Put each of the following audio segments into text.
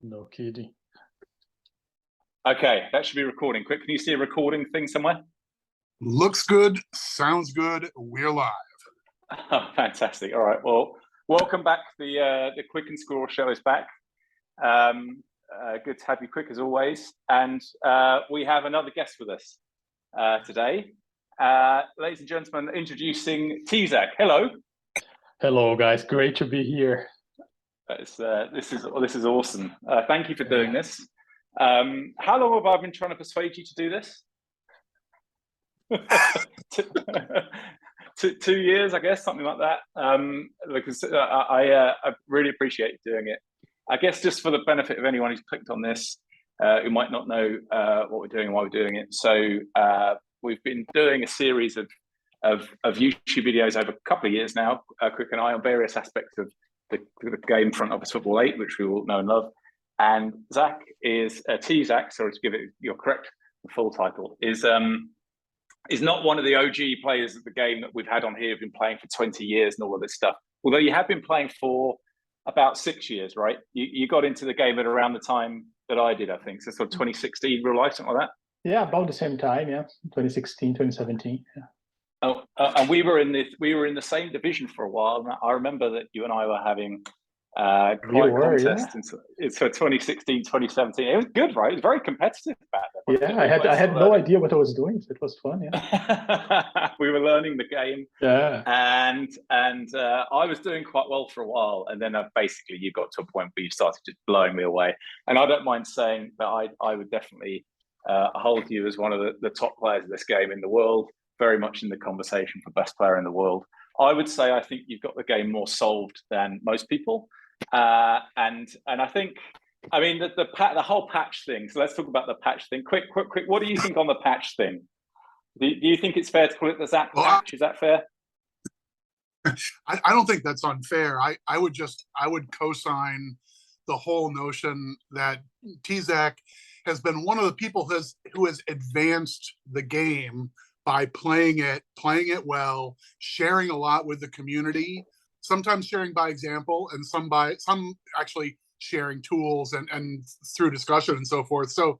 No kidding. Okay, that should be recording. Quik, can you see a recording thing somewhere? Looks good, sounds good, we're live. Oh, fantastic. All right, well, welcome back. The Quik and Score show is back. Good to have you, Quik, as always. And we have another guest with us today. Ladies and gentlemen, introducing tzach. Hello. Hello, guys. Great to be here. This is awesome. Thank you for doing this. How long have I been trying to persuade you to do this? 2 years, I guess, something like that. Because I really appreciate you doing it. I guess just for the benefit of anyone who's clicked on this, who might not know what we're doing and why we're doing it. So we've been doing a series of YouTube videos over a couple of years now, Quik and I, on various aspects of the game front office Football 8, which we all know and love. And tzach is tzach, sorry to give it your correct full title, is not one of the OG players of the game that we've had on here, who've been playing for 20 years and all of this stuff. Although you have been playing for about 6 years, right? You got into the game at around the time that I did, I think. So sort of 2016 real life, something like that? Yeah, about the same time, yeah. 2016, 2017, yeah. Oh, and we were in the same division for a while. And I remember that you and I were having quite a contest in 2016, 2017. It was good, right? It was very competitive back then. Yeah, I had no idea what I was doing, so it was fun, yeah. We were learning the game. Yeah. And I was doing quite well for a while, and then basically you got to a point where you started just blowing me away. And I don't mind saying that I would definitely hold you as one of the top players of this game in the world, very much in the conversation for best player in the world. I would say I think you've got the game more solved than most people. And I think, I mean, the whole patch thing. So let's talk about the patch thing. Quik, what do you think on the patch thing? Do you think it's fair to call it the tzach patch? Is that fair? I don't think that's unfair. I would co-sign the whole notion that tzach has been one of the people who has advanced the game by playing it well, sharing a lot with the community, sometimes sharing by example, and some actually sharing tools and through discussion and so forth. So,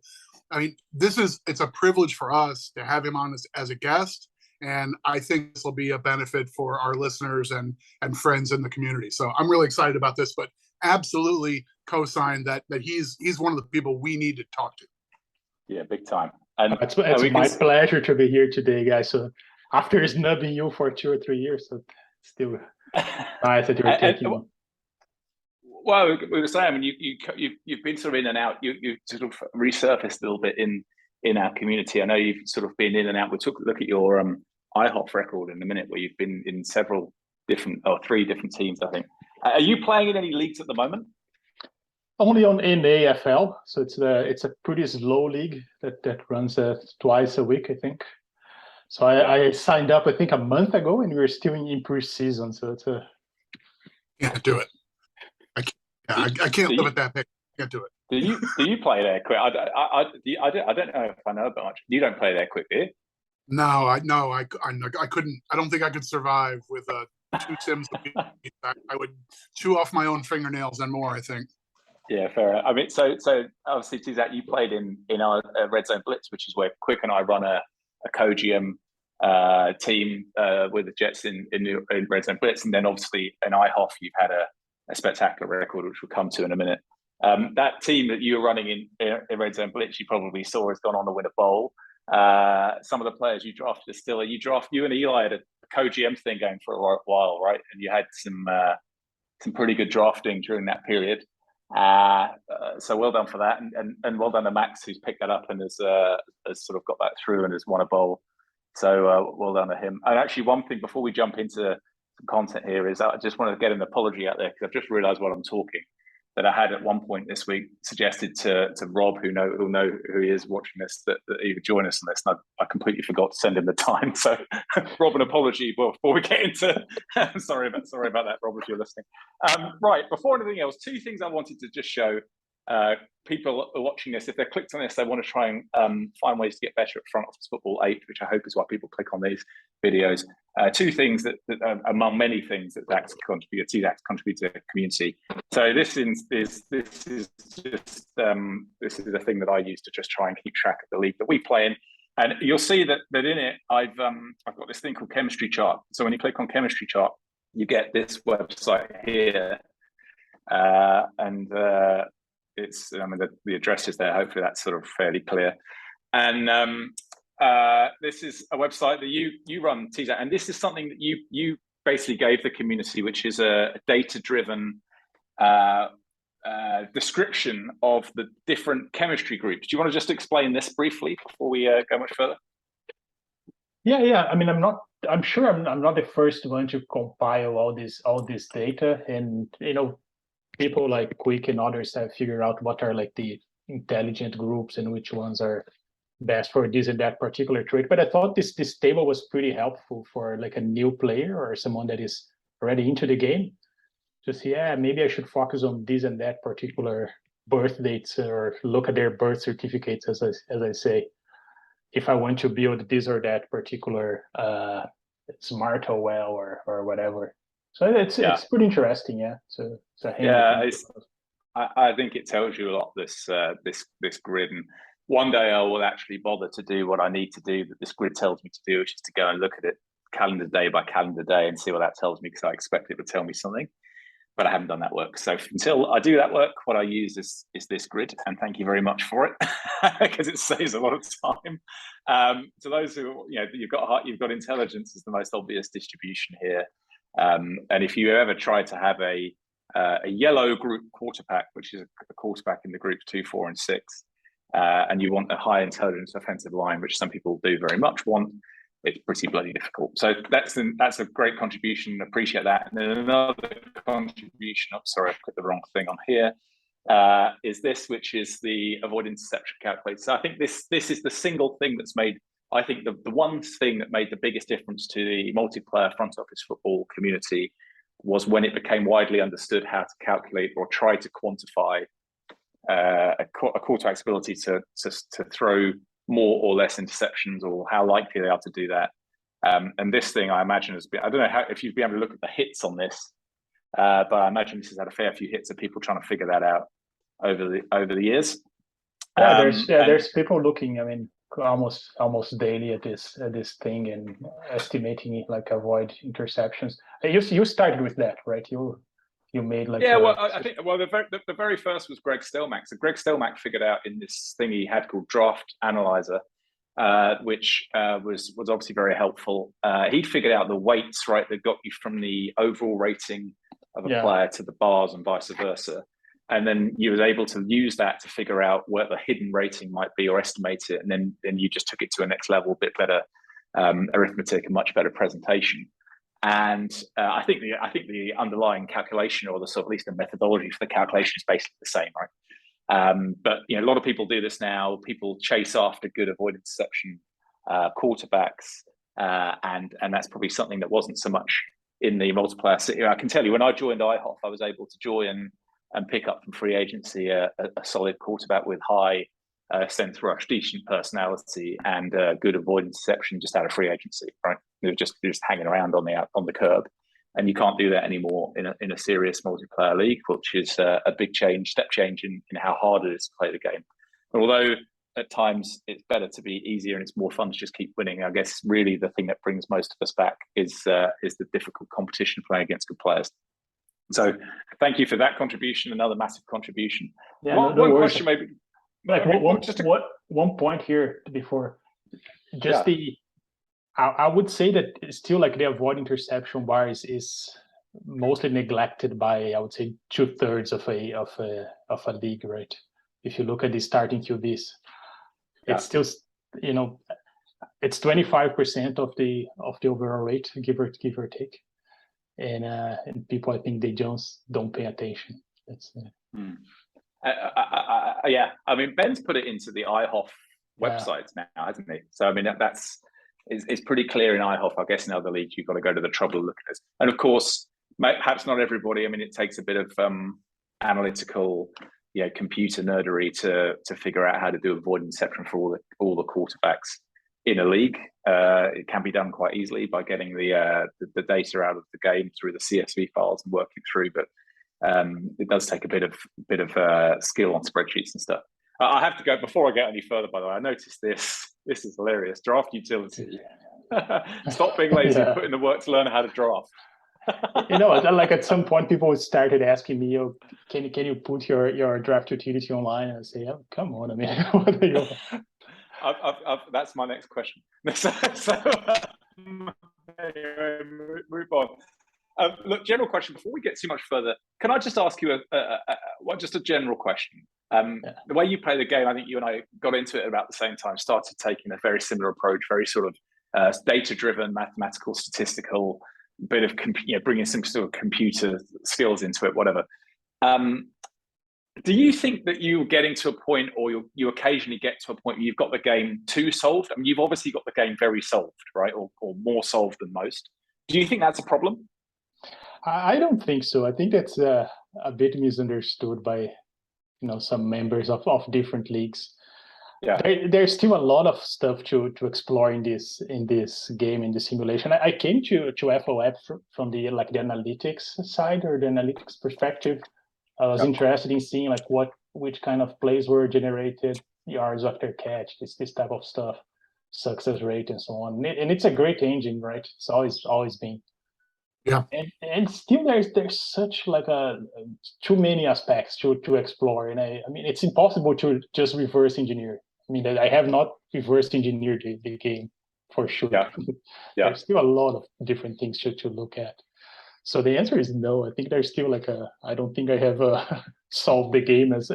I mean, it's a privilege for us to have him on as a guest, and I think this will be a benefit for our listeners and friends in the community. So I'm really excited about this, but absolutely co-sign that he's one of the people we need to talk to. Yeah, big time. And it's my pleasure to be here today, guys. So after snubbing you for 2 or 3 years, so still nice that you're taking me. Well, we were saying, I mean, you've been sort of in and out. You've sort of resurfaced a little bit in our community. I know you've sort of been in and out. We'll look at your IHOF record in a minute, where you've been in 3 different teams, I think. Are you playing in any leagues at the moment? Only on NAFL, so it's a pretty slow league that runs twice a week, I think. So I signed up, I think, a month ago, and we're still in pre-season. So it's a can't do it. I can't live at that pace. Can't do it. Do you play there, Quik? I don't know if I know about much. You don't play there, Quik, do you? No, I couldn't. I don't think I could survive with 2 sims a week. I would chew off my own fingernails and more, I think. Yeah, fair. I mean, so obviously, tzach, you played in our Red Zone Blitz, which is where Quik and I run a co-GM team with the Jets in Red Zone Blitz, and then obviously in IHOF you've had a spectacular record, which we'll come to in a minute. That team that you were running in Red Zone Blitz, you probably saw, has gone on to win a bowl. Some of the players you drafted are still. You and Eli had a co-GM thing going for a while, right? And you had some pretty good drafting during that period. So well done for that, and well done to Max, who's picked that up and has sort of got that through and has won a bowl. So well done to him. And actually, one thing before we jump into some content here is I just want to get an apology out there, because I've just realised while I'm talking that I had at one point this week suggested to Rob, who'll know who he is watching this, that he would join us on this, and I completely forgot to send him the time. So, Rob, an apology before we get into. sorry about that, Rob, if you're listening. Right, before anything else, 2 things I wanted to just show people are watching this. If they're clicked on this, they want to try and find ways to get better at front office Football 8, which I hope is why people click on these videos. two things that among many things that tzachs contribute to the community. So this is just this is a thing that I use to just try and keep track of the league that we play in. And you'll see that in it, I've got this thing called chemistry chart. So when you click on chemistry chart, you get this website here, and it's the address is there. Hopefully that's sort of fairly clear. And this is a website that you run, tzach, and this is something that you basically gave the community, which is a data-driven description of the different chemistry groups. Do you want to just explain this briefly before we go much further? Yeah. I mean, I'm sure I'm not the first one to compile all this data, and people like Quik and others have figured out what are like the intelligent groups and which ones are best for this and that particular trait. But I thought this table was pretty helpful for like a new player or someone that is already into the game. Just maybe I should focus on this and that particular birth dates, or look at their birth certificates, as I say, if I want to build this or that particular smart OL or whatever. So it's pretty interesting, yeah. So I think it tells you a lot, this grid, and one day I will actually bother to do what I need to do that this grid tells me to do, which is to go and look at it calendar day by calendar day and see what that tells me, because I expect it to tell me something. But I haven't done that work. So until I do that work, what I use is this grid, and thank you very much for it, because it saves a lot of time. To those who, you've got intelligence is the most obvious distribution here. And if you ever try to have a yellow group quarterback, which is a quarterback in the groups 2, 4, and 6, and you want a high intelligence offensive line, which some people do very much want, it's pretty bloody difficult. So that's a great contribution. Appreciate that. And then another contribution. Sorry, I put the wrong thing on here. Is this, which is the avoid interception calculator. So I think this is the single thing that's made. I think the one thing that made the biggest difference to the multiplayer front office football community was when it became widely understood how to calculate or try to quantify a quarterback's ability to throw more or less interceptions, or how likely they are to do that. And this thing, I imagine, has been, I don't know if you'd be able to look at the hits on this, but I imagine this has had a fair few hits of people trying to figure that out over the years. There's people looking, I mean, almost daily at this thing and estimating it, like avoid interceptions. You started with that, right? You made like I think the very first was Greg Stelmach. So Greg Stelmach figured out in this thing he had called Draft Analyzer, which was obviously very helpful. He figured out the weights, right, that got you from the overall rating of a player to the bars and vice versa. And then you was able to use that to figure out where the hidden rating might be, or estimate it. And then you just took it to a next level, a bit better arithmetic and much better presentation. And I think the underlying calculation, or the sort of at least the methodology for the calculation, is basically the same, right? But a lot of people do this now. People chase after good avoid interception quarterbacks, and that's probably something that wasn't so much in the multiplayer. So, I can tell you, when I joined IHOF, I was able to join and pick up from free agency a solid quarterback with high sense rush, decent personality, and good avoid interception just out of free agency, right? They're just hanging around on the curb, and you can't do that anymore in a serious multiplayer league, which is a big step change in how hard it is to play the game. And although at times it's better to be easier and it's more fun to just keep winning, I guess really the thing that brings most of us back is the difficult competition playing against good players. So thank you for that contribution, another massive contribution. Yeah, one question maybe. Like one point here before, just I would say that still, like, the avoid interception bar is mostly neglected by, I would say, 2/3 of a league, right? If you look at the starting QBs, it's still, it's 25% of the overall rate, give or take, and people, I think, they just don't pay attention. That's I mean, Ben's put it into the IHOF websites now, hasn't he? So I mean, it's pretty clear in IHOF. I guess in other leagues you've got to go to the trouble of looking at this. And of course, perhaps not everybody. I mean, it takes a bit of analytical, computer nerdery to figure out how to do avoid interception for all the quarterbacks in a league. It can be done quite easily by getting the data out of the game through the CSV files and working through, but it does take a bit of skill on spreadsheets and stuff. I have to go before I get any further. By the way, I noticed this. This is hilarious. Draft utility. Stop being lazy. Yeah. Put in the work to learn how to draft. Like at some point, people started asking me, "Oh, can you put your draft utility online?" And I say, "Oh, come on! I mean, what are you?" That's my next question. Move on. Look, general question. Before we get too much further, can I just ask you just a general question? The way you play the game, I think you and I got into it about the same time. Started taking a very similar approach, very sort of data-driven, mathematical, statistical, bit of bringing some sort of computer skills into it, whatever. Do you think that you're getting to a point, or you occasionally get to a point where you've got the game too solved? I mean, you've obviously got the game very solved, right, or more solved than most. Do you think that's a problem? I don't think so. I think that's a bit misunderstood by some members of different leagues. Yeah, there's still a lot of stuff to explore in this game, in the simulation. I came to FOF from the analytics side, or the analytics perspective. I was interested in seeing which kind of plays were generated, yards after catch, this type of stuff, success rate, and so on. And it's a great engine, right? It's always been. Yeah. And still there's such too many aspects to explore. And I mean, it's impossible to just reverse engineer. I mean, I have not reverse engineered the game for sure. Yeah. There's still a lot of different things to look at. So the answer is no. I think there's still I don't think I have solved the game as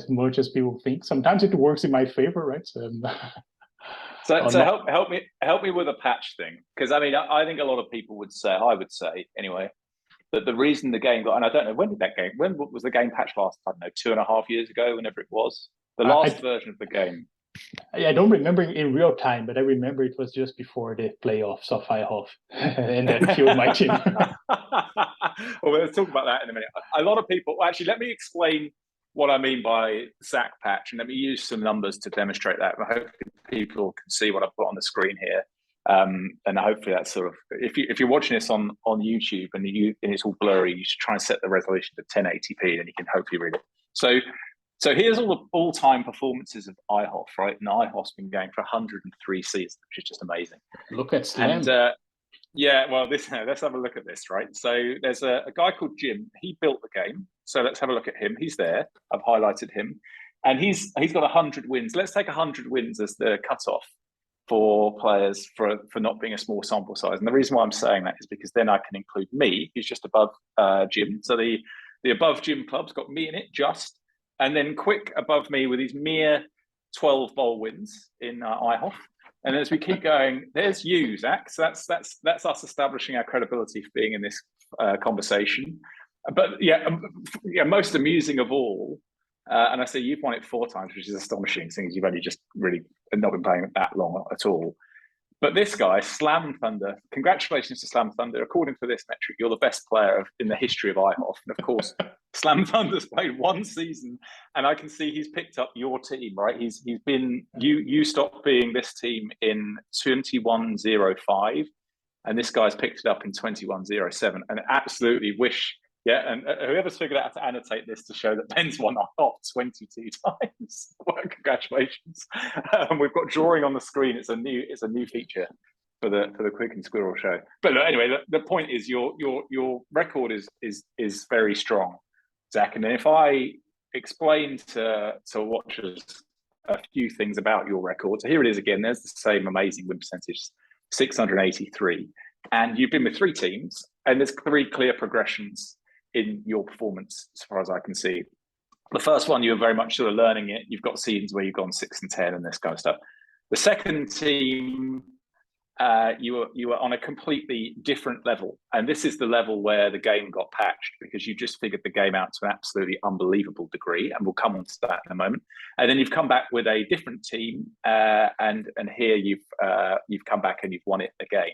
much as people think. Sometimes it works in my favor, right? So help me with a patch thing, because I mean, I think a lot of people would say, I would say anyway, that the reason the game got, and I don't know, when was the game patched last? I don't know, 2.5 years ago, whenever it was, the last version of the game. I don't remember in real time, but I remember it was just before the playoffs of IHOF, and that killed my team. Well, let's talk about that in a minute. A lot of people, actually, let me explain what I mean by tzach patch, and let me use some numbers to demonstrate that. I hope people can see what I put on the screen here, and hopefully that's sort of, if you're watching this on YouTube and it's all blurry, you should try and set the resolution to 1080p, and you can hopefully read it. So here's all the all-time performances of IHOF, right? And IHOF's been going for 103 seasons, which is just amazing. Look at Slam. And yeah, well, let's have a look at this, right? So there's a guy called Jim. He built the game. So let's have a look at him. He's there. I've highlighted him. And he's got 100 wins. Let's take 100 wins as the cutoff for players for not being a small sample size. And the reason why I'm saying that is because then I can include me, who's just above Jim. So the above Jim club's got me in it, just. And then Quik above me with his mere 12 bowl wins in IHOF. And as we keep going, there's you, Tzach. So that's us establishing our credibility for being in this conversation. But yeah, most amusing of all, and I say you've won it 4 times, which is astonishing, seeing as you've only just really not been playing it that long at all. But this guy, Slam Thunder, congratulations to Slam Thunder. According to this metric, you're the best player in the history of IHOF. And of course, Slam Thunder's played 1 season, and I can see he's picked up your team, right? He's been, you stopped being this team in 2105, and this guy's picked it up in 2107, and absolutely wish, yeah, and whoever's figured out how to annotate this to show that Ben's won IHOF 22 times. Well, congratulations. We've got drawing on the screen. It's a new feature for the Quik and Squirrel show. But look, anyway, the point is your record is very strong, Tzach. And then if I explain to watchers a few things about your record, so here it is again. There's the same amazing win percentage, 683, and you've been with 3 teams, and there's 3 clear progressions in your performance, as far as I can see. The first one, you're very much sort of learning it. You've got seasons where you've gone 6 and 10 and this kind of stuff. The second team, you were on a completely different level. And this is the level where the game got patched, because you just figured the game out to an absolutely unbelievable degree. And we'll come on to that in a moment. And then you've come back with a different team. And here you've come back and you've won it again.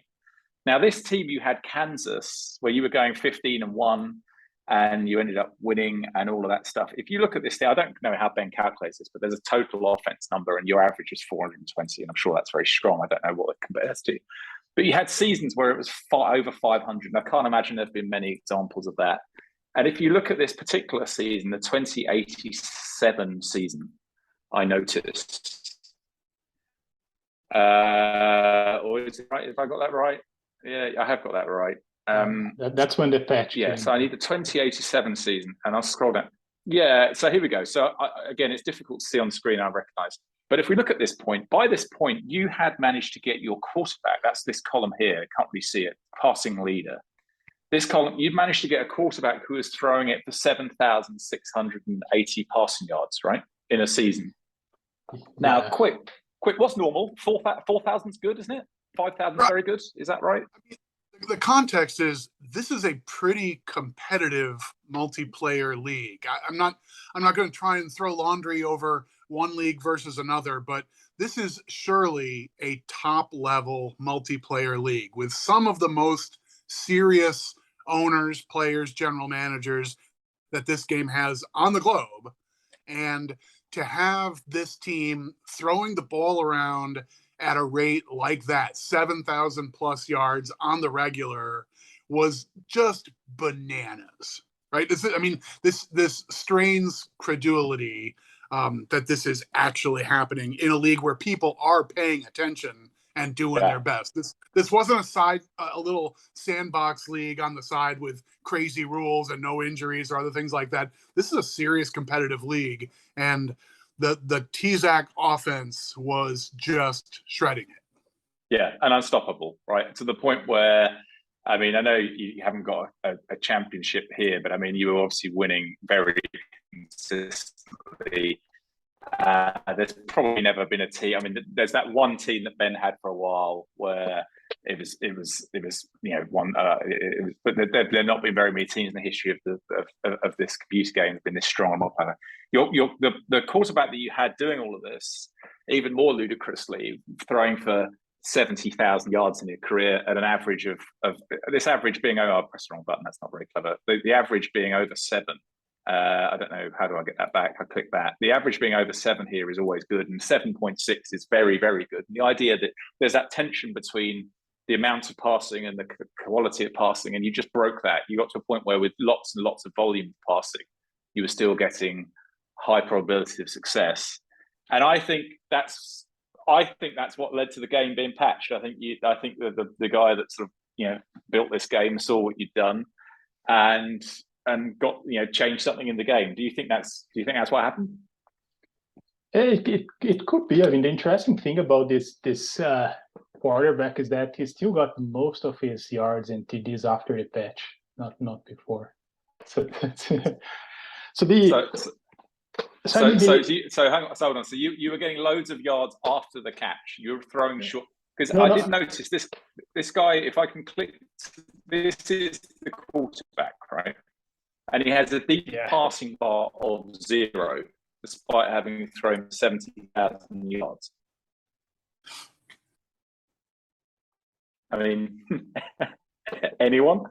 Now, this team, you had Kansas, where you were going 15 and 1. and you ended up winning and all of that stuff. If you look at this thing, I don't know how Ben calculates this, but there's a total offense number and your average is 420, and I'm sure that's very strong. I don't know what it compares to. But you had seasons where it was over 500, and I can't imagine there've been many examples of that. And if you look at this particular season, the 2087 season, I noticed, or is it right? Have I got that right? Yeah, I have got that right. That's when the patch came. So I need the 2087 season, and I'll scroll down. Yeah, so here we go. So again, it's difficult to see on the screen, I recognize. But if we look at this point, by this point, you had managed to get your quarterback, that's this column here, can't really see it, passing leader. This column, you've managed to get a quarterback who is throwing it for 7,680 passing yards, right, in a season. Now, Quik, what's normal? 4,000 is good, isn't it? 5,000 is very good. Is that right? The context is this is a pretty competitive multiplayer league. I'm not going to try and throw laundry over one league versus another, but this is surely a top level multiplayer league with some of the most serious owners, players, general managers that this game has on the globe. And to have this team throwing the ball around at a rate like that, 7,000 plus yards on the regular, was just bananas, right? This strains credulity that this is actually happening in a league where people are paying attention and doing their best. This wasn't a little sandbox league on the side with crazy rules and no injuries or other things like that. This is a serious competitive league, and the tzach offense was just shredding it. Yeah, and unstoppable, right? To the point where, I mean, I know you haven't got a championship here, but I mean, you were obviously winning very consistently. There's probably never been a team. I mean, there's that one team that Ben had for a while where it was one. But there've not been very many teams in the history of this computer game have been this strong and multiplayer. The quarterback that you had doing all of this, even more ludicrously, throwing for 70,000 yards in your career at an average of this average being I pressed the wrong button. That's not very clever. The average being over 7. I don't know, how do I get that back? I click that. The average being over 7 here is always good, and 7.6 is very, very good. And the idea that there's that tension between the amount of passing and the quality of passing, and you just broke that. You got to a point where with lots and lots of volume of passing, you were still getting high probability of success. And I think that's what led to the game being patched. I think the guy that sort of built this game saw what you'd done, and got changed something in the game. Do you think that's what happened? It could be. I mean, the interesting thing about this quarterback is that he still got most of his yards and TDs after the patch, not before. So hang on. Hold on. So you were getting loads of yards after the catch. You were throwing short. Because I did notice this guy. If I can click, this is the quarterback, right? And he has a deep passing bar of 0, despite having thrown 70,000 yards. I mean, anyone?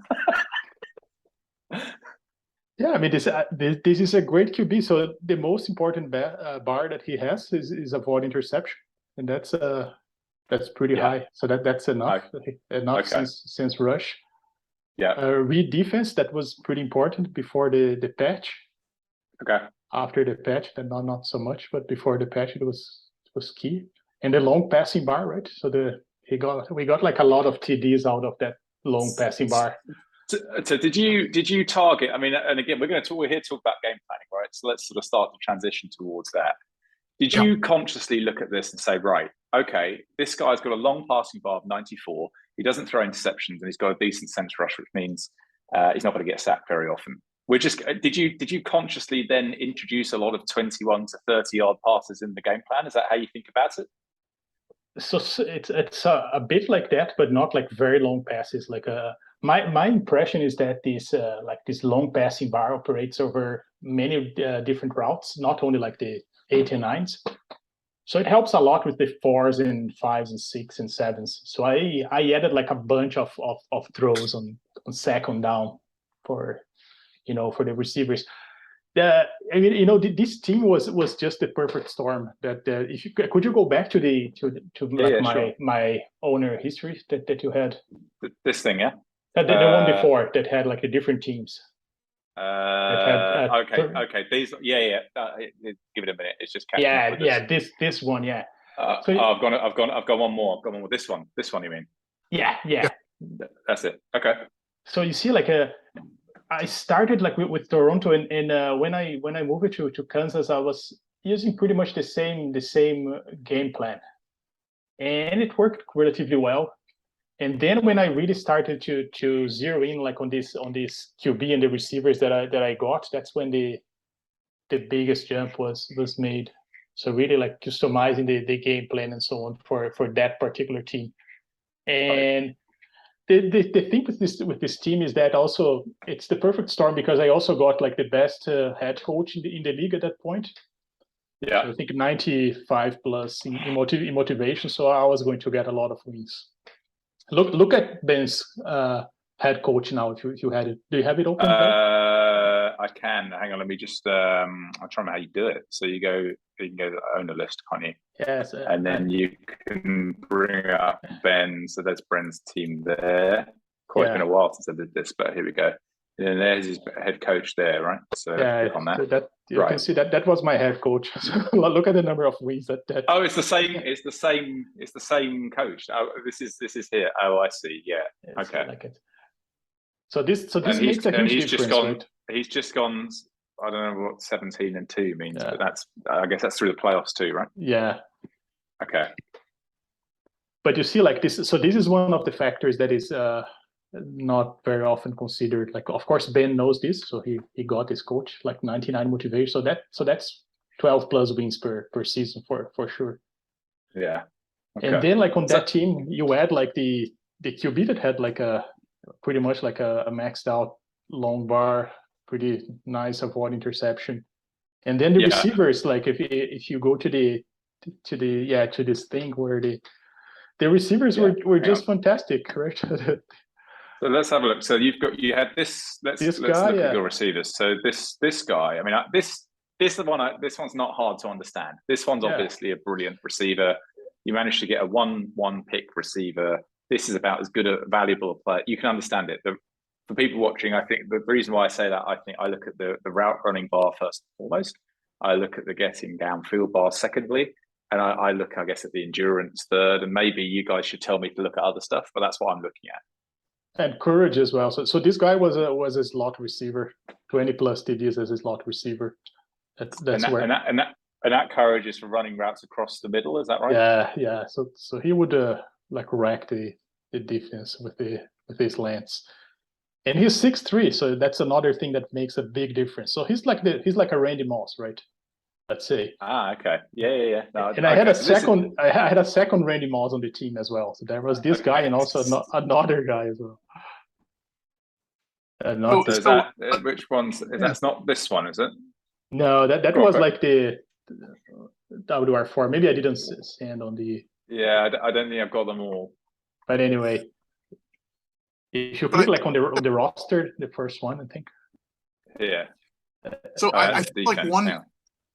Yeah, I mean, this is a great QB. So the most important bar that he has is avoid interception, and that's pretty high. So that's enough since rush. Yeah. Read defense, that was pretty important before the patch. Okay. After the patch, then not so much, but before the patch, it was key. And the long passing bar, right? So we got like a lot of TDs out of that long passing bar. So did you target? I mean, and again, we're here to talk about game planning, right? So let's sort of start to transition towards that. Did you consciously look at this and say, right, okay, this guy's got a long passing bar of 94. He doesn't throw interceptions, and he's got a decent sense rush, which means he's not going to get sacked very often. Did you consciously then introduce a lot of 21 to 30 yard passes in the game plan? Is that how you think about it? So it's a bit like that, but not like very long passes. Like my impression is that this long passing bar operates over many different routes, not only like the 8 and 9s. So it helps a lot with the 4s and 5s and 6s and 7s. So I added like a bunch of throws on second down for for the receivers. This team was just the perfect storm. That if you could you go back to my owner history that you had. This thing, yeah. The one before that had like the different teams. Okay. These, yeah. Give it a minute. It's just catching up with us. This one, yeah. So I've got one more. I've got one with this one. This one, you mean? Yeah. That's it. Okay. So you see, like I started like with Toronto, and when I moved to Kansas, I was using pretty much the same game plan, and it worked relatively well. And then when I really started to zero in like on this QB and the receivers that I got, that's when the biggest jump was made. So really like customizing the game plan and so on for that particular team. And the thing with this team is that also it's the perfect storm because I also got like the best head coach in the league at that point. Yeah, so I think 95 plus in motivation. So I was going to get a lot of wins. Look at Ben's head coach now. If you had it, do you have it open? I can. Hang on. Let me just. I'm trying to remember how you do it. So you can go to the owner list, can't you? Yes. And then you can bring up Ben. So that's Ben's team there. Quite been a while since I did this, but here we go. And then there's his head coach there, right? So click on that. So you can see that was my head coach. So look at the number of wins that. Oh, it's the same. It's the same coach. Oh, this is here. Oh, I see. Yeah. Okay. Like it. So this makes a huge difference, right? He's just gone. I don't know what 17-2 means, but I guess that's through the playoffs too, right? Yeah. Okay. But you see, like this. So this is one of the factors that is not very often considered. Like, of course, Ben knows this, so he got his coach like 99 motivation. So that's 12 plus wins per season for sure. Yeah. Okay. And then like on that team, you add like the QB that had like pretty much like a maxed out long bar, pretty nice avoid interception, and then the receivers, like if you go to this thing where the receivers were just fantastic, correct? So let's have a look. So you had this. Let's look at your receivers. So this guy. I mean, this one's not hard to understand. This one's obviously a brilliant receiver. You managed to get a one pick receiver. This is about as good a valuable player. You can understand it. For people watching, I think the reason why I say that, I think I look at the route running bar first and foremost. I look at the getting downfield bar secondly. And I look, I guess, at the endurance third. And maybe you guys should tell me to look at other stuff, but that's what I'm looking at. And courage as well. So this guy was a slot receiver, 20 plus TDs as a slot receiver. That courage is for running routes across the middle. Is that right? Yeah. So he would like wreck the defense with his lance. And he's 6'3", so that's another thing that makes a big difference. So he's like a Randy Moss, right? Let's say. Okay. Yeah. No, and I had a second Randy Moss on the team as well. So there was this guy and also another guy as well. Which one's? That's not this one, is it? No, that was like the WR4. Maybe I didn't send on the. Yeah, I don't think I've got them all. But anyway, if you click like on the roster, the first one, I think. Yeah. So I think like one.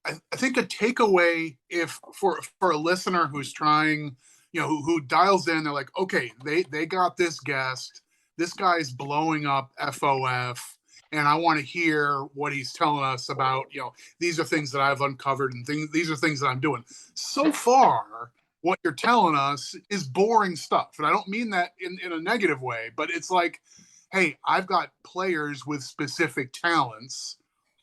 I think a takeaway, if for a listener who's trying, who dials in, they're like, okay, they got this guest, this guy's blowing up FOF, and I want to hear what he's telling us about, these are things that I've uncovered and these are things that I'm doing. So far, what you're telling us is boring stuff. And I don't mean that in a negative way, but it's like, hey, I've got players with specific talents,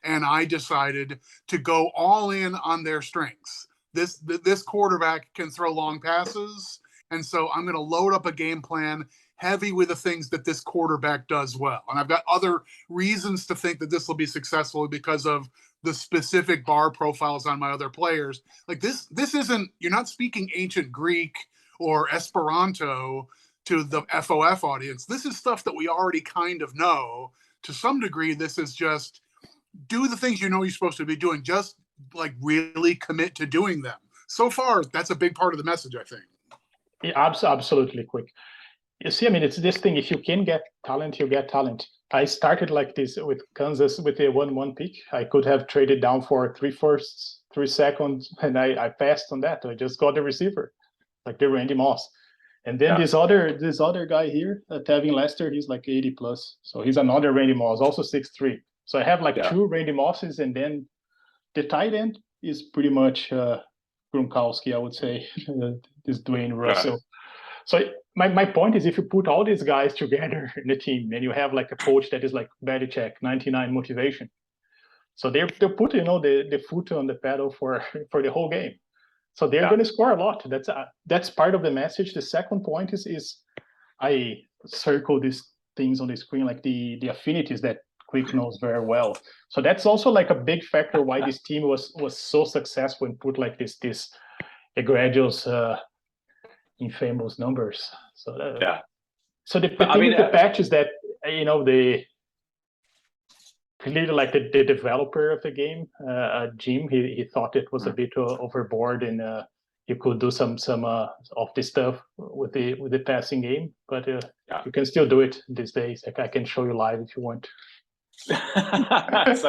and I decided to go all in on their strengths. This quarterback can throw long passes, and so I'm going to load up a game plan heavy with the things that this quarterback does well. And I've got other reasons to think that this will be successful because of the specific bar profiles on my other players. Like this isn't, you're not speaking ancient Greek or Esperanto to the FOF audience. This is stuff that we already kind of know. To some degree, this is just do the things you're supposed to be doing, just like really commit to doing them. So far, that's a big part of the message, I think. Yeah, absolutely, Quik. You see, I mean, it's this thing, if you can get talent, you get talent. I started like this with Kansas with a 1-1 pick. I could have traded down for 3 firsts, 3 seconds, and I passed on that. I just got the receiver, like the Randy Moss. And then this other guy here, Tevin Lester, he's like 80 plus. So he's another Randy Moss, also 6'3". So I have like 2 Randy Mosses, and then the tight end is pretty much Gronkowski, I would say, this Dwayne Russell. So my point is, if you put all these guys together in the team, and you have like a coach that is like Belichick, 99 motivation. So they're putting, the foot on the pedal for the whole game. So they're going to score a lot. That's part of the message. The second point is I circle these things on the screen, like the affinities that Quik knows very well. So that's also like a big factor why this team was so successful and put like this egregious, infamous numbers. So So the thing with the patch is that clearly, like the developer of the game, Jim, he thought it was a bit overboard, and you could do some of this stuff with the passing game, but you can still do it these days. Like, I can show you live if you want. So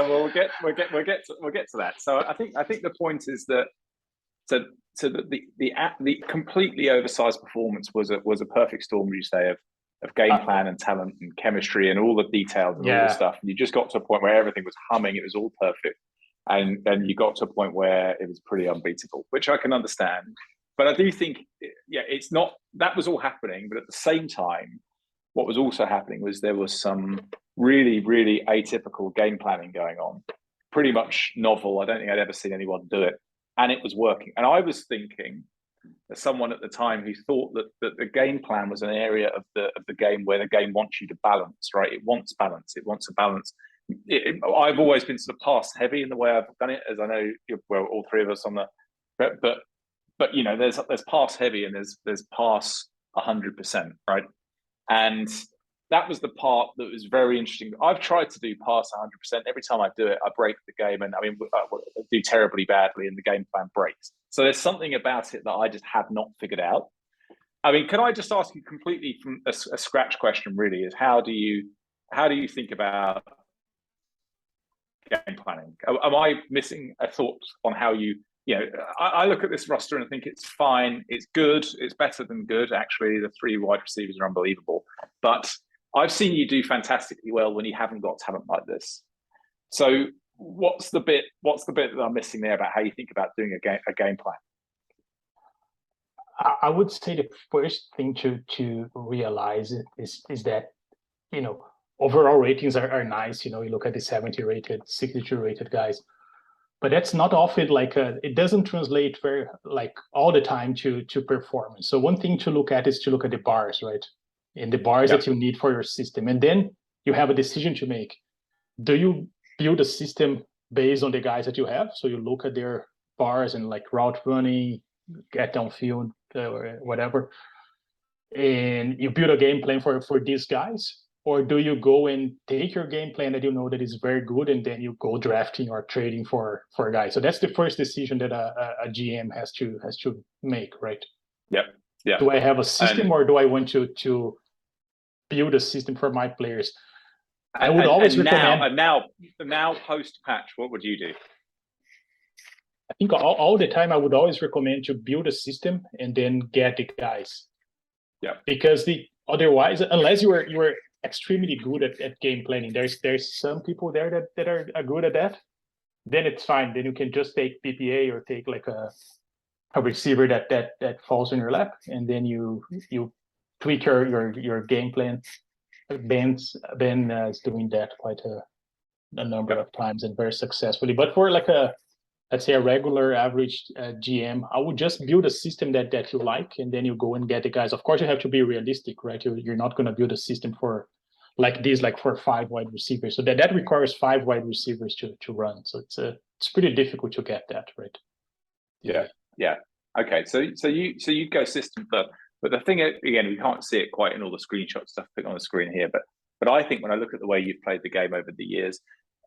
we'll get to that. So I think the point is that the completely oversized performance was a perfect storm, you say, of game plan and talent and chemistry and all the details and all the stuff. And you just got to a point where everything was humming, it was all perfect. And then you got to a point where it was pretty unbeatable, which I can understand. But I do think, it's not, that was all happening. But at the same time, what was also happening was there was some really, really atypical game planning going on. Pretty much novel. I don't think I'd ever seen anyone do it. And it was working. And I was thinking, as someone at the time who thought that the game plan was an area of the game where the game wants you to balance, right? It wants balance. It wants a balance. I've always been sort of pass heavy in the way I've done it, as I know, well, all three of us on the, but there's pass heavy and there's pass 100%, right? And that was the part that was very interesting. I've tried to do pass 100%. Every time I do it, I break the game, and I do terribly badly, and the game plan breaks. So there's something about it that I just have not figured out. I mean, can I just ask you completely from a scratch question? Really, is how do you think about game planning? Am I missing a thought on how you? I look at this roster and I think it's fine. It's good. It's better than good. Actually, the 3 wide receivers are unbelievable, but I've seen you do fantastically well when you haven't got talent like this. So what's the bit that I'm missing there about how you think about doing a game plan? I would say the first thing to realize is that, overall ratings are nice. You look at the 70 rated, 62 rated guys, but that's not often like it doesn't translate very like all the time to performance. So one thing to look at is to look at the bars, right? And the bars that you need for your system. And then you have a decision to make. Do you build a system based on the guys that you have? So you look at their bars and like route running, get downfield, or whatever, and you build a game plan for these guys? Or do you go and take your game plan that you know that is very good, and then you go drafting or trading for a guy? So that's the first decision that a GM has to make, right? Yeah. Do I have a system, or do I want to build a system for my players? I would always recommend. Now post patch, what would you do? I think all the time I would always recommend to build a system and then get the guys. Yeah. Because otherwise, unless you are extremely good at game planning, there's some people there that are good at that. Then it's fine. Then you can just take PPA or take like a receiver that falls in your lap, and then you tweak your game plan. Ben is doing that quite a number of times and very successfully. But for like let's say a regular average GM, I would just build a system that you like, and then you go and get the guys. Of course, you have to be realistic, right? You're not going to build a system for like this, like for 5 wide receivers. So that requires 5 wide receivers to run. So it's pretty difficult to get that, right? Yeah. Okay. So you go system first. But the thing, again, we can't see it quite in all the screenshot stuff put on the screen here. But I think when I look at the way you've played the game over the years,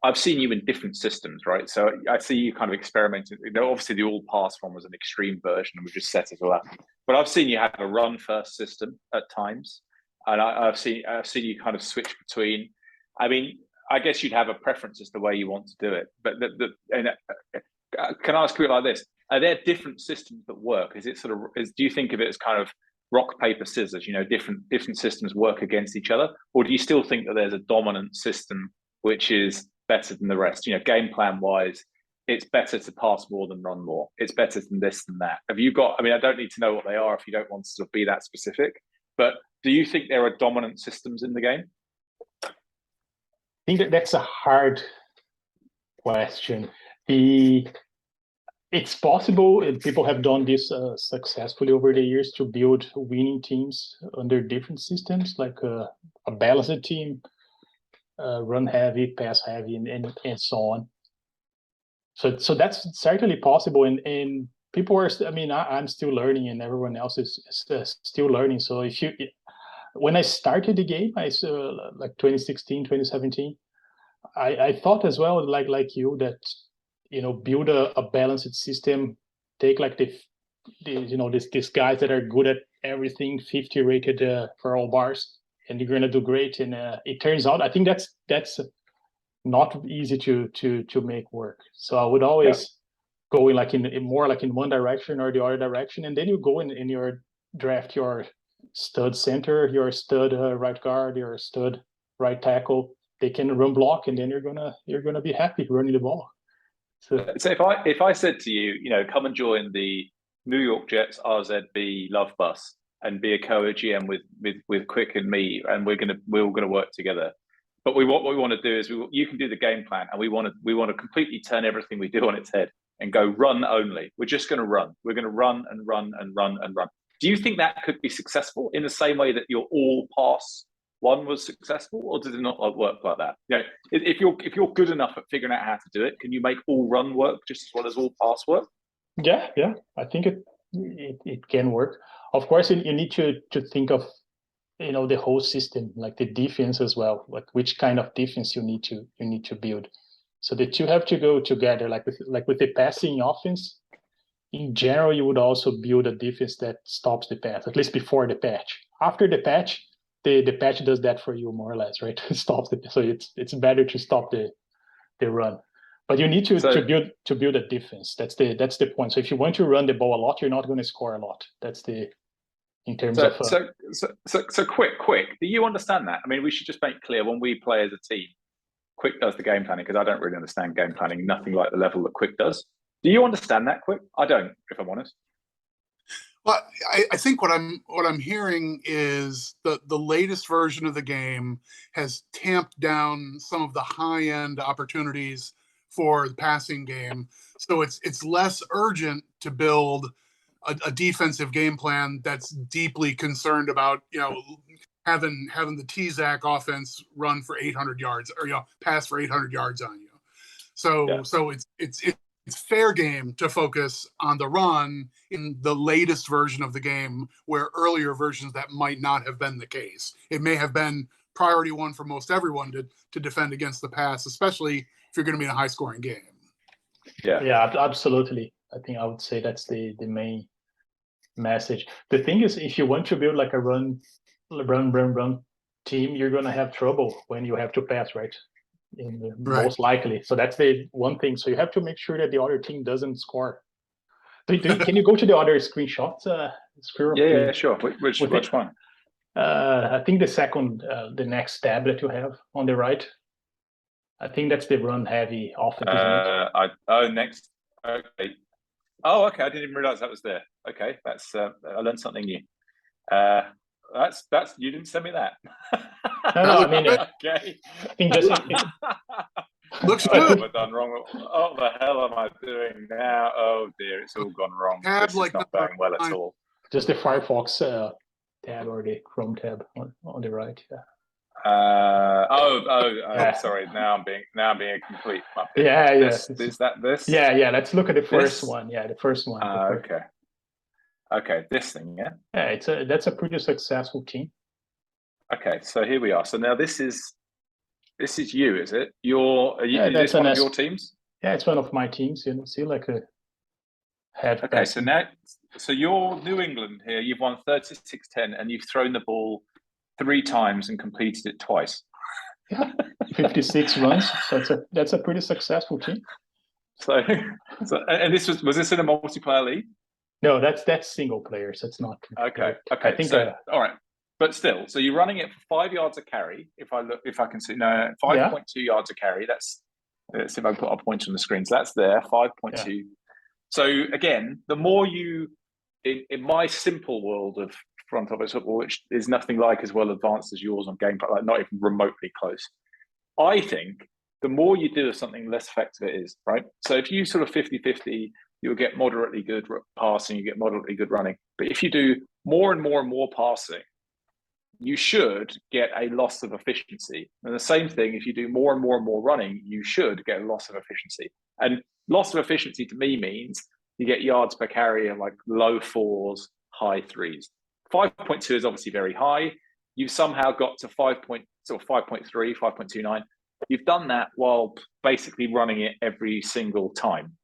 I've seen you in different systems, right? So I see you kind of experimenting. Obviously the all pass one was an extreme version, and we just set it all up. But I've seen you have a run first system at times, and I've seen you kind of switch between. I mean, I guess you'd have a preference as to the way you want to do it. But can I ask you like this? Are there different systems that work? Is it sort of, do you think of it as kind of rock, paper, scissors, different systems work against each other? Or do you still think that there's a dominant system which is better than the rest? Game plan wise, it's better to pass more than run more. It's better than this than that. Have you got, I mean, I don't need to know what they are if you don't want to sort of be that specific, but do you think there are dominant systems in the game? I think that's a hard question. It's possible, and people have done this successfully over the years, to build winning teams under different systems, like a balanced team, run heavy, pass heavy, and so on. So that's certainly possible, and people are. I mean, I'm still learning, and everyone else is still learning. So when I started the game, I saw like 2016, 2017. I thought as well, like you, that build a balanced system, take like these guys that are good at everything, 50 rated for all bars, and you're gonna do great. And it turns out, I think that's not easy to make work. So I would always go in more like in one direction or the other direction, and then you go in your draft your stud center, your stud right guard, your stud right tackle. They can run block, and then you're gonna be happy running the ball. So if I said to you, come and join the New York Jets RZB Love Bus and be a co-GM with Quik and me, and we're all gonna work together. But what we want to do is you can do the game plan, and we want to completely turn everything we do on its head and go run only. We're just going to run. We're going to run and run and run and run. Do you think that could be successful in the same way that your all pass one was successful, or does it not work like that? If you're good enough at figuring out how to do it, can you make all run work just as well as all pass work? Yeah, I think it can work. Of course, you need to think of the whole system, like the defense as well, like which kind of defense you need to build. So the two have to go together. Like with the passing offense, in general, you would also build a defense that stops the pass, at least before the patch. After the patch, the patch does that for you more or less, right? It stops so it's better to stop the run. But you need to build a defense. That's the point. So if you want to run the ball a lot, you're not going to score a lot. That's in terms of Quik. Do you understand that? I mean, we should just make clear when we play as a team, Quik does the game planning, because I don't really understand game planning, nothing like the level that Quik does. Do you understand that, Quik? I don't, if I'm honest. Well, I think what I'm hearing is the latest version of the game has tamped down some of the high end opportunities for the passing game, so it's less urgent to build a defensive game plan that's deeply concerned about having the tzach offense run for 800 yards or pass for 800 yards on you. So it's fair game to focus on the run in the latest version of the game, where earlier versions that might not have been the case. It may have been priority one for most everyone to defend against the pass, especially if you're going to be in a high scoring game. Yeah, absolutely. I think I would say that's the main message. The thing is, if you want to build like a run team, you're going to have trouble when you have to pass, right? Most likely. So that's the one thing. So you have to make sure that the other team doesn't score. Can you go to the other screenshots? Yeah, sure. Which one? I think the second, the next tab that you have on the right. I think that's the run heavy offense. Next. Okay. Oh, okay. I didn't even realize that was there. Okay, that's I learned something new. That's you didn't send me that. No, I mean, okay. I think just looks good. What have I done wrong? What the hell am I doing now? Oh dear, it's all gone wrong. This is not going well at all. Just the Firefox tab or the Chrome tab on the right. Yeah. Sorry. Now I'm being a complete muppet. Yeah. Is that this? Yeah. Let's look at the first one. Yeah, the first one. Okay. This thing. Yeah, that's a pretty successful team. Okay, so here we are. So now this is you, is it? Is this one of your teams? Yeah, it's one of my teams. You see, like a head. Okay, so you're New England here. You've won 36-10, and you've thrown the ball 3 times and completed it twice. Yeah, 56 runs. That's a pretty successful team. So and was this in a multiplayer league? No, that's single player, so it's not. Okay. I think so all right, but still, so you're running it for 5 yards a carry. If I can see, no, 5.2 yards a carry. Let's see if I put a point on the screen. So that's there, 5.2. Yeah. So again, the more you, in my simple world of front office football, which is nothing like as well advanced as yours on gameplan, like not even remotely close, I think the more you do of something, the less effective it is, right? So if you sort of 50-50, you'll get moderately good passing, you get moderately good running. But if you do more and more and more passing, you should get a loss of efficiency. And the same thing, if you do more and more and more running, you should get a loss of efficiency. And loss of efficiency to me means you get yards per carry of like low 4s, high 3s. 5.2 is obviously very high. You've somehow got to 5.3, 5.29. You've done that while basically running it every single time.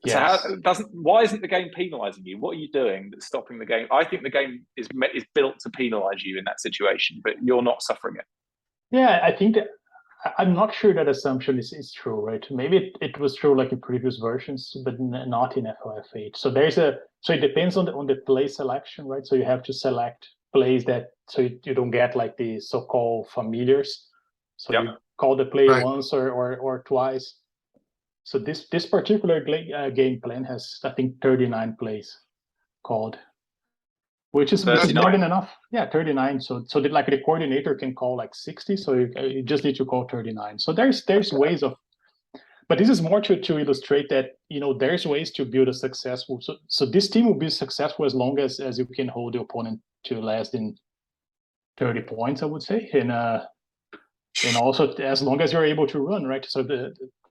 Yes. So why isn't the game penalising you? What are you doing that's stopping the game? I think the game is built to penalise you in that situation, but you're not suffering it. Yeah, I think that I'm not sure that assumption is true, right? Maybe it was true like in previous versions, but not in FOF8. So it depends on the play selection, right? So you have to select plays so you don't get like the so-called familiars. So you call the play once or twice. So this particular game plan has, I think, 39 plays called, which is more than enough. Yeah, 39. So that like the coordinator can call like 60. So you just need to call 39. So there's ways of, but this is more to illustrate that, there's ways to build a successful. So this team will be successful as long as you can hold the opponent to less than 30 points, I would say, and also as long as you're able to run, right? So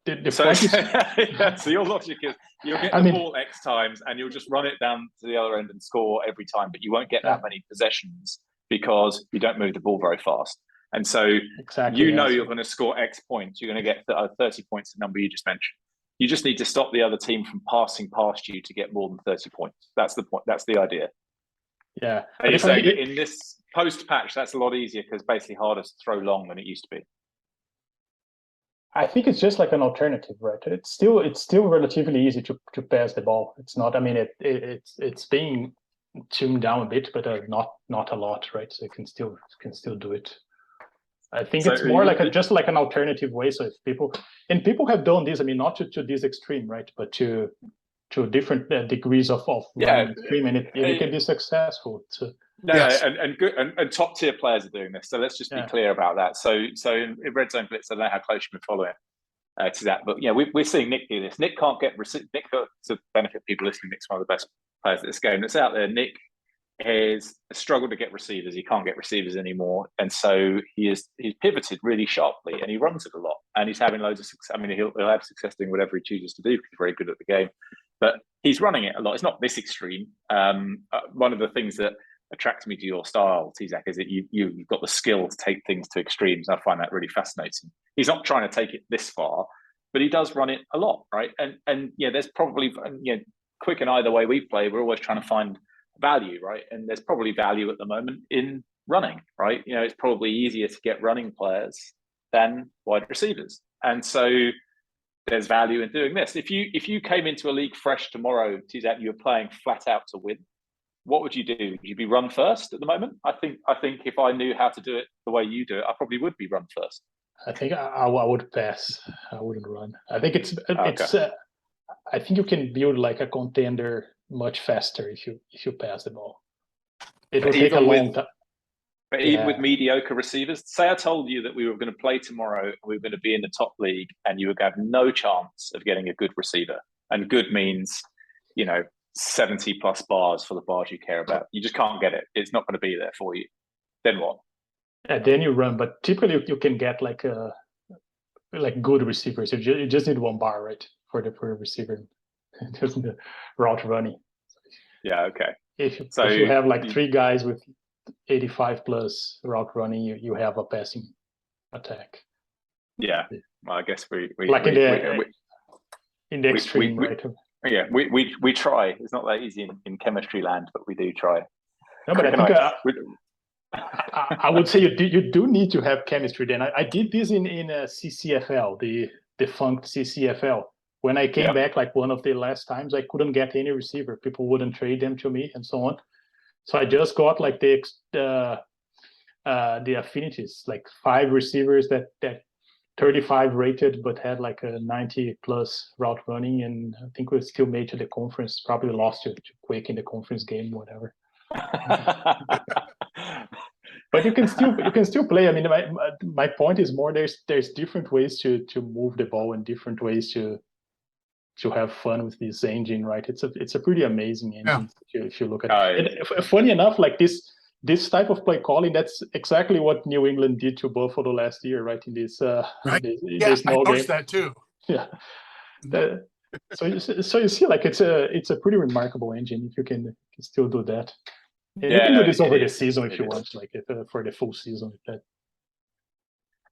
so your logic is you'll get the ball X times and you'll just run it down to the other end and score every time, but you won't get that many possessions because you don't move the ball very fast. And so you're going to score X points. You're going to get 30 points, the number you just mentioned. You just need to stop the other team from passing past you to get more than 30 points. That's the point. That's the idea. Yeah. And you're saying in this post-patch, that's a lot easier because it's basically harder to throw long than it used to be. I think it's just like an alternative, right? It's still relatively easy to pass the ball. It's not. I mean, it's being tuned down a bit, but not a lot, right? So you can still do it. I think it's more like just like an alternative way. So if people have done this, I mean, not to this extreme, right? But to different degrees of extreme, and it can be successful. And top tier players are doing this. So let's just be clear about that. So in Red Zone Blitz, I don't know how close you've been following to that, but we're seeing Nick do this. Nick can't get Nick, to benefit people listening, Nick's one of the best players at this game that's out there. Nick has struggled to get receivers. He can't get receivers anymore, and so he's pivoted really sharply, and he runs it a lot, and he's having loads of success. I mean, he'll have success doing whatever he chooses to do because he's very good at the game, but he's running it a lot. It's not this extreme. One of the things that attracts me to your style, tzach, is that you've got the skill to take things to extremes. I find that really fascinating. He's not trying to take it this far, but he does run it a lot, right? And there's probably Quik and I, the way we play, we're always trying to find value, right? And there's probably value at the moment in running, right? It's probably easier to get running players than wide receivers, and so there's value in doing this. If you came into a league fresh tomorrow, tzach, you were playing flat out to win, what would you do? Would you be run first at the moment? I think if I knew how to do it the way you do it, I probably would be run first. I think I would pass. I wouldn't run. I think I think you can build like a contender much faster if you pass the ball. It will take a long time. But even with mediocre receivers, say I told you that we were going to play tomorrow and we were going to be in the top league and you would have no chance of getting a good receiver. And good means, 70 plus bars for the bars you care about. You just can't get it. It's not going to be there for you. Then what? Then you run, but typically you can get like good receivers. You just need one bar, right, for the receiver, just the route running. Yeah, okay. If you have like three guys with 85 plus route running, you have a passing attack. Yeah, well, I guess we in the extreme, right? Yeah, we try. It's not that easy in chemistry land, but we do try. No, but I think I would say you do need to have chemistry. Then I did this in CCFL, the defunct CCFL. When I came back, like one of the last times, I couldn't get any receiver. People wouldn't trade them to me, and so on. So I just got like the affinities, like 5 receivers that 35 rated, but had like a 90 plus route running, and I think we still made to the conference. Probably lost to Quik in the conference game, whatever. But you can still play. I mean, my point is more there's different ways to move the ball and different ways to have fun with this engine, right? It's a pretty amazing engine if you look at it. And funny enough, like this type of play calling, that's exactly what New England did to Buffalo last year, right? In this right? this I noticed that too. Yeah. So you see, like it's a pretty remarkable engine if you can still do that. And you can do this over the season if you want, like for the full season like that.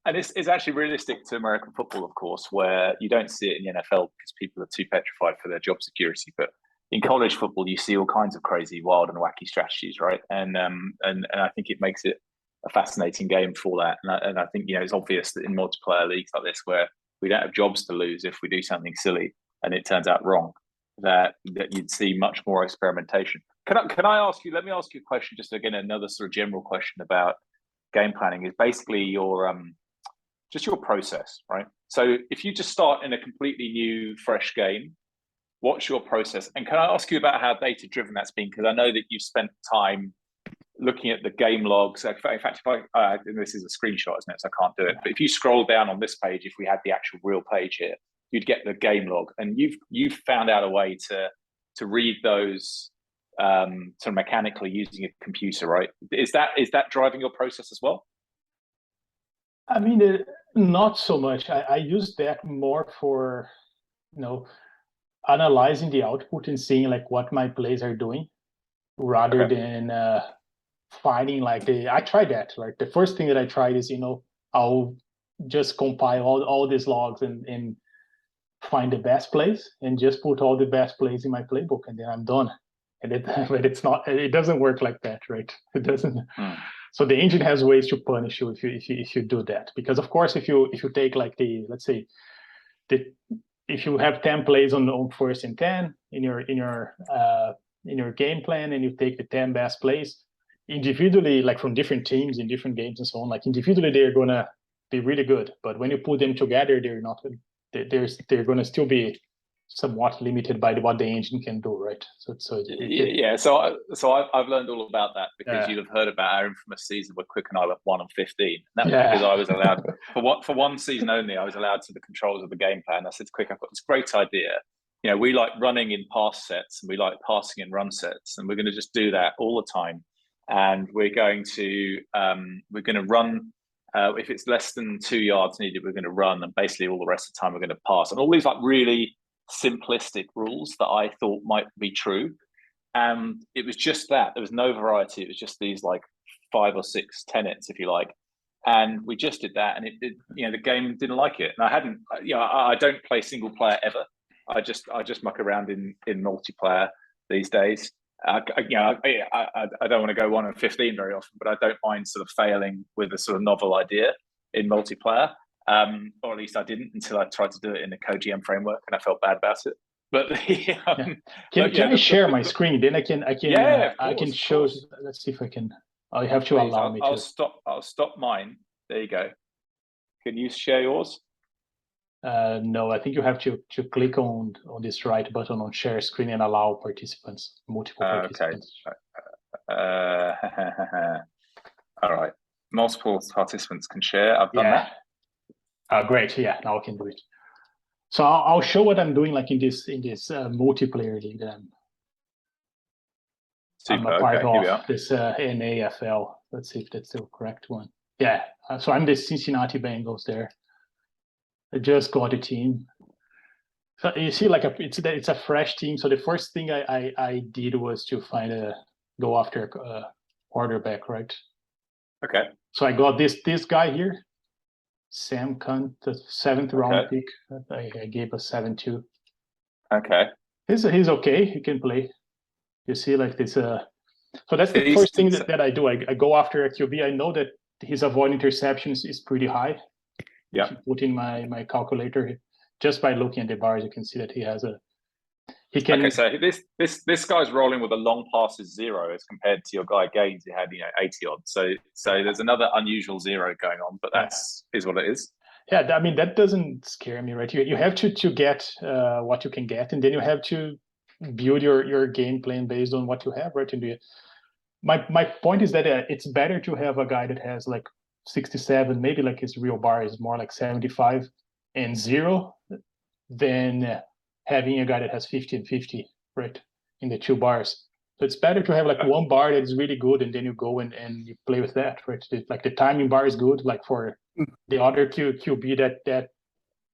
And it's actually realistic to American football, of course, where you don't see it in the NFL because people are too petrified for their job security. But in college football, you see all kinds of crazy, wild, and wacky strategies, right? And I think it makes it a fascinating game for that. And I think it's obvious that in multiplayer leagues like this, where we don't have jobs to lose if we do something silly and it turns out wrong, that you'd see much more experimentation. Can I ask you? Let me ask you a question. Just again, another sort of general question about game planning is basically your just your process, right? So if you just start in a completely new, fresh game, what's your process? And can I ask you about how data driven that's been? Because I know that you've spent time looking at the game logs. In fact, this is a screenshot, isn't it? So I can't do it. But if you scroll down on this page, if we had the actual real page here, you'd get the game log, and you've found out a way to read those sort of mechanically using a computer, right? Is that driving your process as well? I mean, not so much. I use that more for analyzing the output and seeing like what my plays are doing, rather than finding like I tried that. Like the first thing that I tried is I'll just compile all these logs and find the best plays and just put all the best plays in my playbook, and then I'm done. But it doesn't work like that, right? It doesn't. So the engine has ways to punish you if you do that, because of course if you take like let's say if you have 10 plays on 1st and 10 in your game plan, and you take the 10 best plays individually, like from different teams in different games and so on, like individually they're gonna be really good, but when you put them together, they're not. They're gonna still be somewhat limited by what the engine can do, right? So I've learned all about that because you'll have heard about our infamous season where Quik and I went 1-15. That was because I was allowed for one season only. I was allowed to the controls of the game plan. I said to Quik, I've got this great idea. We like running in pass sets and we like passing in run sets, and we're going to just do that all the time. And we're going to run. If it's less than 2 yards needed, we're going to run, and basically all the rest of the time we're going to pass. And all these like really simplistic rules that I thought might be true, and it was just that there was no variety. It was just these like 5 or 6 tenets, if you like, and we just did that, and it the game didn't like it. And I don't play single player ever. I just muck around in multiplayer these days. I don't want to go 1-15 very often, but I don't mind sort of failing with a sort of novel idea in multiplayer. Or at least I didn't until I tried to do it in the CodeGM framework, and I felt bad about it. But can I share my screen? Then I can show. Let's see if I can. I have to allow me to. I'll stop mine. There you go. Can you share yours? No, I think you have to click on this right button on share screen and allow multiple participants. Okay. All right. Multiple participants can share. I've done that. Great. Yeah, now I can do it. So I'll show what I'm doing, like in this multiplayer league that I'm a part of. This NAFL. Let's see if that's the correct one. Yeah. So I'm the Cincinnati Bengals there. I just got a team. So you see, like it's a fresh team. So the first thing I did was to go after a quarterback, right? Okay. So I got this guy here, Sam Kuhn, the 7th round pick. I gave a 7-2. Okay. He's okay. He can play. You see, like this. So that's the first thing that I do. I go after a QB. I know that his avoid interceptions is pretty high. Yeah. If you put in my calculator, just by looking at the bars, you can see that he has a. He can. Okay, so this guy's rolling with a long passes 0 as compared to your guy Gaines, who had 80 odd. So there's another unusual 0 going on, but is what it is. Yeah, I mean that doesn't scare me, right? You have to get what you can get, and then you have to build your game plan based on what you have, right? And my point is that it's better to have a guy that has like 67, maybe like his real bar is more like 75 and 0, than having a guy that has 50 and 50, right, in the 2 bars. So it's better to have like one bar that is really good, and then you go and you play with that, right? Like the timing bar is good, like for the other QB that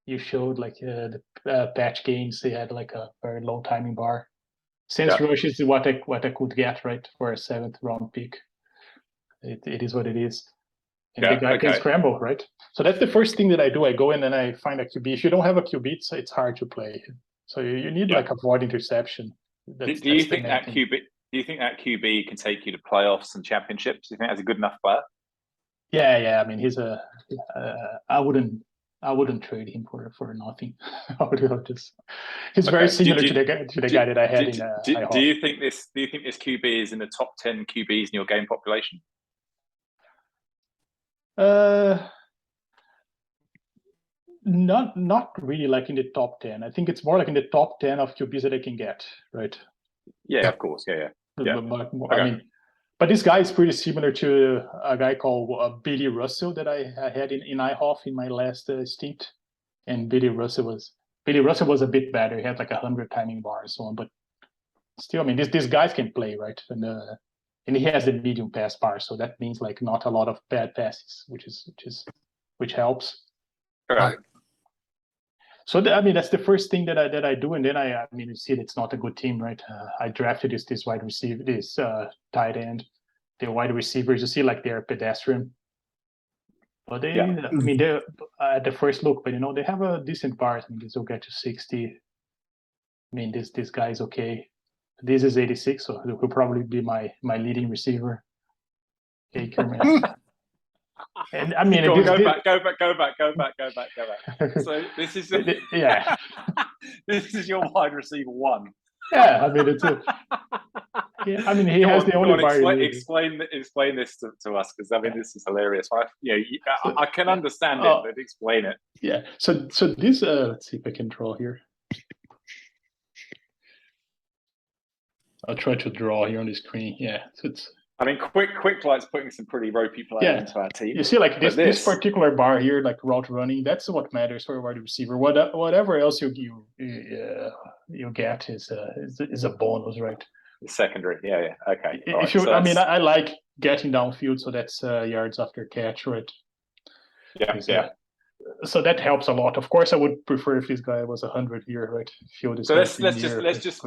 you showed, like the patch games, they had like a very low timing bar. Sense rush is what I could get, right, for a 7th round pick. It is what it is. And the guy can scramble, right? So that's the first thing that I do. I go in and I find a QB. If you don't have a QB, it's hard to play. So you need like avoid interception. Do you think that QB can take you to playoffs and championships? Do you think that's a good enough player? Yeah. I mean, he's a. I wouldn't trade him for nothing. I would just. He's very similar to the guy that I had in. Do you think this QB is in the top 10 QBs in your game population? Not really like in the top 10. I think it's more like in the top 10 of QBs that I can get, right? Yeah, of course. Yeah. I mean, but this guy is pretty similar to a guy called Billy Russell that I had in IHOF in my last stint. And Billy Russell was a bit better. He had like 100 timing bars and so on, but still, I mean, these guys can play, right? And he has the medium pass bar, so that means like not a lot of bad passes, which helps. Right. So I mean, that's the first thing that I do, and then I mean, you see, it's not a good team, right? I drafted this wide receiver, this tight end, the wide receivers. You see, like they're pedestrian, but I mean, they're at the first look, but they have a decent bars. I mean, this will get to 60. I mean, this guy is okay. This is 86, so he'll probably be my leading receiver. And I mean, go back. So this is this is your wide receiver 1. Yeah, I mean it's I mean he has the only bar. Explain this to us, because I mean this is hilarious. I can understand it, but explain it. Yeah. So this let's see if I can draw here. I'll try to draw here on the screen. Yeah, so it's. I mean, Quik likes putting some pretty ropey players into our team. You see, like this particular bar here, like route running, that's what matters for a wide receiver. Whatever else you get is a bonus, right? Secondary, yeah. Okay. I mean, I like getting downfield, so that's yards after catch, right? Yeah. So that helps a lot. Of course, I would prefer if this guy was 100 here, right? Field is so let's just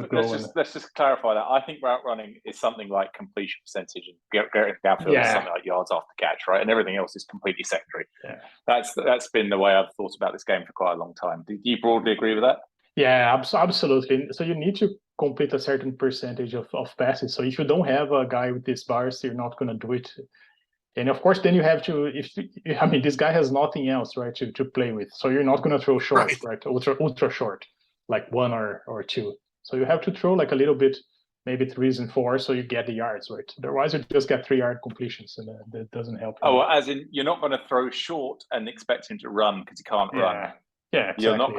clarify that. I think route running is something like completion percentage and getting downfield is something like yards after catch, right? And everything else is completely secondary. Yeah. That's been the way I've thought about this game for quite a long time. Do you broadly agree with that? Yeah, absolutely. So you need to complete a certain percentage of passes. So if you don't have a guy with these bars, you're not going to do it. And of course, then you have to. I mean, this guy has nothing else, right, to play with. So you're not going to throw short, right? Ultra short, like 1 or 2. So you have to throw like a little bit, maybe 3s and 4s, so you get the yards, right? Otherwise, you just get 3-yard completions, and that doesn't help. Oh, well, as in you're not going to throw short and expect him to run because he can't run. Yeah, exactly. You're not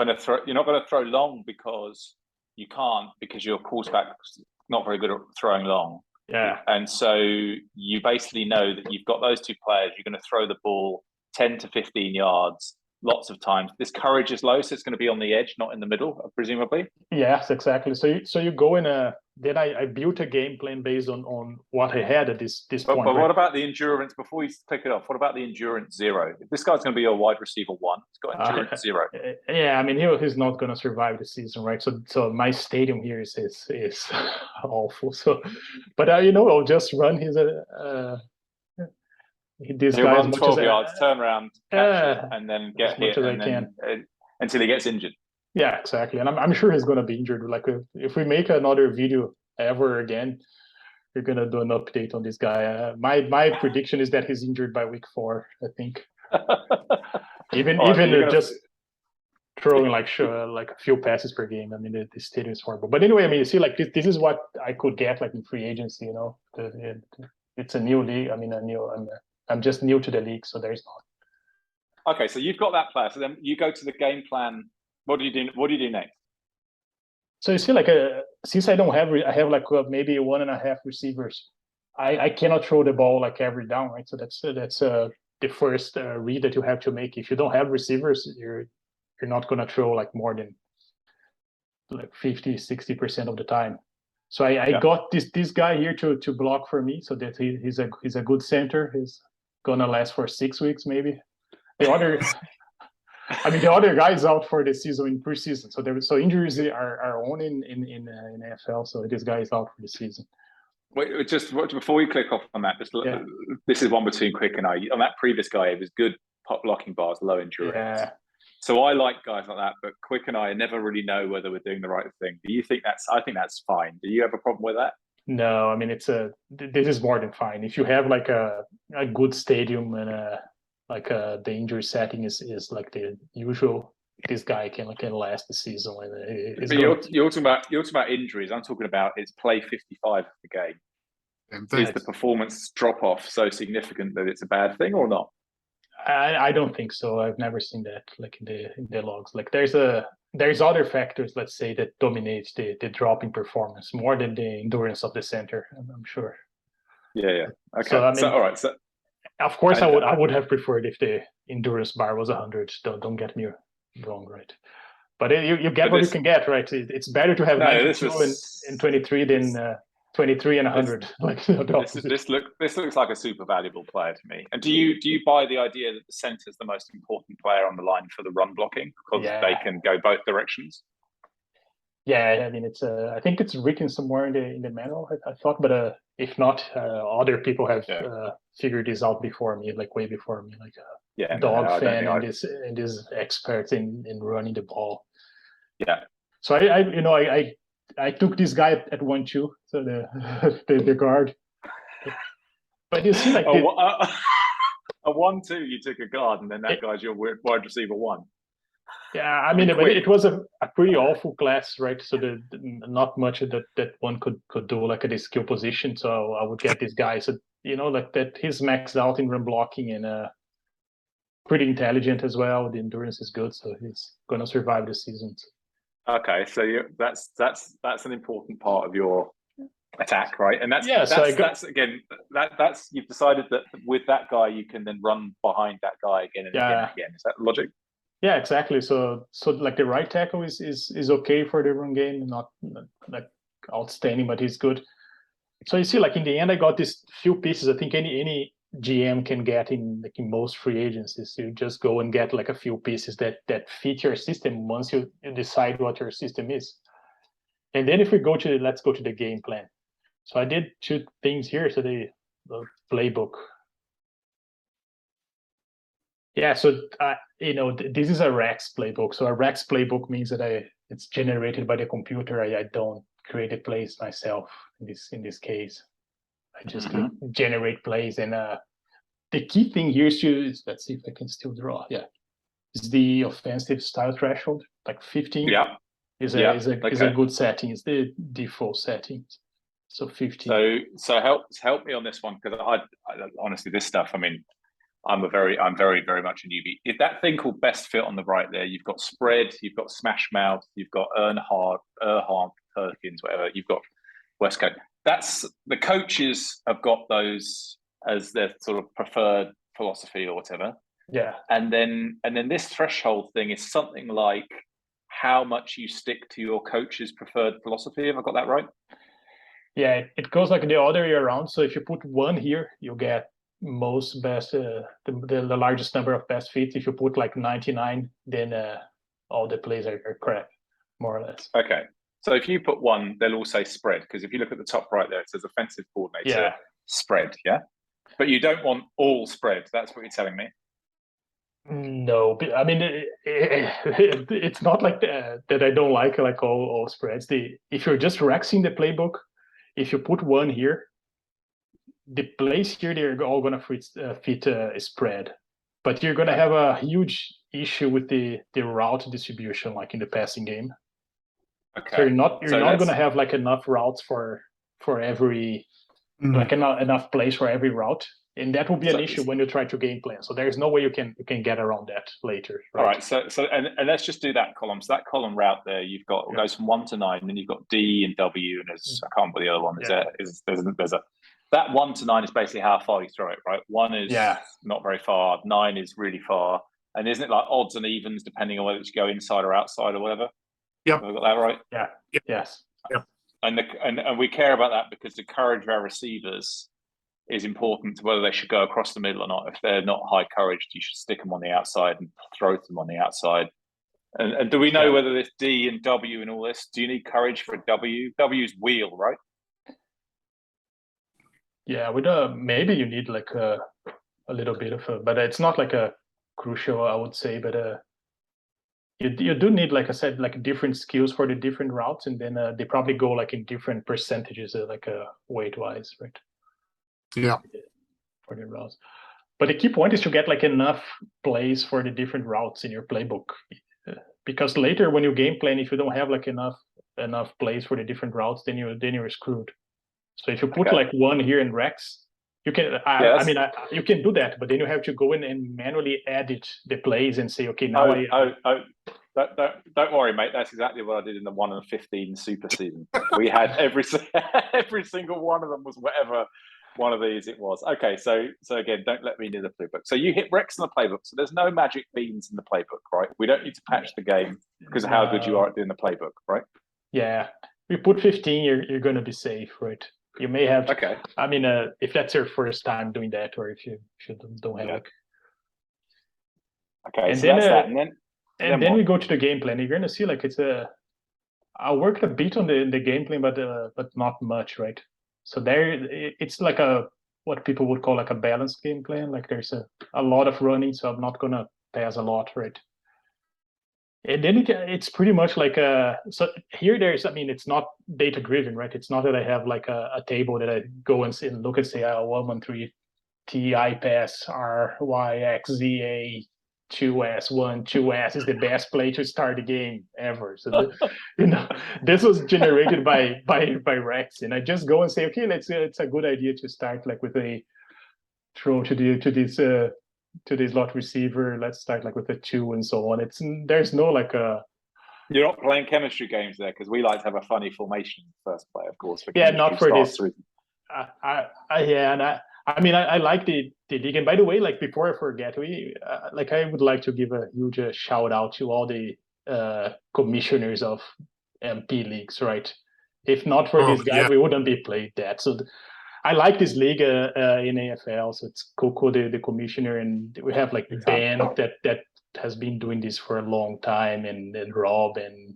going to throw long because you can't, because your quarterback's not very good at throwing long. Yeah. And so you basically know that you've got those 2 players. You're going to throw the ball 10 to 15 yards lots of times. This courage is low, so it's going to be on the edge, not in the middle, presumably. Yes, exactly. So you go in then I built a game plan based on what I had at this point. But what about the endurance, before you take it off, what about the endurance 0? If this guy's going to be your wide receiver 1, he's got endurance 0. Yeah, I mean, he's not going to survive the season, right? So my stadium here is awful. So, but I'll just run his this he'll guy run 12 yards, turn around, catch it, and then get hit until he gets injured. Yeah, exactly. And I'm sure he's going to be injured. Like if we make another video ever again, you're gonna do an update on this guy. My prediction is that he's injured by week 4. I think even just throwing like a few passes per game. I mean, the stadium is horrible. But anyway, I mean, you see, like this is what I could get like in free agency. You know, it's a new league. I mean, I'm just new to the league, so there's not. Okay, so you've got that player. So then you go to the game plan. What do you do? What do you do next? So you see, like since I don't have, I have like maybe 1.5 receivers. I cannot throw the ball like every down, right? So that's the first read that you have to make. If you don't have receivers, you're not gonna throw like more than like 50-60% of the time. So I got this guy here to block for me, so that he's a good center. He's gonna last for 6 weeks maybe. The other. I mean, the other guy's out for the season in preseason, so injuries are on in NFL. So this guy is out for the season. Wait, just before we click off on that, this is one between Quik and I. On that previous guy, it was good pop blocking bars, low endurance. Yeah. So I like guys like that, but Quik and I never really know whether we're doing the right thing. Do you think I think that's fine. Do you have a problem with that? No, I mean this is more than fine. If you have like a good stadium and the injury setting is like the usual, this guy can last the season. But you're talking about injuries. I'm talking about it's play 55 of the game. Is the performance drop off so significant that it's a bad thing or not? I don't think so. I've never seen that like in the logs. Like there's other factors, let's say, that dominate the drop in performance more than the endurance of the center. I'm sure. Yeah. Okay. So, I mean, all right. So of course, I would have preferred if the endurance bar was 100. Don't get me wrong, right? But you get what you can get, right? It's better to have 92 and 23 than 23 and 100. This looks like a super valuable player to me. And do you buy the idea that the center is the most important player on the line for the run blocking because they can go both directions? Yeah, I mean I think it's written somewhere in the manual. I thought, but if not, other people have figured this out before me, like way before me, like dog fan and this experts in running the ball. Yeah. So I took this guy at 1-2, so the guard. But you see, like a 1-2, you took a guard, and then that guy's your wide receiver 1. Yeah, I mean, it was a pretty awful class, right? So not much that one could do like at the skill position. So I would get this guy. So like that, he's maxed out in run blocking and pretty intelligent as well. The endurance is good, so he's gonna survive the season. Okay, so that's an important part of your attack, right? And that's you've decided that with that guy you can then run behind that guy again and again. Is that logic? Yeah, exactly. So like the right tackle is okay for the run game, not like outstanding, but he's good. So you see, like in the end, I got these few pieces. I think any GM can get in most free agencies. You just go and get like a few pieces that fit your system once you decide what your system is. And then if we let's go to the game plan. So I did 2 things here. So the playbook. Yeah, so this is a Rex playbook. So a Rex playbook means that it's generated by the computer. I don't create the plays myself in this case. I just click generate plays, and the key thing here is let's see if I can still draw. Yeah, is the offensive style threshold, like 15. Yeah, is a good setting. It's the default settings. So 15. So help me on this one, because I honestly, this stuff. I mean, I'm very very much a newbie. If that thing called best fit on the right there, you've got spread, you've got smash mouth, you've got Earnhardt, Perkins, whatever. You've got Westcote. That's the coaches have got those as their sort of preferred philosophy or whatever. Yeah. And then this threshold thing is something like how much you stick to your coach's preferred philosophy. Have I got that right? Yeah, it goes like the other way around. So if you put 1 here, you get most best, the largest number of best fits. If you put like 99, then all the plays are crap, more or less. Okay. So if you put 1, they'll all say spread, because if you look at the top right there, it says offensive coordinator, spread, yeah? But you don't want all spread. That's what you're telling me. No, I mean, it's not like that I don't like all spreads. If you're just rexing the playbook, if you put 1 here, the plays here, they're all gonna fit a spread, but you're gonna have a huge issue with the route distribution, like in the passing game. Okay. So you're not So gonna have like enough routes for every like enough plays for every route, and that will be an issue when you try to game plan. So there's no way you can get around that later. Right? All right. So and let's just do that column. So that column route there, you've got goes from 1 to 9, and then you've got D and W, and there's I can't remember the other one. There's a that 1 to 9 is basically how far you throw it, right? 1 is not very far, 9 is really far, and isn't it like odds and evens depending on whether you go inside or outside or whatever? Yep. Have I got that right? Yep. Yes. Yep. And we care about that because the courage of our receivers is important to whether they should go across the middle or not. If they're not high courage, you should stick them on the outside and throw them on the outside. And do we know whether this D and W and all this, do you need courage for W? W's wheel, right? Yeah, with maybe you need like a little bit of but it's not like a crucial, I would say, but you do need, like I said, like different skills for the different routes, and then they probably go like in different percentages, like weight wise, right? Yeah. For the routes. But the key point is to get like enough plays for the different routes in your playbook, because later when you game plan, if you don't have like enough plays for the different routes, then you're screwed. So if you put like 1 here in Rex, you can. You can do that, but then you have to go in and manually edit the plays and say, okay, now don't worry, mate. That's exactly what I did in the 1 and 15 super season. We had every single one of them was whatever one of these it was. Okay, so again, don't let me near the playbook. So you hit Rex in the playbook. So there's no magic beans in the playbook, right? We don't need to patch the game because of how good you are at doing the playbook, right? Yeah, we put 15. You're going to be safe, right? You may have. Okay. I mean, if that's your first time doing that, or if you don't have like. Okay, and so then, that's that, and then we go to the game plan. You're going to see like it's I worked a bit on the game plan, but not much, right? So it's like what people would call like a balanced game plan. Like there's a lot of running, so I'm not gonna pass a lot, right? And then it's pretty much like so here it's not data driven, right? It's not that I have like a table that I go and look and say 113 TI pass R Y X Z A 2S1 2S is the best play to start the game ever. So this was generated by Rex, and I just go and say, okay, it's a good idea to start like with a throw to this slot receiver. Let's start like with a 2 and so on. There's no like a. You're not playing chemistry games there because we like to have a funny formation first play, of course. Not for this. I mean, I like the league. And by the way, like before I forget, I would like to give a huge shout out to all the commissioners of MP leagues, right? If not for these guys, we wouldn't be playing that. So I like this league in AFL. So it's Coco, the commissioner, and we have like Ben that has been doing this for a long time, and Rob and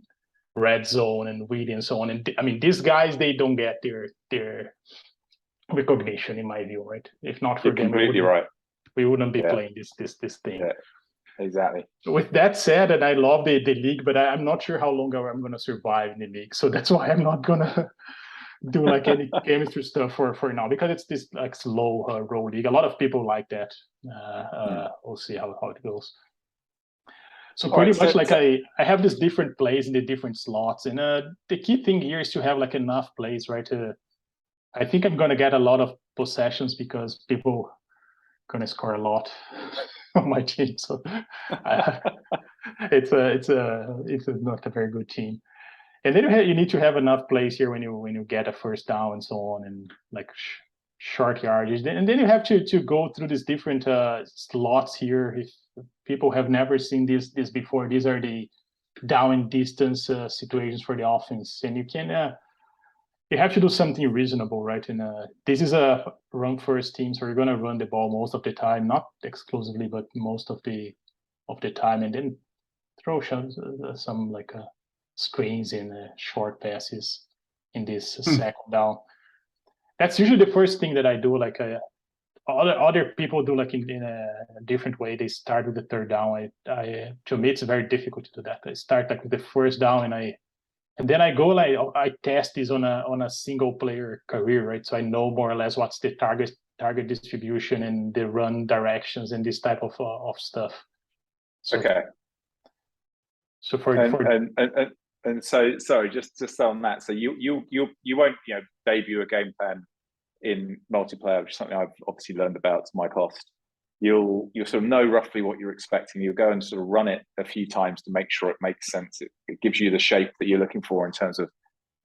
Red Zone and Weedy and so on. And I mean, these guys, they don't get their recognition, in my view, right? If not for them, we wouldn't be playing this thing. Yeah, exactly. With that said, and I love the league, but I'm not sure how long I'm going to survive in the league. So that's why I'm not going to do like any chemistry stuff for now, because it's this like slow roll league. A lot of people like that. We'll see how it goes. So pretty much I have these different plays in the different slots, and the key thing here is to have like enough plays, right? I think I'm going to get a lot of possessions because people are going to score a lot on my team. So it's not a very good team. And then you need to have enough plays here when you get a first down and so on, and like short yardage. And then you have to go through these different slots here. If people have never seen this before, these are the down and distance situations for the offense, and you can. You have to do something reasonable, right? And this is a run first team, so you're going to run the ball most of the time, not exclusively, but most of the time, and then throw some like screens and short passes in this second down. That's usually the first thing that I do. Like other people do like in a different way. They start with the third down. To me, it's very difficult to do that. I start like with the first down, and I And then I go like I test this on a single player career, right? So I know more or less what's the target distribution and the run directions and this type of stuff. So, okay. So for and so sorry, just on that. So you won't debut a game plan in multiplayer, which is something I've obviously learned about to my cost. You'll sort of know roughly what you're expecting. You'll go and sort of run it a few times to make sure it makes sense. It gives you the shape that you're looking for in terms of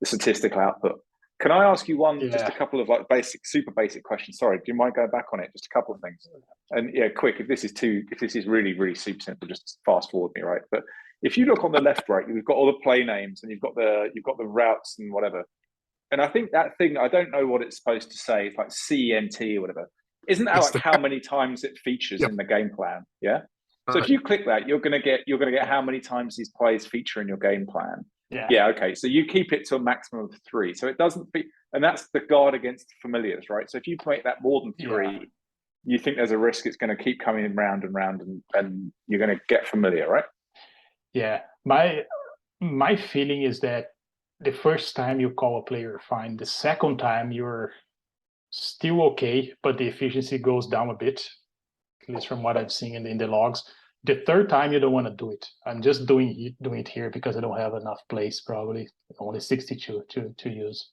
the statistical output. Can I ask you just a couple of like super basic questions? Sorry, do you mind going back on it? Just a couple of things. And yeah, quick. If this is really, really super simple, just fast forward me, right? But if you look on the left, right, you've got all the play names and you've got the routes and whatever. And I think that thing, I don't know what it's supposed to say. It's like CENT or whatever. Isn't that like how many times it features in the game plan? Yeah. So if you click that, you're gonna get how many times these plays feature in your game plan. Yeah. Okay. So you keep it to a maximum of 3. So it doesn't be, and that's the guard against familiars, right? So if you make that more than 3, you think there's a risk it's going to keep coming round and round, and you're going to get familiar, right? Yeah. My feeling is that the first time you call a player, fine. The second time you're still okay, but the efficiency goes down a bit, at least from what I've seen in the logs. The third time you don't want to do it. I'm just doing it here because I don't have enough plays, probably only 62 to use.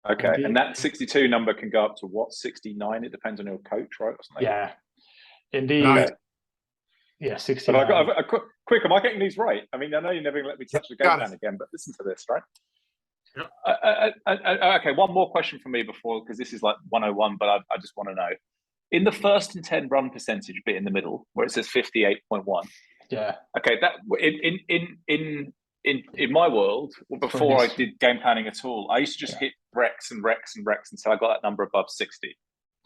Okay, and that 62 number can go up to what, 69? It depends on your coach, right? Or something. Yeah, indeed. Yeah, 69. But I quick, am I getting these right? I mean, I know you're never going to let me touch the game plan again, but listen to this, right? Okay, one more question for me before, because this is like 101, but I just want to know. In the first and 10 run percentage bit in the middle, where it says 58.1. Yeah. Okay, that in my world, before I did game planning at all, I used to just hit recs and recs and recs until I got that number above 60.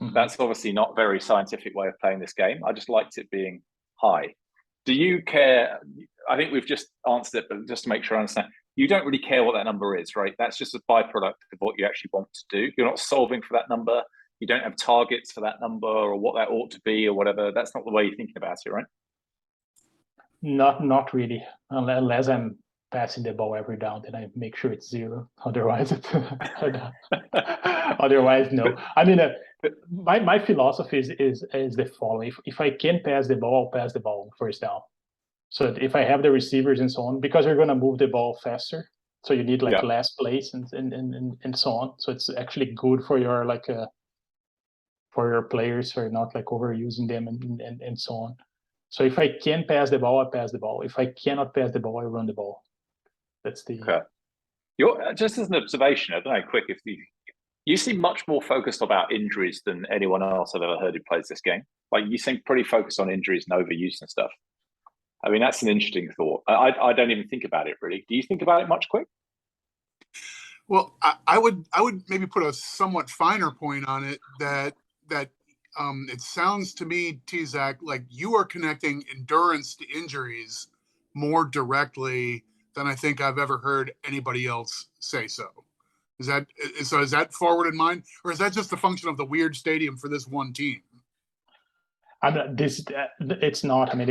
Mm-hmm. That's obviously not a very scientific way of playing this game. I just liked it being high. Do you care? I think we've just answered it, but just to make sure I understand, you don't really care what that number is, right? That's just a byproduct of what you actually want to do. You're not solving for that number. You don't have targets for that number or what that ought to be or whatever. That's not the way you're thinking about it, right? Not really, unless I'm passing the ball every down, then I make sure it's 0. Otherwise, otherwise no. I mean, my philosophy is the following: if I can pass the ball, I'll pass the ball first down. So if I have the receivers and so on, because you're going to move the ball faster, so you need like less plays and so on. So it's actually good for your for your players, so you're not like overusing them and so on. So if I can pass the ball, I pass the ball. If I cannot pass the ball, I run the ball. That's the. Okay. You're just as an observation, I don't know, Quik, if you seem much more focused about injuries than anyone else I've ever heard who plays this game. Like you seem pretty focused on injuries and overuse and stuff. I mean, that's an interesting thought. I don't even think about it really. Do you think about it much, Quik? Well, I would maybe put a somewhat finer point on it that it sounds to me, tzach, like you are connecting endurance to injuries more directly than I think I've ever heard anybody else say so. Is that forward in mind, or is that just a function of the weird stadium for this one team? It's not. I mean,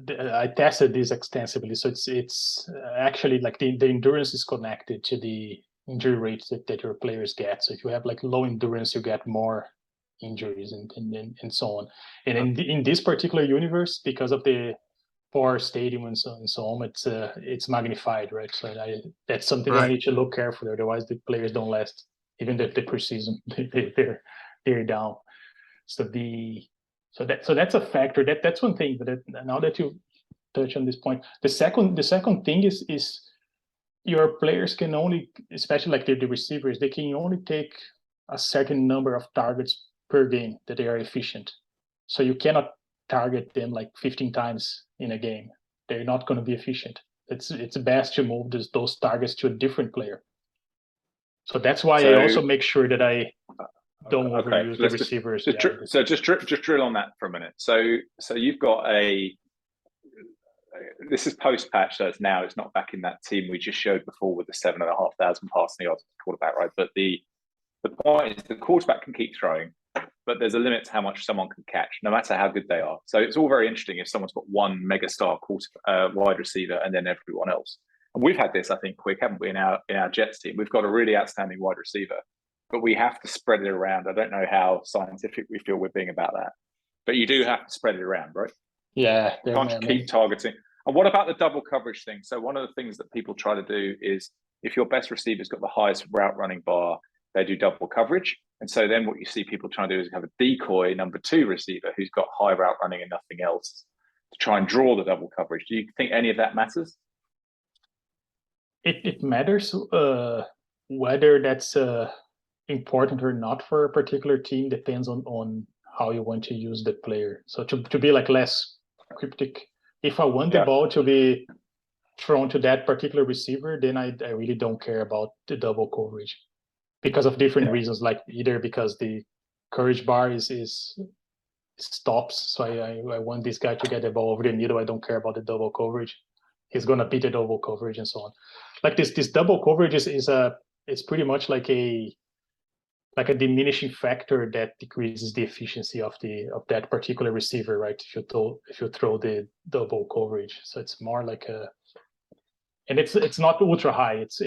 I tested this extensively, so it's actually like the endurance is connected to the injury rates that your players get. So if you have like low endurance, you get more injuries and so on. And in this particular universe, because of the poor stadium and so on, it's magnified, right? So that's something that I need to look carefully. Otherwise, the players don't last. Even the preseason, they're down. So that's a factor. That's one thing. But now that you touch on this point, the second thing is your players can only, especially like the receivers, they can only take a certain number of targets per game that they are efficient. So you cannot target them like 15 times in a game. They're not going to be efficient. It's best to move those targets to a different player. So that's why I also make sure that I don't overuse the receivers. Just drill on that for a minute. So you've got this is post patch, so it's not back in that team we just showed before with the 7,500 passing yards quarterback, right? But the point is the quarterback can keep throwing, but there's a limit to how much someone can catch, no matter how good they are. So it's all very interesting if someone's got one megastar wide receiver and then everyone else. And we've had this, I think, Quik, haven't we, in our Jets team? We've got a really outstanding wide receiver, but we have to spread it around. I don't know how scientific we feel we're being about that, but you do have to spread it around, right? Yeah, You can't just keep targeting. And what about the double coverage thing? So one of the things that people try to do is if your best receiver's got the highest route running bar, they do double coverage. And so then what you see people trying to do is have a decoy number 2 receiver who's got high route running and nothing else to try and draw the double coverage. Do you think any of that matters? It matters whether that's important or not for a particular team depends on how you want to use the player. So to be like less cryptic, if I want the ball to be thrown to that particular receiver, then I really don't care about the double coverage because of different reasons, like either because the courage bar is stops. So I want this guy to get the ball over the middle. I don't care about the double coverage. He's gonna beat the double coverage and so on. Like this double coverage is pretty much like a diminishing factor that decreases the efficiency of that particular receiver, right? If you throw the double coverage, so it's more like and it's not ultra high. It's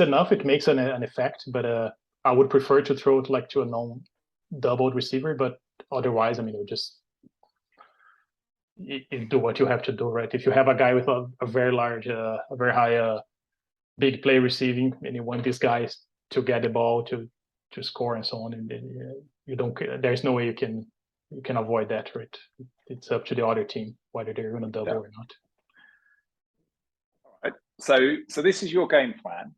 enough. It makes an effect, but I would prefer to throw it like to a non-doubled receiver. But otherwise, I mean, you do what you have to do, right? If you have a guy with a very large, a very high, big play receiving, and you want these guys to get the ball to score and so on, and you don't. There's no way you can avoid that, right? It's up to the other team whether they're going to double or not. All right. So this is your game plan.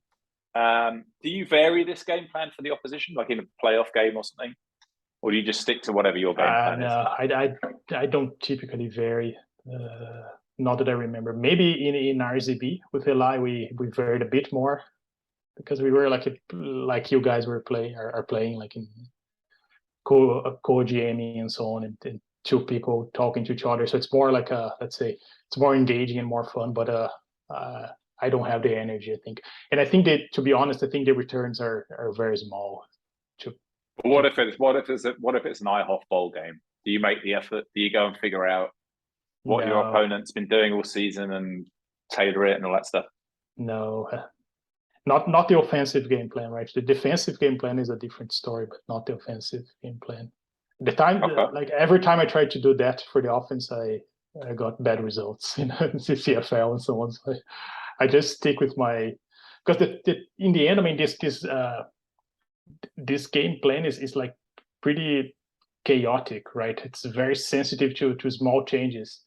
Do you vary this game plan for the opposition, like in a playoff game or something, or do you just stick to whatever your game plan is? No, I don't typically vary. Not that I remember. Maybe in RZB with Eli, we varied a bit more because we were like you guys were are playing like in co-GMing and so on, and 2 people talking to each other. So it's more like let's say it's more engaging and more fun. But I don't have the energy, I think. And I think that, to be honest, I think the returns are very small. What if it's an IHOF bowl game? Do you make the effort? Do you go and figure out what your opponent's been doing all season and tailor it and all that stuff? No, not the offensive game plan, right? The defensive game plan is a different story, but not the offensive game plan. Like every time I tried to do that for the offense, I got bad results in CFL and so on. So I just stick with my, because in the end, I mean, this game plan is like pretty chaotic, right? It's very sensitive to small changes.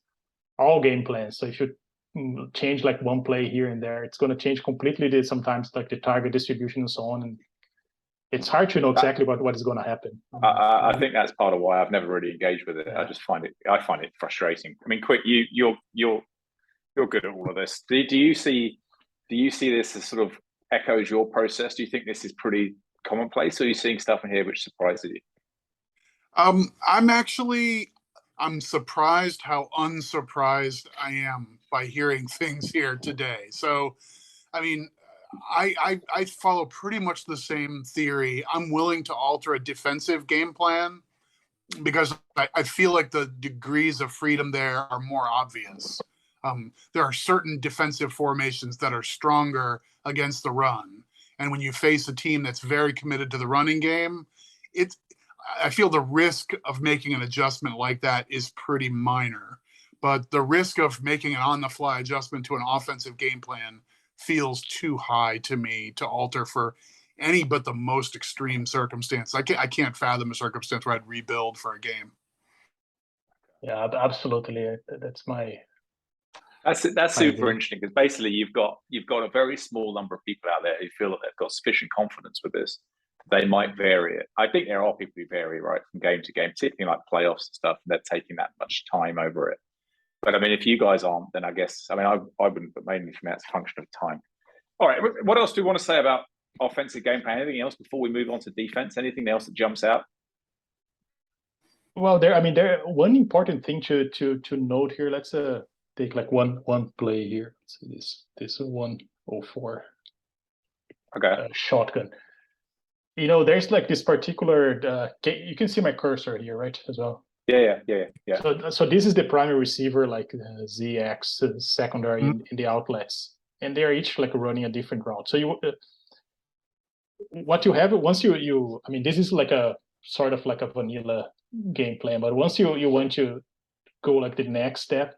All game plans. So if you change like one play here and there, it's going to change completely sometimes like the target distribution and so on. And it's hard to know exactly what is going to happen. I think that's part of why I've never really engaged with it. I just find it frustrating. I mean, Quik, you're good at all of this. Do you see this as sort of echoes your process? Do you think this is pretty commonplace, or are you seeing stuff in here which surprises you? I'm surprised how unsurprised I am by hearing things here today. So, I mean, I follow pretty much the same theory. I'm willing to alter a defensive game plan because I feel like the degrees of freedom there are more obvious. There are certain defensive formations that are stronger against the run. And when you face a team that's very committed to the running game, I feel the risk of making an adjustment like that is pretty minor. But the risk of making an on-the-fly adjustment to an offensive game plan feels too high to me to alter for any but the most extreme circumstance. I can't fathom a circumstance where I'd rebuild for a game. Yeah, absolutely. That's super interesting, because basically you've got a very small number of people out there who feel that they've got sufficient confidence with this. They might vary it. I think there are people who vary, right, from game to game, particularly like playoffs and stuff, and they're taking that much time over it. But I mean, if you guys aren't, then I guess, I mean, I wouldn't, but mainly for me, it's a function of time. All right, what else do we want to say about offensive game plan? Anything else before we move on to defense? Anything else that jumps out? Well, one important thing to note here. Let's take like one play here. Let's see this 104. Okay. Shotgun. There's like this particular. You can see my cursor here, right, as well. Yeah. So this is the primary receiver, like ZX secondary in the outlets. and they are each like running a different route. So you, what you have once you, I mean, this is like a sort of like a vanilla game plan, but once you want to go like the next step,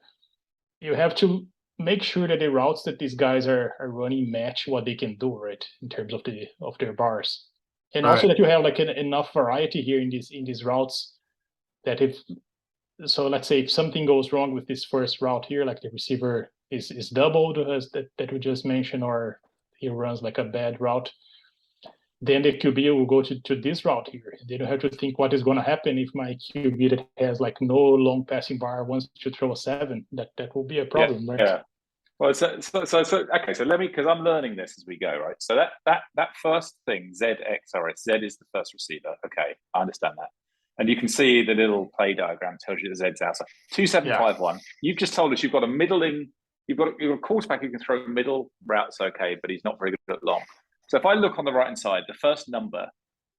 you have to make sure that the routes that these guys are running match what they can do, right, in terms of their bars, and also that you have like enough variety here in these routes that if, so let's say if something goes wrong with this first route here, like the receiver is doubled as that we just mentioned, or he runs like a bad route, then the QB will go to this route here. They don't have to think what is going to happen if my QB that has like no long passing bar wants to throw a 7. That will be a problem, right? Yeah. Well, so okay. So let me, because I'm learning this as we go, right? So that first thing, ZXRS, Z is the first receiver. Okay, I understand that. And you can see the little play diagram tells you the Z's outside. 2751. Yeah. You've just told us you've got a middling. You've got a quarterback who can throw middle routes, okay, but he's not very good at long. So if I look on the right hand side, the first number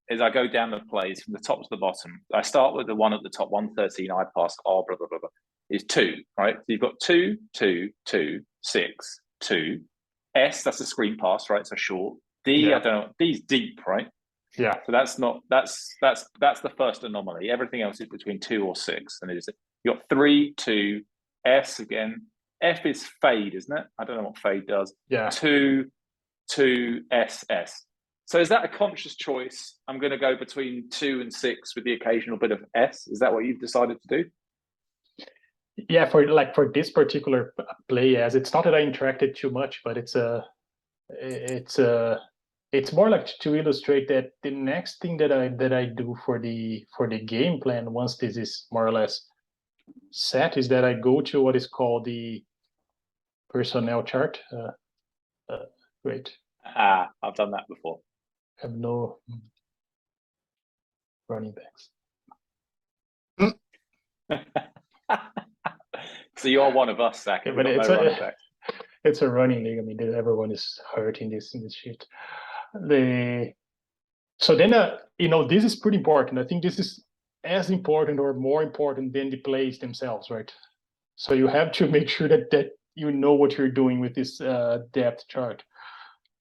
is I go down the plays from the top to the bottom. I start with the one at the top, 113. I pass blah blah blah blah. Is 2, right? So you've got 2, 2, 2, 6, 2. S, that's a screen pass, right? So short. D, I don't know. D's deep, right? Yeah. So that's the first anomaly. Everything else is between 2 or 6, and you got 3, 2, S again. F is fade, isn't it? I don't know what fade does. Yeah. 2, 2, S, S. So is that a conscious choice? I'm going to go between 2 and 6 with the occasional bit of S. Is that what you've decided to do? Yeah, for this particular play, as it's not that I interacted too much, but it's more like to illustrate that the next thing that I do for the game plan, once this is more or less set, is that I go to what is called the personnel chart. Great. I've done that before. I have no running backs. So you're one of us, Zach. Yeah, but it's a running league. I mean, everyone is hurt in this shit. So then, this is pretty important. I think this is as important or more important than the plays themselves, right? So you have to make sure that you know what you're doing with this depth chart.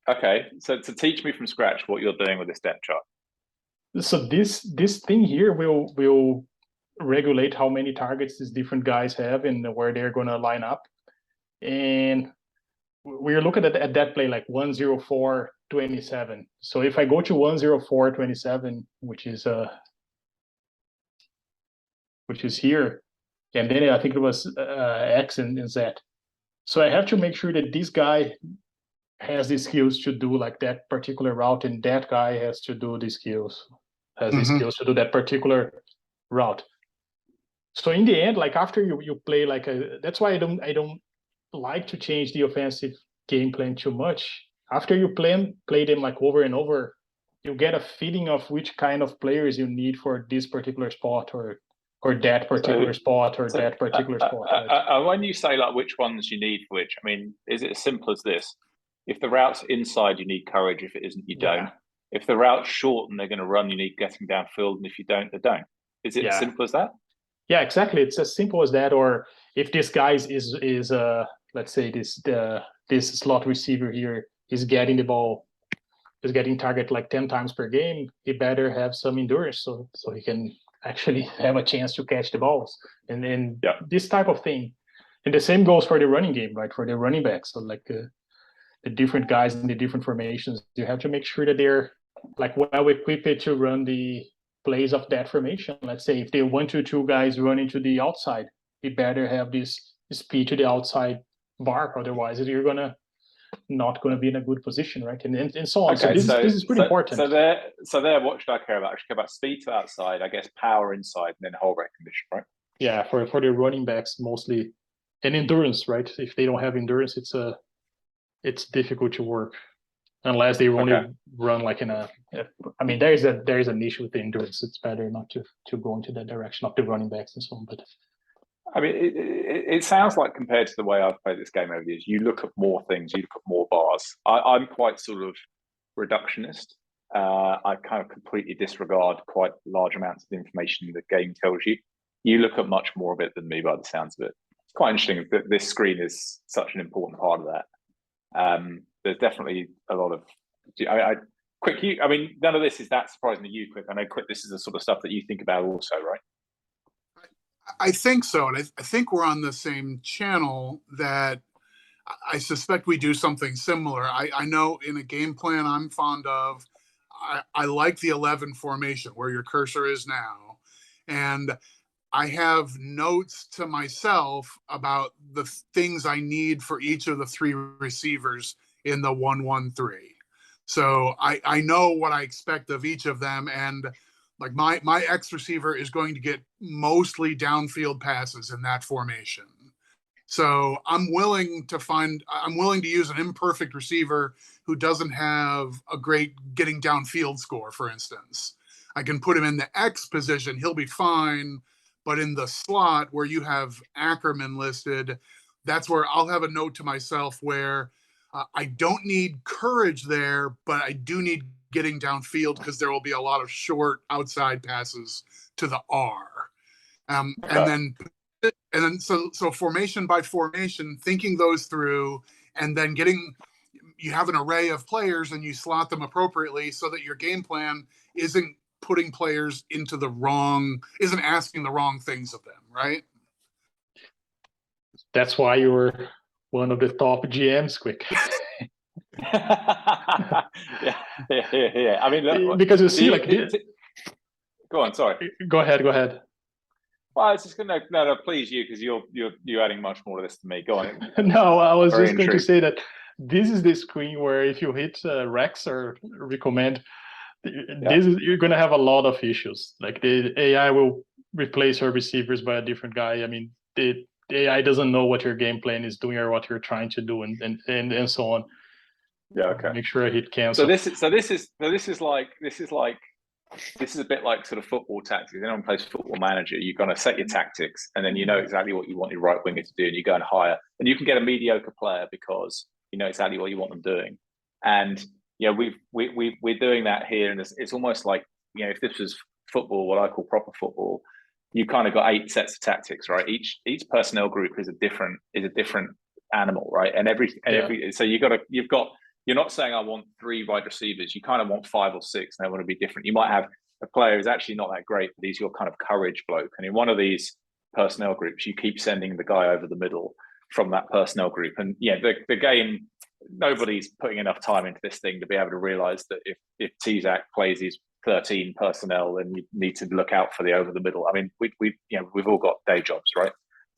Okay, so to teach me from scratch what you're doing with this depth chart. So this thing here will regulate how many targets these different guys have and where they're going to line up. And we're looking at that play like 104.27. So if I go to 104.27, which is here, and then I think it was X and Z. So I have to make sure that this guy has the skills to do like that particular route, and that guy has to do the skills, the skills to do that particular route. So in the end, like after you play like that's why I don't like to change the offensive game plan too much. After you play them like over and over, you get a feeling of which kind of players you need for this particular spot or that particular spot or that particular spot. Right? When you say like which ones you need for which, I mean, is it as simple as this? If the route's inside, you need courage. If it isn't, you don't. If the route's short and they're going to run, you need getting downfield. And if you don't, they don't. Is it as simple as that? Yeah, exactly. It's as simple as that. Or if this guy is let's say this slot receiver here is getting the ball, is getting target like 10 times per game, he better have some endurance so he can actually have a chance to catch the balls and this type of thing. And the same goes for the running game, right? For the running backs. So like the different guys in the different formations, you have to make sure that they're like well equipped to run the plays of that formation. Let's say if they 1-2 guys run into the outside, you better have this speed to the outside bar, otherwise you're not gonna be in a good position, right? And so on. Okay, so this is pretty important. So there, what should I care about? I should care about speed to outside, I guess, power inside, and then whole recognition, right? Yeah, for the running backs mostly, and endurance, right? If they don't have endurance, it's difficult to work unless they only run like in a. I mean, there is an issue with the endurance. It's better not to go into that direction of the running backs and so on. But I mean, it sounds like compared to the way I've played this game over the years, you look at more things, you look at more bars. I'm quite sort of reductionist. I kind of completely disregard quite large amounts of information the game tells you. You look at much more of it than me by the sounds of it. It's quite interesting that this screen is such an important part of that. There's definitely a lot of Quik. I mean, none of this is that surprising to you, Quik. I know, Quik, this is the sort of stuff that you think about also, right? I think so, and I think we're on the same channel. That I suspect we do something similar. I know in a game plan I'm fond of, I like the 11 formation where your cursor is now, and I have notes to myself about the things I need for each of the 3 receivers in the 1-1-3. So I know what I expect of each of them, and like my X receiver is going to get mostly downfield passes in that formation. So I'm willing to use an imperfect receiver who doesn't have a great getting downfield score, for instance. I can put him in the X position, he'll be fine. But in the slot where you have Ackerman listed, that's where I'll have a note to myself where I don't need courage there, but I do need getting downfield because there will be a lot of short outside passes to the R. And then so formation by formation, thinking those through, and then you have an array of players and you slot them appropriately so that your game plan isn't putting players isn't asking the wrong things of them, right? That's why you're one of the top GMs, Quik. yeah. I mean, look, because you see, go on. Sorry. Go ahead. Well, I was just gonna please you because you're adding much more to this than me. Go on. No, I was Very just going to say that this is the screen where if you hit Rex or recommend, you're going to have a lot of issues. Like the AI will replace your receivers by a different guy. I mean, the AI doesn't know what your game plan is doing or what you're trying to do, and so on. Yeah. Okay. Make sure I hit cancel. This is a bit like sort of football tactics. If anyone plays Football Manager, you're going to set your tactics, and then you know exactly what you want your right winger to do, and you go and hire, and you can get a mediocre player because you know exactly what you want them doing. And we're doing that here, and it's almost like if this was football, what I call proper football, you kind of got 8 sets of tactics, right? Each personnel group is a different animal, right? And so you're not saying I want 3 wide receivers. You kind of want 5 or 6, and they want to be different. You might have a player who's actually not that great, but he's your kind of courage bloke. And in one of these personnel groups, you keep sending the guy over the middle from that personnel group. And the game, nobody's putting enough time into this thing to be able to realize that if tzach plays his 13 personnel, then you need to look out for the over the middle. I mean, we've all got day jobs, right?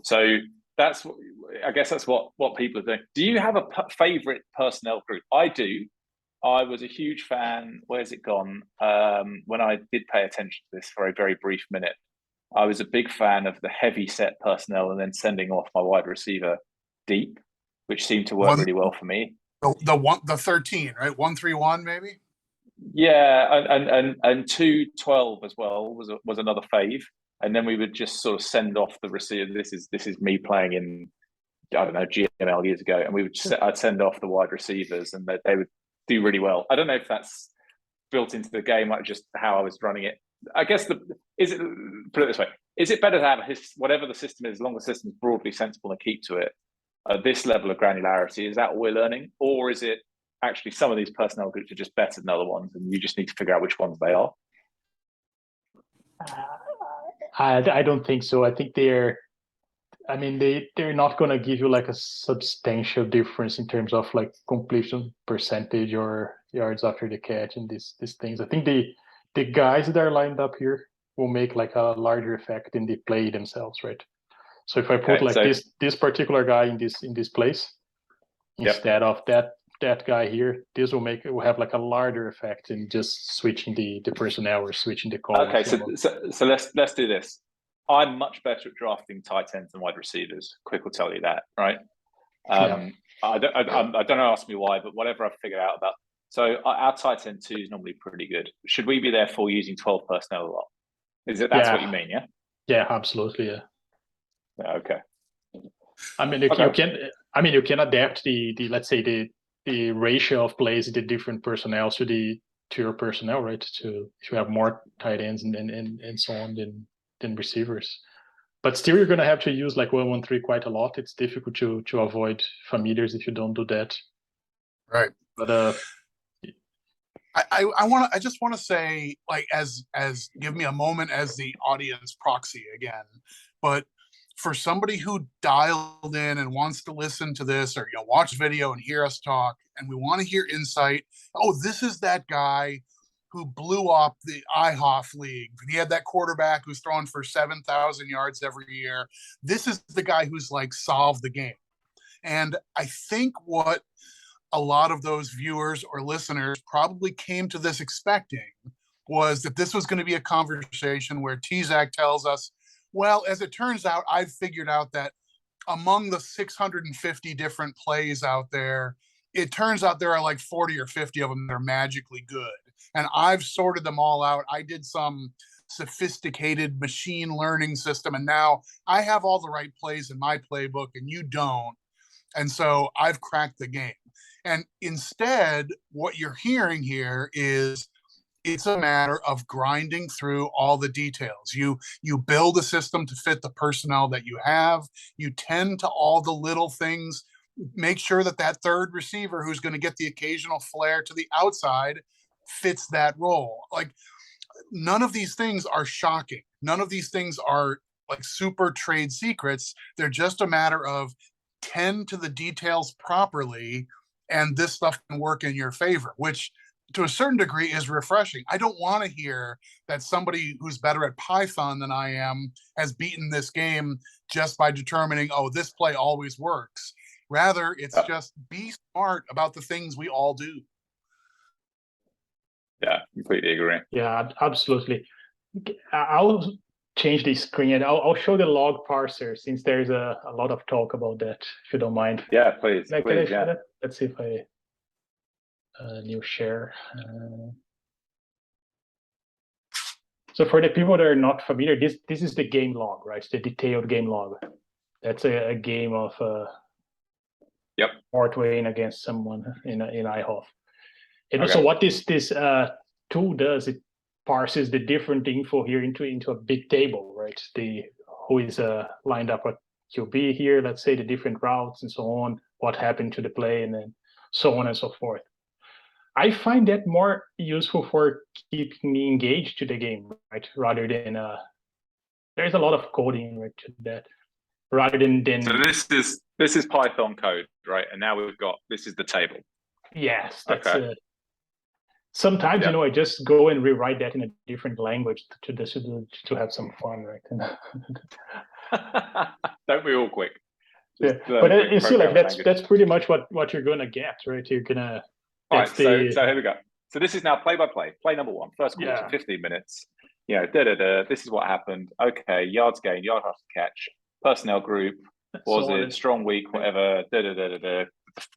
So I guess that's what people are doing. Do you have a favorite personnel group? I do. I was a huge fan. Where's it gone? When I did pay attention to this for a very brief minute, I was a big fan of the heavy set personnel and then sending off my wide receiver deep, which seemed to work really well for me. The 13, right? 1-3-1 maybe. Yeah, and 2-12 as well was another fave. And then we would just sort of send off the receiver. This is me playing in, I don't know, GML years ago, and I'd send off the wide receivers, and they would do really well. I don't know if that's built into the game, like just how I was running it. I guess put it this way: is it better to have whatever the system is, as long as the system is broadly sensible and keep to it? This level of granularity, is that what we're learning, or is it actually some of these personnel groups are just better than other ones, and you just need to figure out which ones they are? I don't think so. I think they're not going to give you like a substantial difference in terms of like completion percentage or yards after the catch and these things. I think the guys that are lined up here will make like a larger effect in the play themselves, right? So if I put this particular guy in this place instead of that guy here, this will have like a larger effect in just switching the personnel or switching the call. Okay, so let's do this. I'm much better at drafting tight ends than wide receivers. Quik will tell you that, right? I don't know. Ask me why, but whatever I've figured out about. So our tight end 2 is normally pretty good. Should we be therefore using 12 personnel a lot? That's what you mean? Yeah. Yeah, absolutely. Yeah. Okay. I mean, you can adapt the let's say the ratio of plays the different personnel to your personnel, right? If you have more tight ends and so on than receivers, but still you're going to have to use like 1-1-3 quite a lot. It's difficult to avoid familiars if you don't do that. Right. But I just want to say, like, as give me a moment as the audience proxy again, but for somebody who dialed in and wants to listen to this, or watch video and hear us talk, and we want to hear insight. Oh, this is that guy who blew up the IHOF league. He had that quarterback who's throwing for 7,000 yards every year. This is the guy who's like solved the game. And I think what a lot of those viewers or listeners probably came to this expecting was that this was going to be a conversation where tzach tells us, well, as it turns out, I've figured out that among the 650 different plays out there, it turns out there are like 40 or 50 of them that are magically good. And I've sorted them all out. I did some sophisticated machine learning system, and now I have all the right plays in my playbook and you don't. And so I've cracked the game. And instead, what you're hearing here is it's a matter of grinding through all the details. You build a system to fit the personnel that you have. You tend to all the little things. Make sure that that third receiver who's going to get the occasional flare to the outside fits that role. Like, none of these things are shocking. None of these things are like super trade secrets. They're just a matter of tend to the details properly, and this stuff can work in your favor, which to a certain degree is refreshing. I don't want to hear that somebody who's better at Python than I am has beaten this game just by determining, oh, this play always works. Rather, it's just be smart about the things we all do. Yeah, completely agree. yeah, absolutely. I'll change the screen and I'll show the log parser since there's a lot of talk about that, if you don't mind. Yeah, please. Can I please show yeah. that? Let's see if I new share. So for the people that are not familiar, this is the game log, right? It's the detailed game log. That's a game of Fort Wayne against someone in IHOF. And so what this tool does, it parses the different info here into a big table, right? The who is lined up at QB here, let's say the different routes and so on, what happened to the play, and then so on and so forth. I find that more useful for keeping me engaged to the game, right? Rather than there's a lot of coding right to that. Rather than So this is Python code, right? And now we've got this is the table. Yes, that's sometimes I just go and rewrite that in a different language to have some fun, right? Don't we all, Quik? But you see, like that's pretty much what you're gonna get, right? You're gonna. All right, so here we go. So this is now play by play. Play number one, first quarter, 15 minutes. This is what happened. Okay, yards gained, yard after catch, personnel group, was so it strong, weak, whatever. The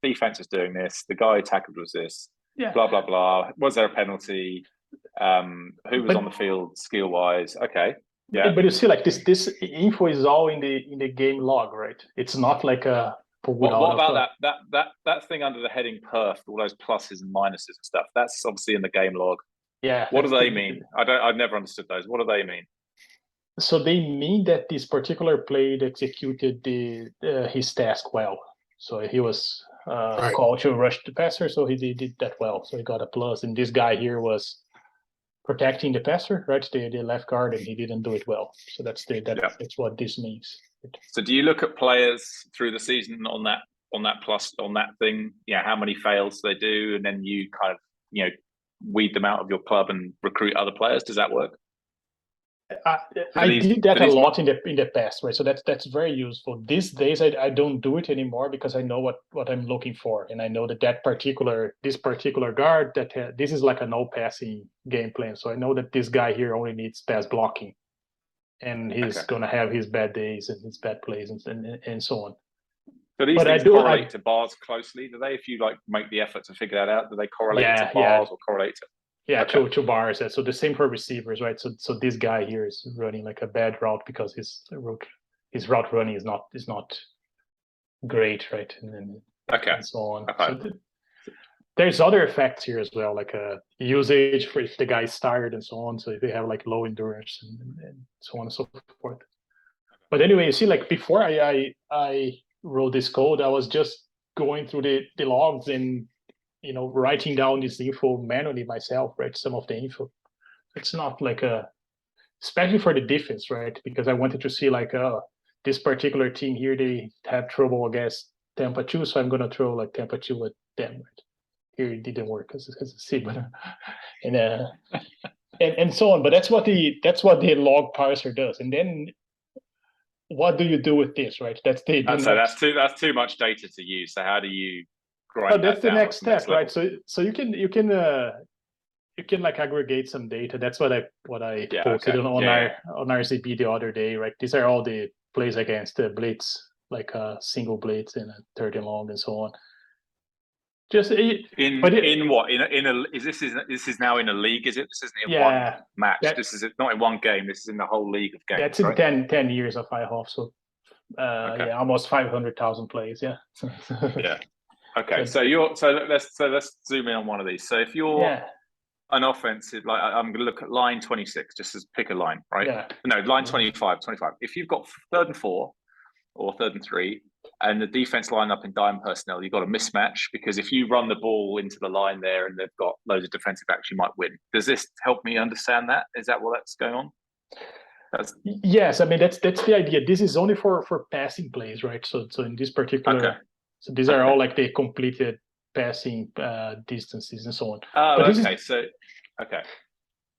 defense is doing this. The guy who tackled was this. Yeah. Blah blah blah. Was there a penalty? Who was on the field skill wise? Okay. Yeah. But you see, like this info is all in the game log, right? It's not like a. What about that thing under the heading perf, all those pluses and minuses and stuff? That's obviously in the game log. Yeah. What do they mean? I've never understood those. What do they mean? So they mean that this particular play executed his task well. So he was called to rush the passer, so he did that well. So he got a plus. And this guy here was protecting the passer, right? The left guard, and he didn't do it well. So that's what this means. So do you look at players through the season on that thing? Yeah, how many fails they do, and then you kind of weed them out of your club and recruit other players? Does that work? I did that a lot in the past, right? So that's very useful. These days I don't do it anymore because I know what I'm looking for, and I know that this particular guard this is like a no passing game plan. So I know that this guy here only needs pass blocking. And he's going to have his bad days and his bad plays and so on. So these things correlate to bars closely, do they? If you make the effort to figure that out, do they correlate to bars or correlate to? Yeah, to bars. So the same for receivers, right? So this guy here is running like a bad route because his route running is not great, right? And so on. Okay. So there's other effects here as well, like usage for if the guy's tired and so on. So if they have like low endurance and so on and so forth. But anyway, you see, like before I wrote this code, I was just going through the logs and writing down this info manually myself, right? Some of the info. It's not like especially for the defense, right? Because I wanted to see like, this particular team here, they have trouble against Tampa 2, so I'm gonna throw like Tampa 2 at them. Right? Here it didn't work as a C, but and so on. But that's what the log parser does. And then what do you do with this, right? That's that's too much data to use. So how do you grind that's that the down? next step, right? So you can like aggregate some data. That's what I posted on RZB the other day, right? These are all the plays against the blitz, like a single blitz and a third and long and so on. Just this is now in a league, is it? This isn't in one match. This is not in one game. This is in the whole league of games. That's right? in 10 years of FOF, so almost 500,000 plays. Yeah. Yeah. Okay. So let's zoom in on one of these. So if you're an offensive, like I'm going to look at line 26, just as pick a line, right? Yeah. No, line 25. If you've got 3rd and 4 or 3rd and 3, and the defense line up in dime personnel, you've got a mismatch, because if you run the ball into the line there and they've got loads of defensive backs, you might win. Does this help me understand that? Is that what that's going on? Yes, I mean that's the idea. This is only for passing plays, right? So in this particular, so these are all like the completed passing distances and so on. Oh, but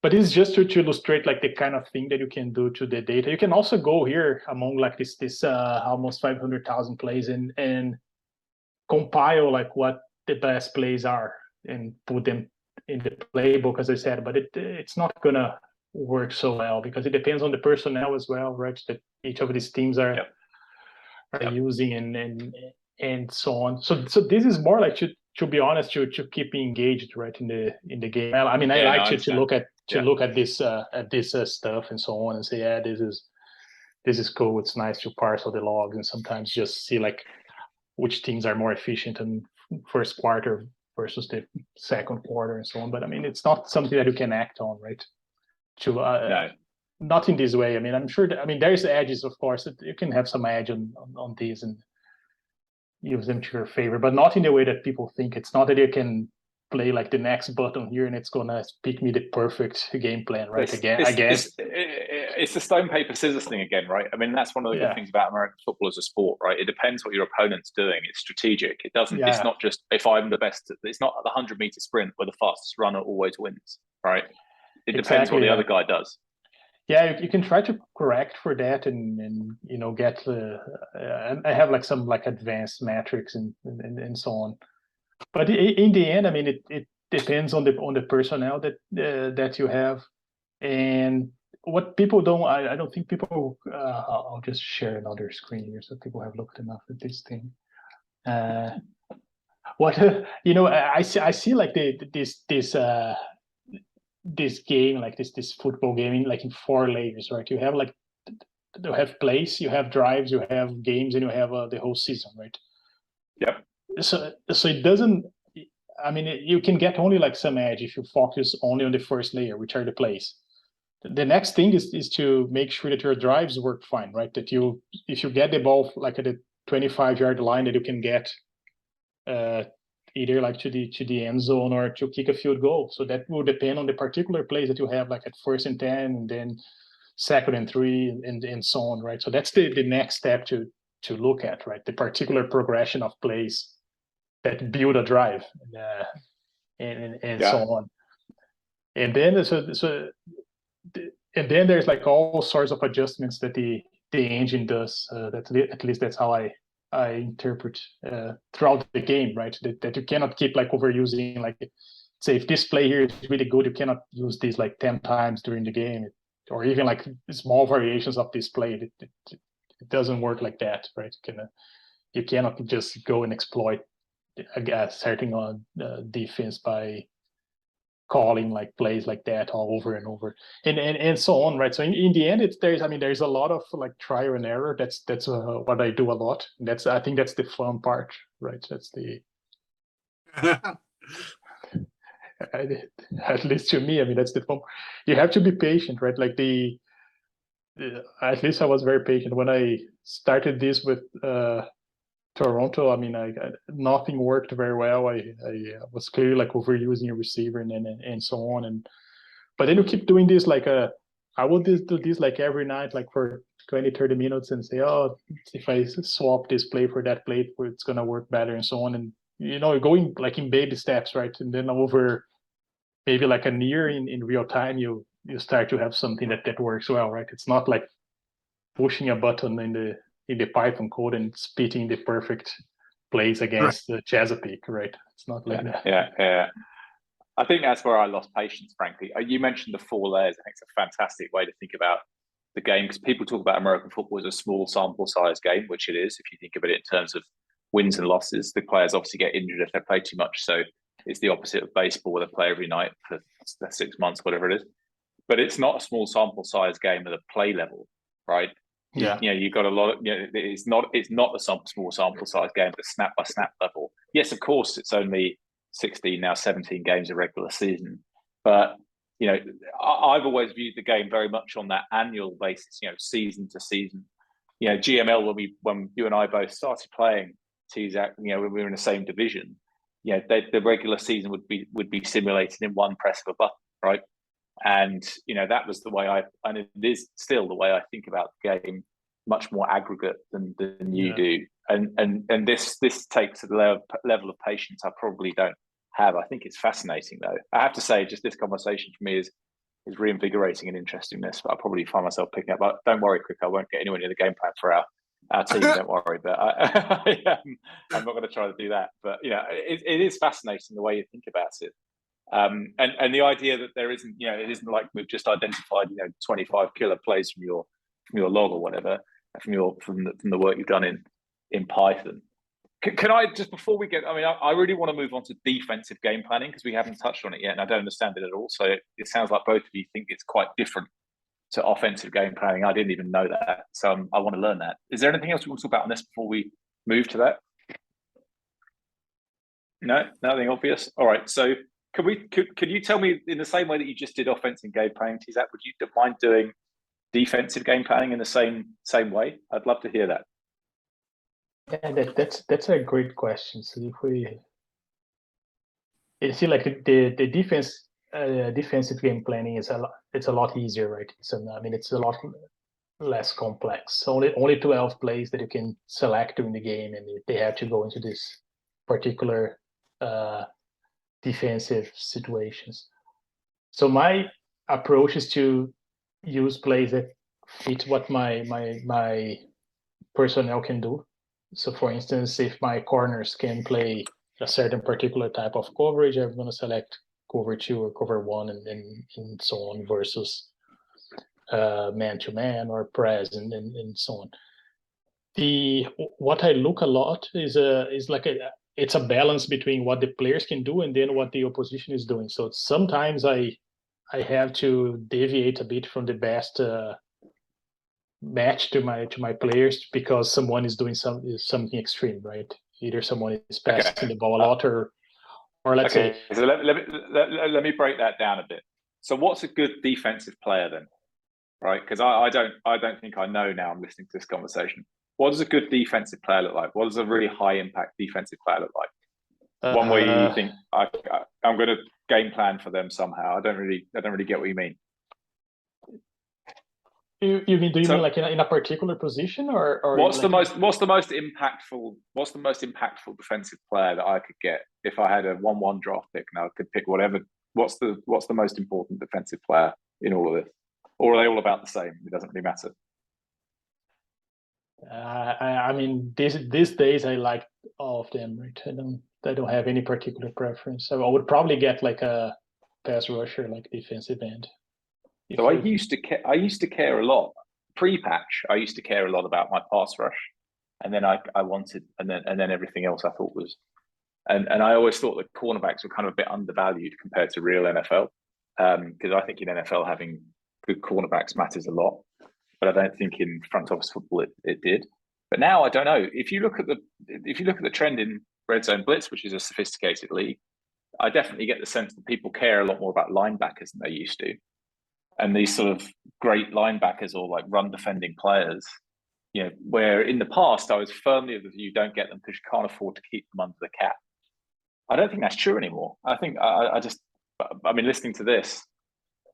But this is just to illustrate like the kind of thing that you can do to the data. You can also go here among like this almost 500,000 plays and compile like what the best plays are and put them in the playbook, as I said. But it's not gonna work so well because it depends on the personnel as well, right? That each of these teams are using and so on. So this is more like to be honest, to keep engaged right in the game. I mean, I like to look at this stuff and so on and say, this is cool. It's nice to parse all the logs and sometimes just see like which teams are more efficient in first quarter versus the second quarter and so on. But I mean, it's not something that you can act on, right? Not in this way. I mean, I'm sure there's edges, of course. You can have some edge on these and use them to your favor, but not in the way that people think. It's not that you can play like the next button here and it's gonna pick me the perfect game plan, right? I guess it's the stone paper scissors thing again, right? I mean, that's one of the good things about American football as a sport, right? It depends what your opponent's doing. It's strategic. It doesn't. It's not just if I'm the best. It's not the 100-meter sprint where the fastest runner always wins, right? It depends what the other guy does. Yeah, you can try to correct for that and get I have like some like advanced metrics and so on. But in the end, I mean, it depends on the personnel that you have, and what people don't. I don't think people. I'll just share another screen here so people have looked enough at this thing. I see like this game, like this football game, like in 4 layers, right? You have plays, you have drives, you have games, and you have the whole season, right? Yep. So it doesn't. I mean, you can get only like some edge if you focus only on the first layer, which are the plays. The next thing is to make sure that your drives work fine, right? That if you get the ball like at the 25-yard line, that you can get either like to the end zone or to kick a field goal. So that will depend on the particular plays that you have, like at 1st and 10, and then 2nd and 3, and so on, right? So that's the next step to look at, right? The particular progression of plays that build a drive and so on. And then there's like all sorts of adjustments that the engine does. At least that's how I interpret throughout the game, right? That you cannot keep like overusing, like say if this play here is really good, you cannot use this like 10 times during the game, or even like small variations of this play. It doesn't work like that, right? You cannot just go and exploit a certain defense by calling like plays like that all over and over and so on, right? So in the end, there's a lot of like trial and error. That's what I do a lot. I think that's the fun part, right? That's the at least to me, I mean, that's the fun. You have to be patient, right? Like at least I was very patient when I started this with Toronto, I mean, nothing worked very well. I was clearly like overusing a receiver and so on. But then you keep doing this like I would do this like every night, like for 20, 30 minutes and say, oh, if I swap this play for that play, it's going to work better and so on. And, you're going like in baby steps, right? And then over maybe like a year in real time, you start to have something that works well, right? It's not like pushing a button in the Python code and spitting the perfect plays against the Chesapeake, right? It's not like that. Yeah. I think that's where I lost patience, frankly. You mentioned the 4 layers. I think it's a fantastic way to think about the game, because people talk about American football as a small sample size game, which it is. If you think of it in terms of wins and losses, the players obviously get injured if they play too much. So it's the opposite of baseball, where they play every night for 6 months, whatever it is. But it's not a small sample size game at a play level, right? Yeah. You've got a lot of, it's not a small sample size game at the snap by snap level. Yes, of course, it's only 16, now 17 games of regular season. But, I've always viewed the game very much on that annual basis, season to season. GML, when you and I both started playing tzach, when we were in the same division, the regular season would be simulated in one press of a button, right? And, that was the way and it is still the way I think about the game, much more aggregate than you do. And this takes a level of patience I probably don't have. I think it's fascinating, though. I have to say, just this conversation for me is reinvigorating and interesting. But I'll probably find myself picking up. But don't worry, Quik, I won't get anywhere near the game plan for our team. Don't worry. But I'm not going to try to do that. But it is fascinating the way you think about it. And the idea that there isn't, it isn't like we've just identified, 25 killer plays from your log or whatever, from the work you've done in Python. Can I just, before we get, I really want to move on to defensive game planning, because we haven't touched on it yet, and I don't understand it at all. So it sounds like both of you think it's quite different to offensive game planning. I didn't even know that, so I want to learn that. Is there anything else we want to talk about on this before we move to that? No, nothing obvious. All right, so. Could you tell me, in the same way that you just did offensive game planning, tzach, would you mind doing defensive game planning in the same way? I'd love to hear that. Yeah, that's a great question. So you see, like the defensive game planning is a lot easier, right? It's a lot less complex. Only 12 plays that you can select during the game, and they have to go into this particular defensive situations. So my approach is to use plays that fit what my personnel can do. So for instance, if my corners can play a certain particular type of coverage, I'm going to select cover 2 or cover 1 and so on, versus man-to-man or press and so on. What I look a lot is like it's a balance between what the players can do and then what the opposition is doing. So sometimes I have to deviate a bit from the best match to my players, because someone is doing something extreme, right? Either someone is passing the ball a lot, or let's say. So let me break that down a bit. So what's a good defensive player then, right? Because I don't think I know now. I'm listening to this conversation. What does a good defensive player look like? What does a really high impact defensive player look like? One way you think I'm going to game plan for them somehow. I don't really get what you mean. You mean like in a particular position, or what's the most impactful defensive player that I could get if I had a 1-1 draft pick and I could pick whatever? What's the most important defensive player in all of this, or are they all about the same? It doesn't really matter. These days I like all of them, right? I don't have any particular preference. So I would probably get like a pass rusher, like defensive end. So I used to care a lot pre-patch. I used to care a lot about my pass rush, and then I wanted, and then everything else I thought was, and I always thought that cornerbacks were kind of a bit undervalued compared to real NFL, because I think in NFL having good cornerbacks matters a lot, but I don't think in front office football it did. But now I don't know. If you look at the trend in Red Zone Blitz, which is a sophisticated league, I definitely get the sense that people care a lot more about linebackers than they used to. And these sort of great linebackers or like run defending players, where in the past I was firmly of the view, don't get them because you can't afford to keep them under the cap. I don't think that's true anymore. I think I mean, listening to this,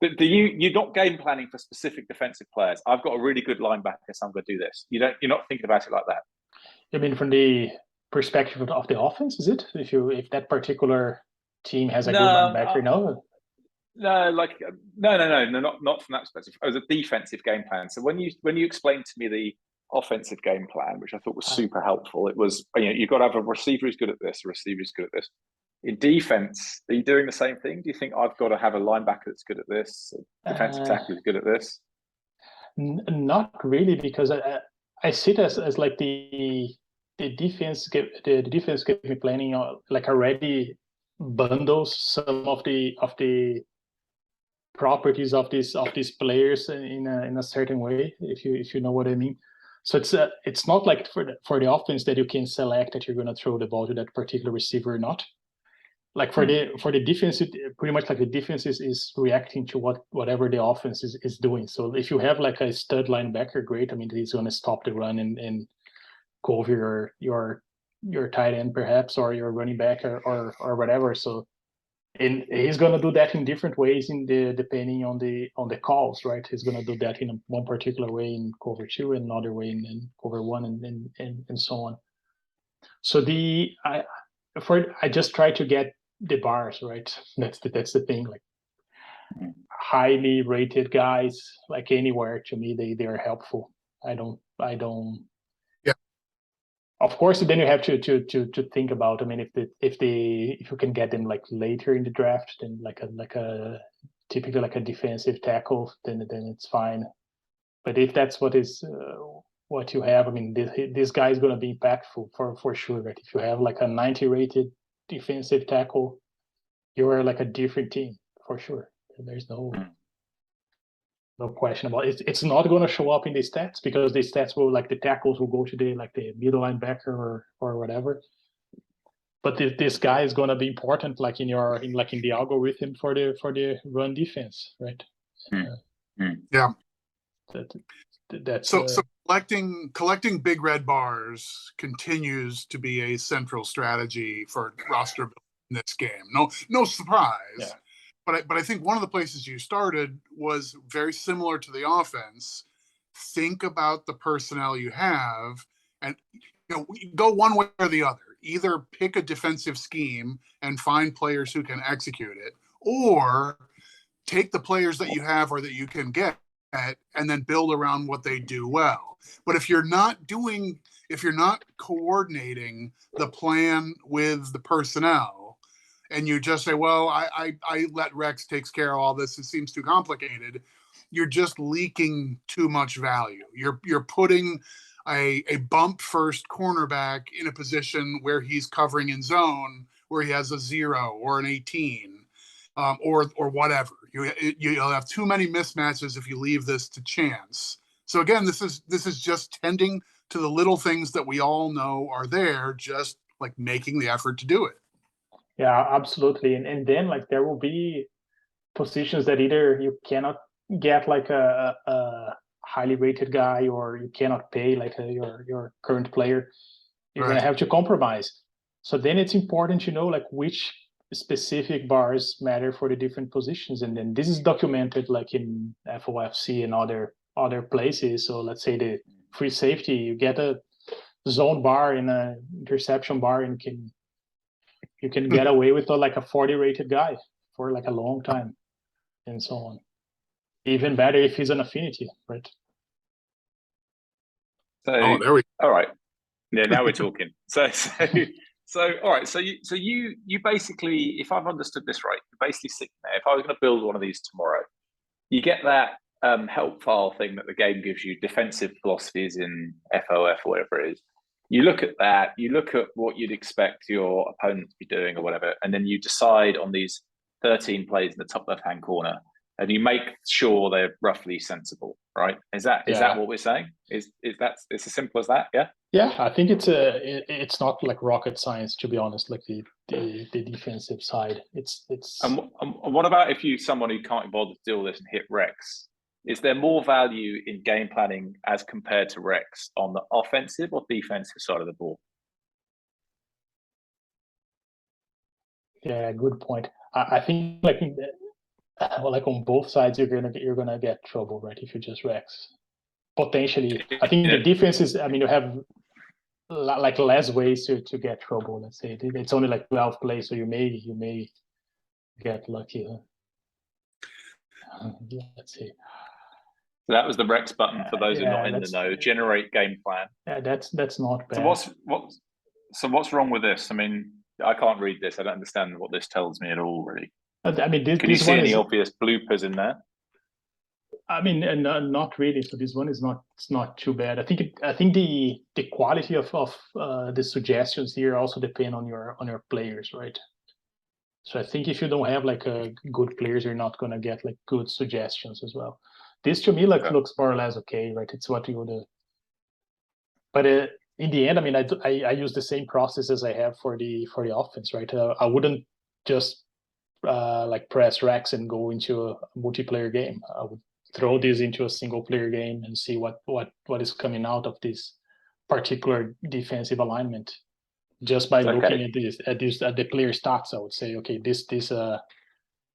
you're not game planning for specific defensive players. I've got a really good linebacker, so I'm going to do this. You're not thinking about it like that. I mean, from the perspective of the offense, is it? If that particular team has a good linebacker, no. No, like no, not from that perspective. It was a defensive game plan. So when you explained to me the offensive game plan, which I thought was super helpful, it was you've got to have a receiver who's good at this, a receiver who's good at this. In defense, are you doing the same thing? Do you think I've got to have a linebacker that's good at this, a defensive tackle who's good at this? Not really, because I see it as like the defense game planning like already bundles some of the properties of these players in a certain way, if you know what I mean. So it's not like for the offense that you can select that you're going to throw the ball to that particular receiver or not. Like for the defense, pretty much like the defense is reacting to whatever the offense is doing. So if you have like a stud linebacker, great. I mean, he's going to stop the run and go over your tight end perhaps, or your running back or whatever. So, and he's going to do that in different ways depending on the calls, right? He's going to do that in one particular way in cover 2, and another way in cover 1, and so on. So I just try to get the bars right. That's the thing. Like highly rated guys, like anywhere, to me they are helpful. I don't. Yeah. Of course, then you have to think about. I mean, if you can get them like later in the draft, then like a typically like a defensive tackle, then it's fine. But if that's what you have, I mean, this guy is going to be impactful for sure. Right? If you have like a 90 rated defensive tackle, you're like a different team for sure. There's no question about it. It's not going to show up in the stats, because the stats will, like, the tackles will go to the middle linebacker or whatever. But this guy is going to be important, like in the algorithm for the run defense, right? Yeah. That's so collecting big red bars continues to be a central strategy for roster building in this game. No surprise. Yeah. But I think one of the places you started was very similar to the offense. Think about the personnel you have, and go one way or the other. Either pick a defensive scheme and find players who can execute it, or take the players that you have or that you can get and then build around what they do well. But if you're not coordinating the plan with the personnel, and you just say, well, I let Rex takes care of all this, it seems too complicated, you're just leaking too much value. You're putting a bump first cornerback in a position where he's covering in zone, where he has a 0 or an 18, or whatever. You'll have too many mismatches if you leave this to chance. So again, this is just tending to the little things that we all know are there, just like making the effort to do it. Yeah, absolutely. And then like there will be positions that either you cannot get like a highly rated guy, or you cannot pay like your current player. You're going to have to compromise. So then it's important to know like which specific bars matter for the different positions. And then this is documented like in FOFC and other places. So let's say the free safety, you get a zone bar and a interception bar, and you can get away with like a 40 rated guy for like a long time, and so on. Even better if he's an affinity, right? So, there we go. All right. Yeah, now we're talking. So all right. So you basically, if I've understood this right, you're basically sitting there. If I was going to build one of these tomorrow, you get that help file thing that the game gives you, defensive philosophies in FOF or whatever it is. You look at that, you look at what you'd expect your opponent to be doing or whatever, and then you decide on these 13 plays in the top left-hand corner, and you make sure they're roughly sensible, right? Is that what we're saying? Is that it's as simple as that? Yeah. Yeah, I think it's not like rocket science, to be honest. Like the defensive side, it's. And what about if someone who can't bother to deal with this and hit Rex? is there more value in game planning as compared to Rex on the offensive or defensive side of the ball? Yeah, good point. I think like like on both sides, you're gonna get trouble, right? If you just Rex. Potentially, I think the difference is, I mean, you have like less ways to get trouble. Let's say it's only like 12 plays, so you may get lucky. Let's see. So that was the Rex button for those who are not in the know. Generate game plan. Yeah, that's not bad. So what's wrong with this? I mean, I can't read this. I don't understand what this tells me at all, really. I mean, can you see any obvious bloopers in there? I mean, not really. So this one is not too bad. I think the quality of the suggestions here also depend on your players, right? So I think if you don't have like good players, you're not gonna get like good suggestions as well. This to me looks more or less okay, right? It's what you would. But in the end, I mean, I use the same process as I have for the offense, right? I wouldn't just like press Rex and go into a multiplayer game. I would throw this into a single player game and see what is coming out of this particular defensive alignment. Just by looking at the player stats, I would say, okay, this particular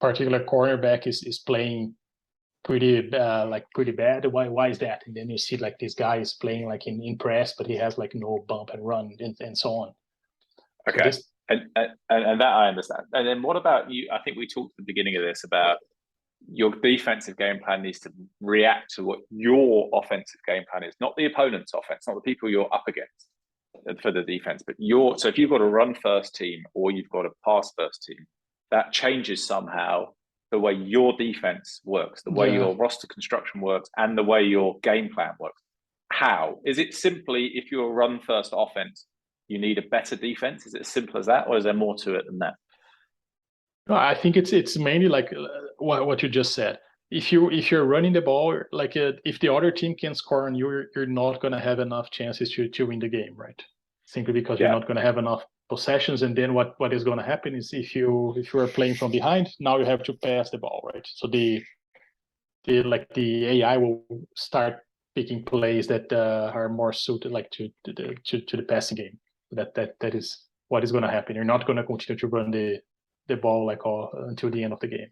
cornerback is playing pretty bad. Why is that? And then you see like this guy is playing like in press, but he has like no bump and run and so on. Okay, so and that I understand. And then what about you? I think we talked at the beginning of this about your defensive game plan needs to react to what your offensive game plan is, not the opponent's offense, not the people you're up against for the defense, but so if you've got a run first team or you've got a pass first team, that changes somehow the way your defense works, the way your roster construction works, and the way your game plan works. How? Is it simply if you're a run first offense, you need a better defense? Is it as simple as that, or is there more to it than that? No, I think it's mainly like what you just said. If you're running the ball, like if the other team can score on you, you're not going to have enough chances to win the game, right? Simply because you're not going to have enough possessions. And then what is going to happen is if you are playing from behind, now you have to pass the ball, right? So the AI will start picking plays that are more suited like to the passing game. That is what is going to happen. You're not going to continue to run the ball like until the end of the game.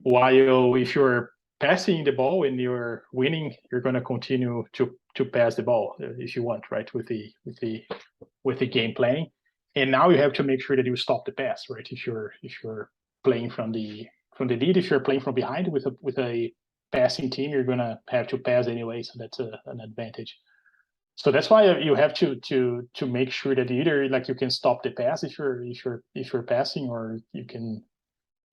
While if you're passing the ball and you're winning, you're going to continue to pass the ball if you want, right? With the game planning, and now you have to make sure that you stop the pass, right? If you're playing from the lead, if you're playing from behind with a passing team, you're going to have to pass anyway, so that's an advantage. So that's why you have to make sure that either like you can stop the pass if you're passing, or you can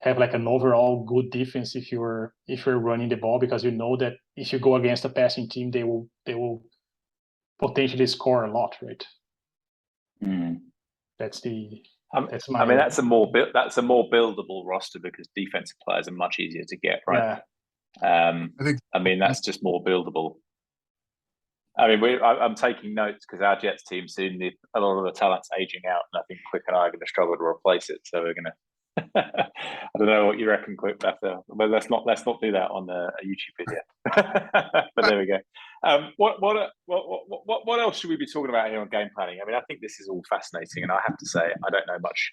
have like an overall good defense if you're running the ball, because you know that if you go against a passing team, they will potentially score a lot, right? That's my. I mean, that's a more buildable roster because defensive players are much easier to get, right? Yeah. I mean, that's just more buildable. I mean, I'm taking notes because our Jets team soon need a lot of the talent's aging out, and I think Quik and I are going to struggle to replace it. So we're going to. I don't know what you reckon, Quik. But let's not do that on a YouTube video. But there we go. What else should we be talking about here on game planning? I mean, I think this is all fascinating, and I have to say I don't know much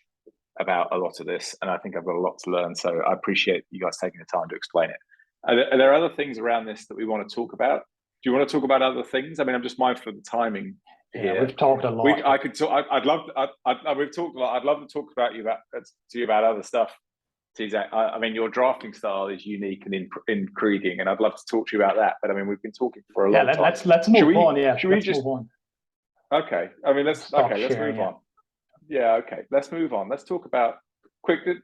about a lot of this, and I think I've got a lot to learn. So I appreciate you guys taking the time to explain it. Are there other things around this that we want to talk about? Do you want to talk about other things? I mean, I'm just mindful of the timing here. Yeah, we've talked a lot. I could talk. I'd love. We've talked a lot. I'd love to talk to you about other stuff, tzach. I mean, your drafting style is unique and intriguing, and I'd love to talk to you about that. But I mean, we've been talking for a long time. Let's move on. Yeah, let's move on. Okay. I mean, let's move on. Yeah. Okay. Let's move on. Let's talk about Quik.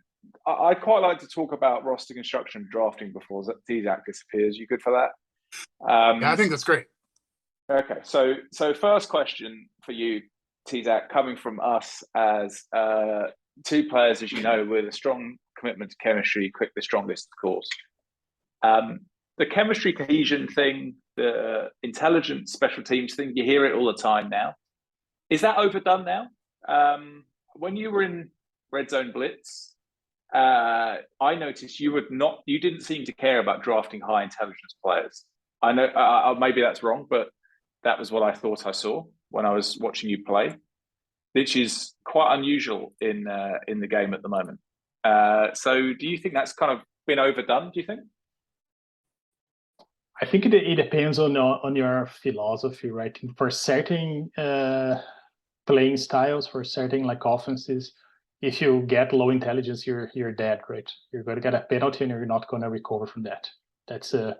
I'd quite like to talk about roster construction, drafting before tzach disappears. You good for that? Yeah, I think that's great. Okay, so first question for you, tzach, coming from us as two players, as you know, with a strong commitment to chemistry, Quik the strongest, of course. The chemistry cohesion thing, the intelligent special teams thing, you hear it all the time now. Is that overdone now? When you were in Red Zone Blitz, I noticed you didn't seem to care about drafting high intelligence players. I know maybe that's wrong, but that was what I thought I saw when I was watching you play, which is quite unusual in the game at the moment. So do you think that's kind of been overdone, do you think? I think it depends on your philosophy, right? For certain playing styles, for certain like offenses, if you get low intelligence, you're dead, right? You're going to get a penalty and you're not going to recover from that. That's so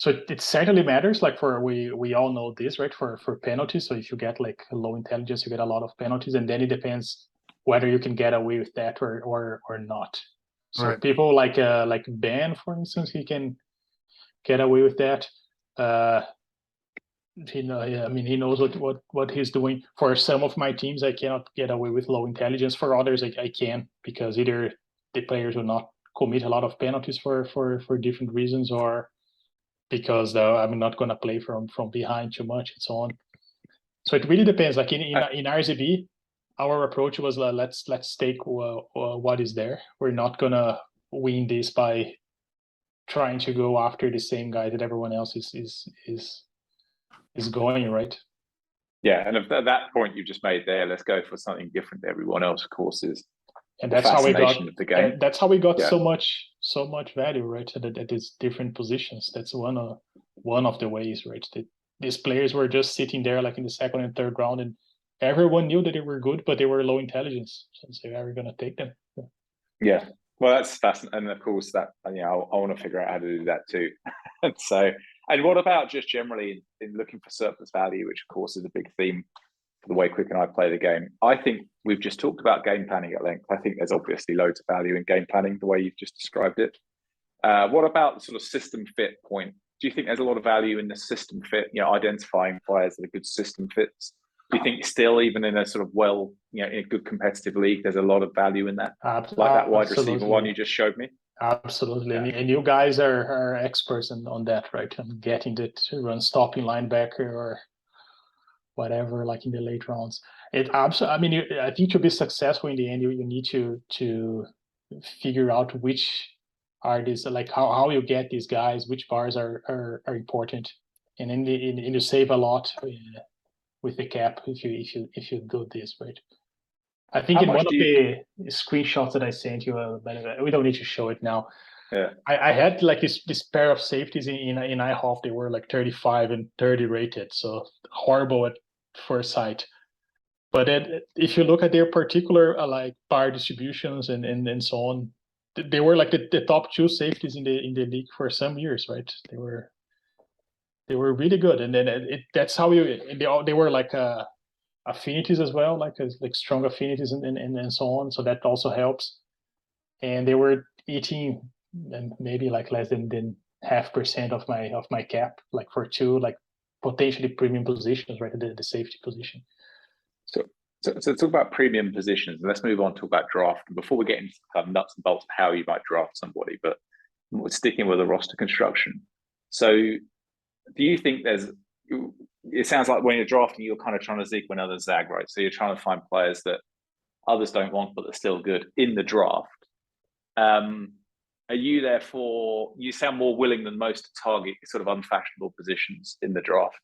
it certainly matters. Like we all know this, right? For penalties, so if you get like low intelligence, you get a lot of penalties, and then it depends whether you can get away with that or not. So Right. people like Ben, for instance, he can get away with that. He knows what he's doing. For some of my teams, I cannot get away with low intelligence. For others, I can, because either the players will not commit a lot of penalties for different reasons, or because I'm not going to play from behind too much and so on. So it really depends. Like in RZB, our approach was let's take what is there. We're not gonna win this by trying to go after the same guy that everyone else is going, right? Yeah, and at that point you just made there, let's go for something different that everyone else, of course, is. And that's how we got the game. That's how we got so much value, right? At these different positions. That's one of the ways, right? These players were just sitting there like in the second and third round, and everyone knew that they were good, but they were low intelligence. So we're gonna take them. Yeah. Well, that's fascinating, and of course that I want to figure out how to do that too. And so, and what about just generally in looking for surplus value, which of course is a big theme for the way Quik and I play the game? I think we've just talked about game planning at length. I think there's obviously loads of value in game planning, the way you've just described it. What about the sort of system fit point? Do you think there's a lot of value in the system fit, identifying players that are good system fits? Do you think still, even in a sort of in a good competitive league, there's a lot of value in that? Like that wide receiver one you just showed me? Absolutely. Yeah. And you guys are experts on that, right? And getting to run stopping linebacker or whatever, like in the late rounds. I think to be successful in the end, you need to figure out which are these, like how you get these guys, which bars are important, and you save a lot with the cap if you do this, right? I think in one of the screenshots that I sent you, but we don't need to show it now. Yeah, I had like this pair of safeties in IHOF. They were like 35 and 30 rated, so horrible at first sight. But if you look at their particular like bar distributions and so on, they were like the top two safeties in the league for some years, right? They were really good, and then that's how they were like affinities as well, like strong affinities and so on. So that also helps. And they were eating maybe like less than 0.5% of my cap, like for two like potentially premium positions, right? The safety position. So talk about premium positions, and let's move on to talk about draft. Before we get into kind of nuts and bolts of how you might draft somebody, but sticking with the roster construction. So do you think it sounds like when you're drafting, you're kind of trying to zig when others zag, right? So you're trying to find players that others don't want, but they're still good in the draft. Are you therefore, you sound more willing than most to target sort of unfashionable positions in the draft?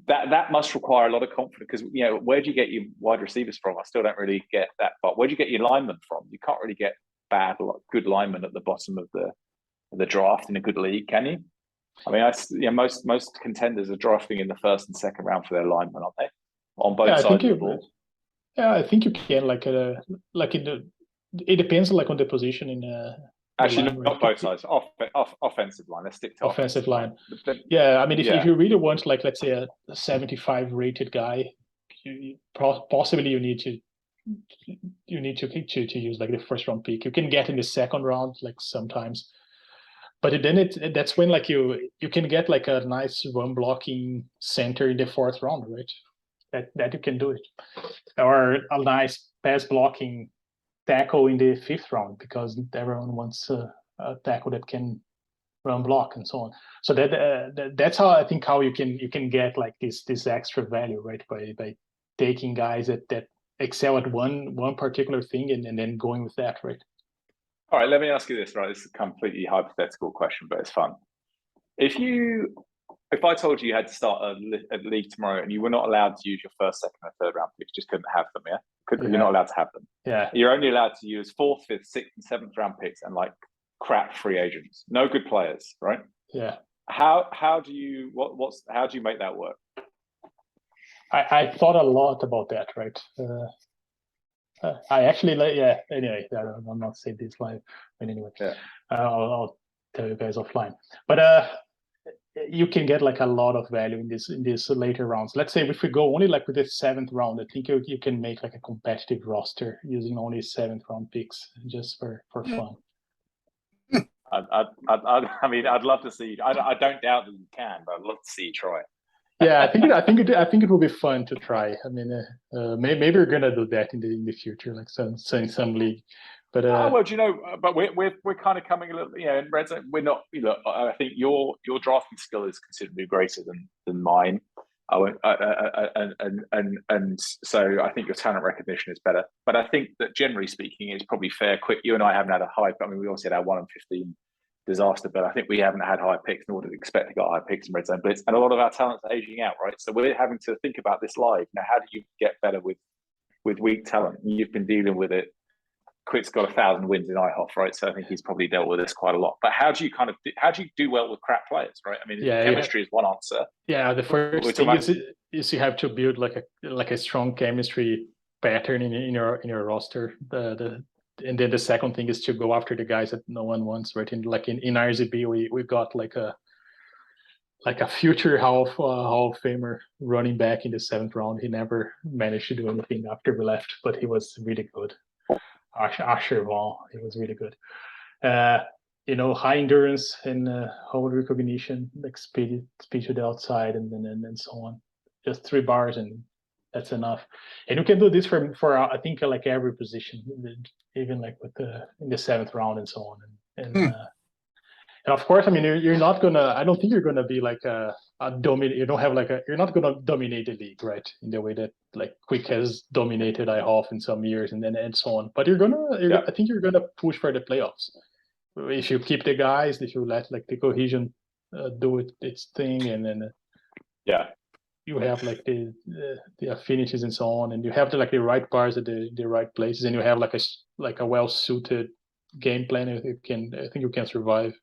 That must require a lot of confidence, because where do you get your wide receivers from? I still don't really get that part. Where do you get your linemen from? You can't really get good linemen at the bottom of the draft in a good league, can you? I mean, most contenders are drafting in the first and second round for their linemen, aren't they? On both sides of the ball. Yeah, I think you can it depends like on the position in. Actually, not both sides. Offensive line. Let's stick to offensive line. Yeah, I mean, if you really want, like, let's say a 75 rated guy, possibly you need to use like the first round pick. You can get in the second round, like sometimes, but then that's when like you can get like a nice run blocking center in the fourth round, right? That you can do it, or a nice pass blocking tackle in the fifth round, because everyone wants a tackle that can run block and so on. So that's how I think how you can get like this extra value, right? By taking guys that excel at one particular thing and then going with that, right? All right, let me ask you this, right? This is a completely hypothetical question, but it's fun. If I told you had to start a league tomorrow and you were not allowed to use your first, second, and third round picks, just couldn't have them, yeah? You're not allowed to have them. Yeah. You're only allowed to use fourth, fifth, sixth, and seventh round picks and like crap free agents. No good players, right? Yeah. How do you make that work? I thought a lot about that, right? I actually anyway, I'm not saying this live, but anyway, I'll tell you guys offline. But you can get like a lot of value in this later rounds. Let's say if we go only like with the 7th round, I think you can make like a competitive roster using only 7th round picks just for fun. I mean, I'd love to see. I don't doubt that you can, but I'd love to see you try. Yeah, I think it will be fun to try. I mean, maybe we're gonna do that in the future, like some league. But well, do you know? But we're kind of coming a little, in red zone. We're not. Look, I think your drafting skill is considerably greater than mine. And so I think your talent recognition is better. But I think that generally speaking, it's probably fair. Quik, you and I haven't had a high. I mean, we obviously had our 1 in 15 disaster, but I think we haven't had high picks, nor did we expect to get high picks in red zone blitz. And a lot of our talents are aging out, right? So we're having to think about this live. Now, how do you get better with weak talent? You've been dealing with it. Quik's got 1,000 wins in IHOF, right? So I think he's probably dealt with this quite a lot. But how do you do well with crap players, right? I mean, chemistry is one answer. Yeah, the first thing is you have to build like a strong chemistry pattern in your roster. And then the second thing is to go after the guys that no one wants, right? In RZB, we got like a future Hall of Famer running back in the 7th round. He never managed to do anything after we left, but he was really good. Asher Vaughn, he was really good. High endurance and hold recognition, like speed to the outside, and so on. Just 3 bars and that's enough. And you can do this for I think like every position, even like with in the 7th round and so on. And of course, I mean, you're not gonna. I don't think you're gonna be like a dominate. You don't have like you're not gonna dominate the league, right? In the way that like Quik has dominated IHOF in some years, and so on. But I think you're gonna push for the playoffs if you keep the guys, if you let like the cohesion do its thing, and then you have like the affinities and so on, and you have the right bars at the right places, and you have like a well suited game plan. I think you can survive.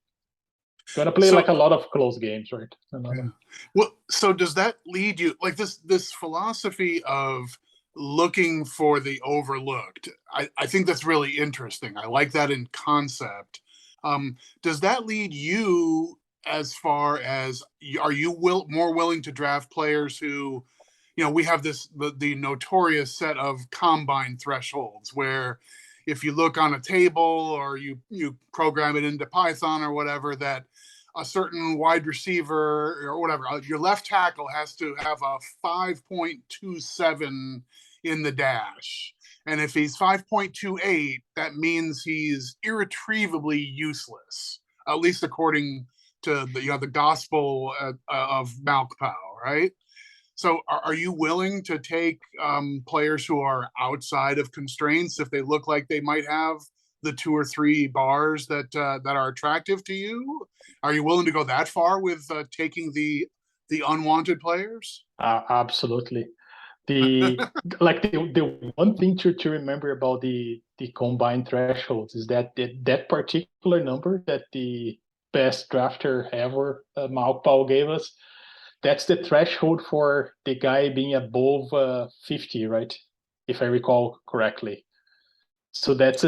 You're gonna play like a lot of close games, right? Yeah. Well, so does that lead you like this philosophy of looking for the overlooked? I think that's really interesting. I like that in concept. Does that lead you as far as are you more willing to draft players who, we have the notorious set of combine thresholds where if you look on a table or you program it into Python or whatever, that a certain wide receiver or whatever, your left tackle has to have a 5.27 in the dash. And if he's 5.28, that means he's irretrievably useless, at least according to the gospel of Malkpow, right? So are you willing to take players who are outside of constraints if they look like they might have the 2 or 3 bars that are attractive to you? Are you willing to go that far with taking the unwanted players? Absolutely. The one thing to remember about the combined thresholds is that that particular number that the best drafter ever, Malkpow, gave us, that's the threshold for the guy being above 50, right? If I recall correctly. So that's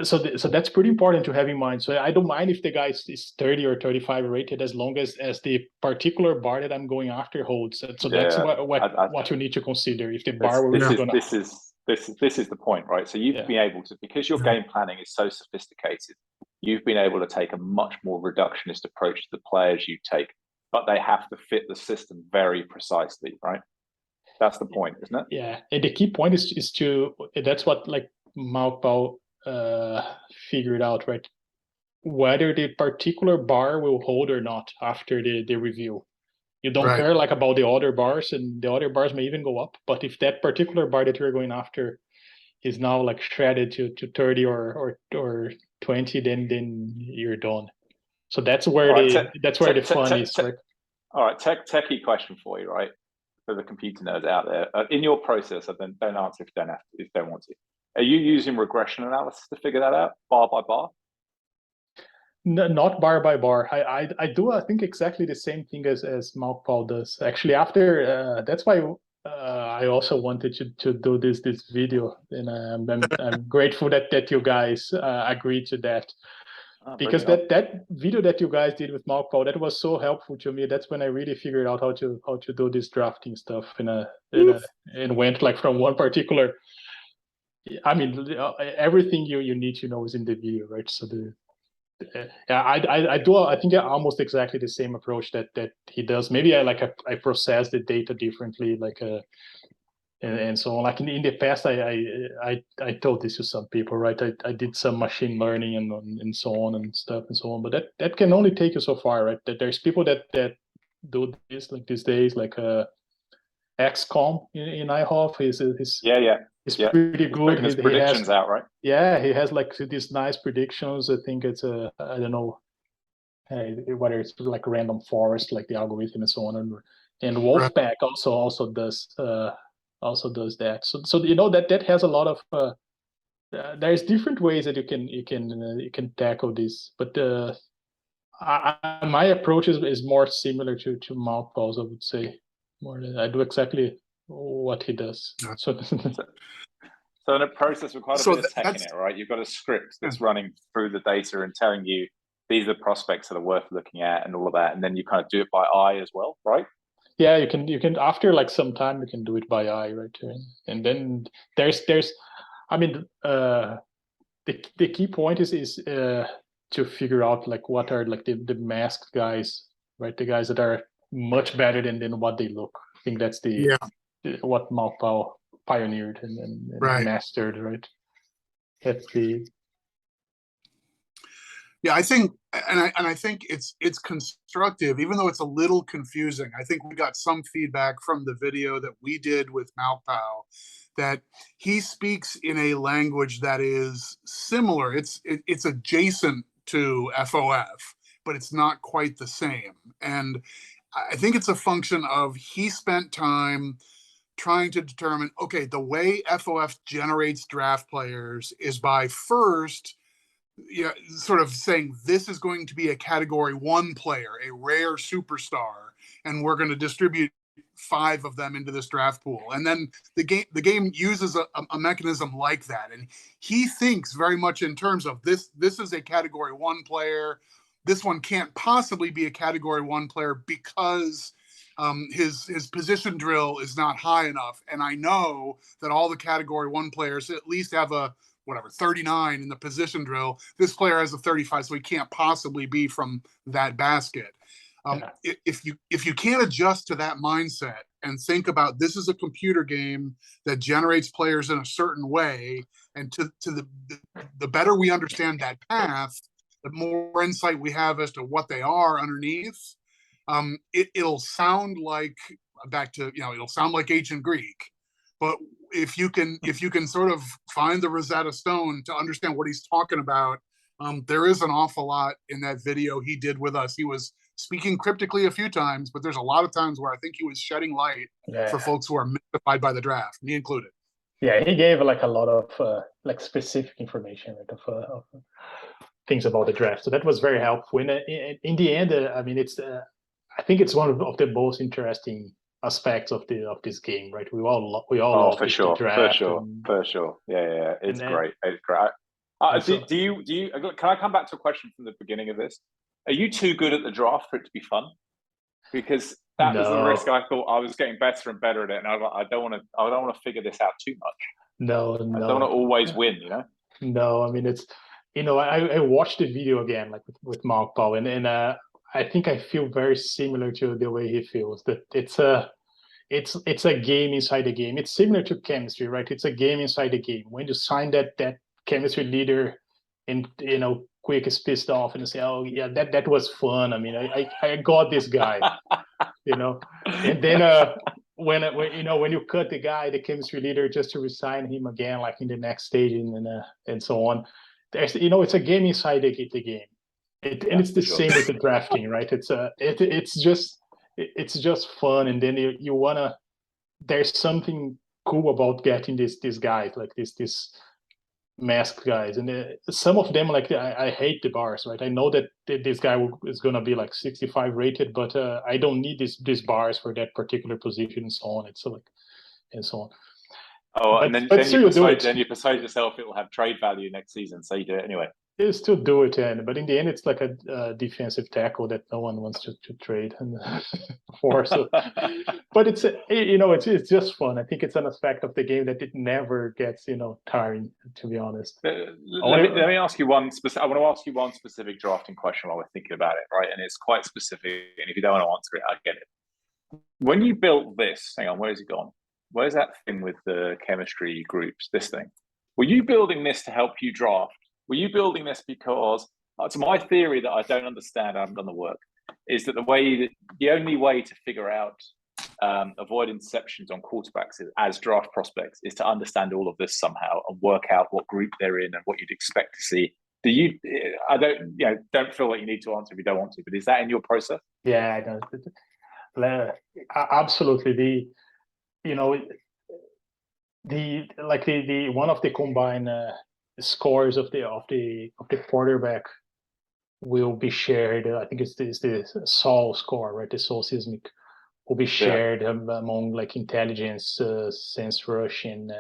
so that's pretty important to have in mind. So I don't mind if the guy is 30 or 35 rated, as long as the particular bar that I'm going after holds. So that's what you need to consider. If the bar this is the point, right? So you've been able to, because your game planning is so sophisticated, you've been able to take a much more reductionist approach to the players you take, but they have to fit the system very precisely, right? That's the point, isn't it? Yeah, and the key point is to, that's what like Malkpow figured out, right? Whether the particular bar will hold or not after the review. You don't care like about the other bars, and the other bars may even go up. But if that particular bar that you're going after is now like shredded to 30 or 20, then you're done. So that's where All right, the fun is, right? All right, techie question for you, right? For the computer nerds out there, in your process, don't answer if you don't want to. Are you using regression analysis to figure that out, bar by bar? No, not bar by bar. I do, I think, exactly the same thing as Malpaul does. Actually, after that's why I also wanted to do this video, and I'm grateful that you guys agreed to that. Because that video that you guys did with Malpaul, that was so helpful to me. That's when I really figured out how to do this drafting stuff and went like from one particular. I mean, everything you need to know is in the video, right? So I think almost exactly the same approach that he does. Maybe I process the data differently, and so on. Like in the past, I told this to some people, right? I did some machine learning and so on and stuff and so on, but that can only take you so far, right? That there's people that do this like these days, like XCOM in IHOF is It's pretty good. His predictions out, right? Yeah, he has like these nice predictions. I think it's I don't know whether it's like random forest, like the algorithm and so on. And Wolfpack also does that. So you know that has a lot of there's different ways that you can tackle this, but my approach is more similar to Malpaul's, I would say. I do exactly what he does. So in a process with quite a bit of tech in it, right? You've got a script that's running through the data and telling you these are the prospects that are worth looking at and all of that, and then you kind of do it by eye as well, right? Yeah, you can after like some time you can do it by eye, right? And then there's I mean the key point is to figure out like what are like the masked guys, right? The guys that are much better than what they look. I think that's what Malpaul pioneered and mastered, right? That's the I think, and I think it's constructive, even though it's a little confusing. I think we got some feedback from the video that we did with Malpaul that he speaks in a language that is similar. It's adjacent to FOF, but it's not quite the same. And I think it's a function of he spent time trying to determine, okay, the way FOF generates draft players is by first sort of saying this is going to be a category 1 player, a rare superstar, and we're going to distribute 5 of them into this draft pool. And then the game uses a mechanism like that. And he thinks very much in terms of this is a category 1 player. This one can't possibly be a category 1 player because his position drill is not high enough. And I know that all the category 1 players at least have a 39 in the position drill. This player has a 35, so he can't possibly be from that basket. If you can't adjust to that mindset and think about this is a computer game that generates players in a certain way, and to the better we understand that path, the more insight we have as to what they are underneath, it'll sound like it'll sound like ancient Greek, but if you can sort of find the Rosetta Stone to understand what he's talking about, there is an awful lot in that video he did with us. He was speaking cryptically a few times, but there's a lot of times where I think he was shedding light for folks who are mystified by the draft, me included. Yeah, he gave like a lot of like specific information of things about the draft. So that was very helpful. In the end, I mean, I think it's one of the most interesting aspects of this game, right? We all love for sure. Yeah, it's great. It's great. Do you can I come back to a question from the beginning of this? Are you too good at the draft for it to be fun? Because that was the risk. I thought I was getting better and better at it, and I don't want to figure this out too much. No, I don't want to always win, No, I mean it's I watched the video again, like with Malpaul, and I think I feel very similar to the way he feels. That it's a game inside the game. It's similar to chemistry, right? It's a game inside the game. When you sign that chemistry leader, and Quik is pissed off and say, "Oh yeah, that was fun. I mean, I got this guy," And then when you cut the guy, the chemistry leader, just to resign him again, like in the next stage, and so on. there's, you know, it's a game inside the game. And it's the same with the drafting, right? It's just fun, and then you wanna. There's something cool about getting these guys, like this masked guys, and some of them, like, I hate the bars, right? I know that this guy is gonna be like 65 rated, but I don't need these bars for that particular position and so on. It's like, and so on. Oh, But, and then, but still do it. then you persuade yourself it will have trade value next season, so you do it anyway. You still do it, but in the end, it's like a defensive tackle that no one wants to trade and for. So, but it's, you know, it's just fun. I think it's an aspect of the game that it never gets, you know, tiring, to be honest. Let me ask you one specific. I want to ask you one specific drafting question while we're thinking about it, right? And it's quite specific. And if you don't want to answer it, I get it. When you built this, hang on, where's it gone? Where's that thing with the chemistry groups? This thing. Were you building this to help you draft? Were you building this because, to my theory that I don't understand, I haven't done the work, is that the only way to figure out avoid interceptions on quarterbacks as draft prospects is to understand all of this somehow and work out what group they're in and what you'd expect to see. Do you? I don't, you know, don't feel like you need to answer if you don't want to, but is that in your process? Yeah, I don't. Absolutely. You know, the one of the combined scores of the quarterback will be shared. I think it's the Sol score, right? The Sol seismic will be shared among like intelligence, sense rush, and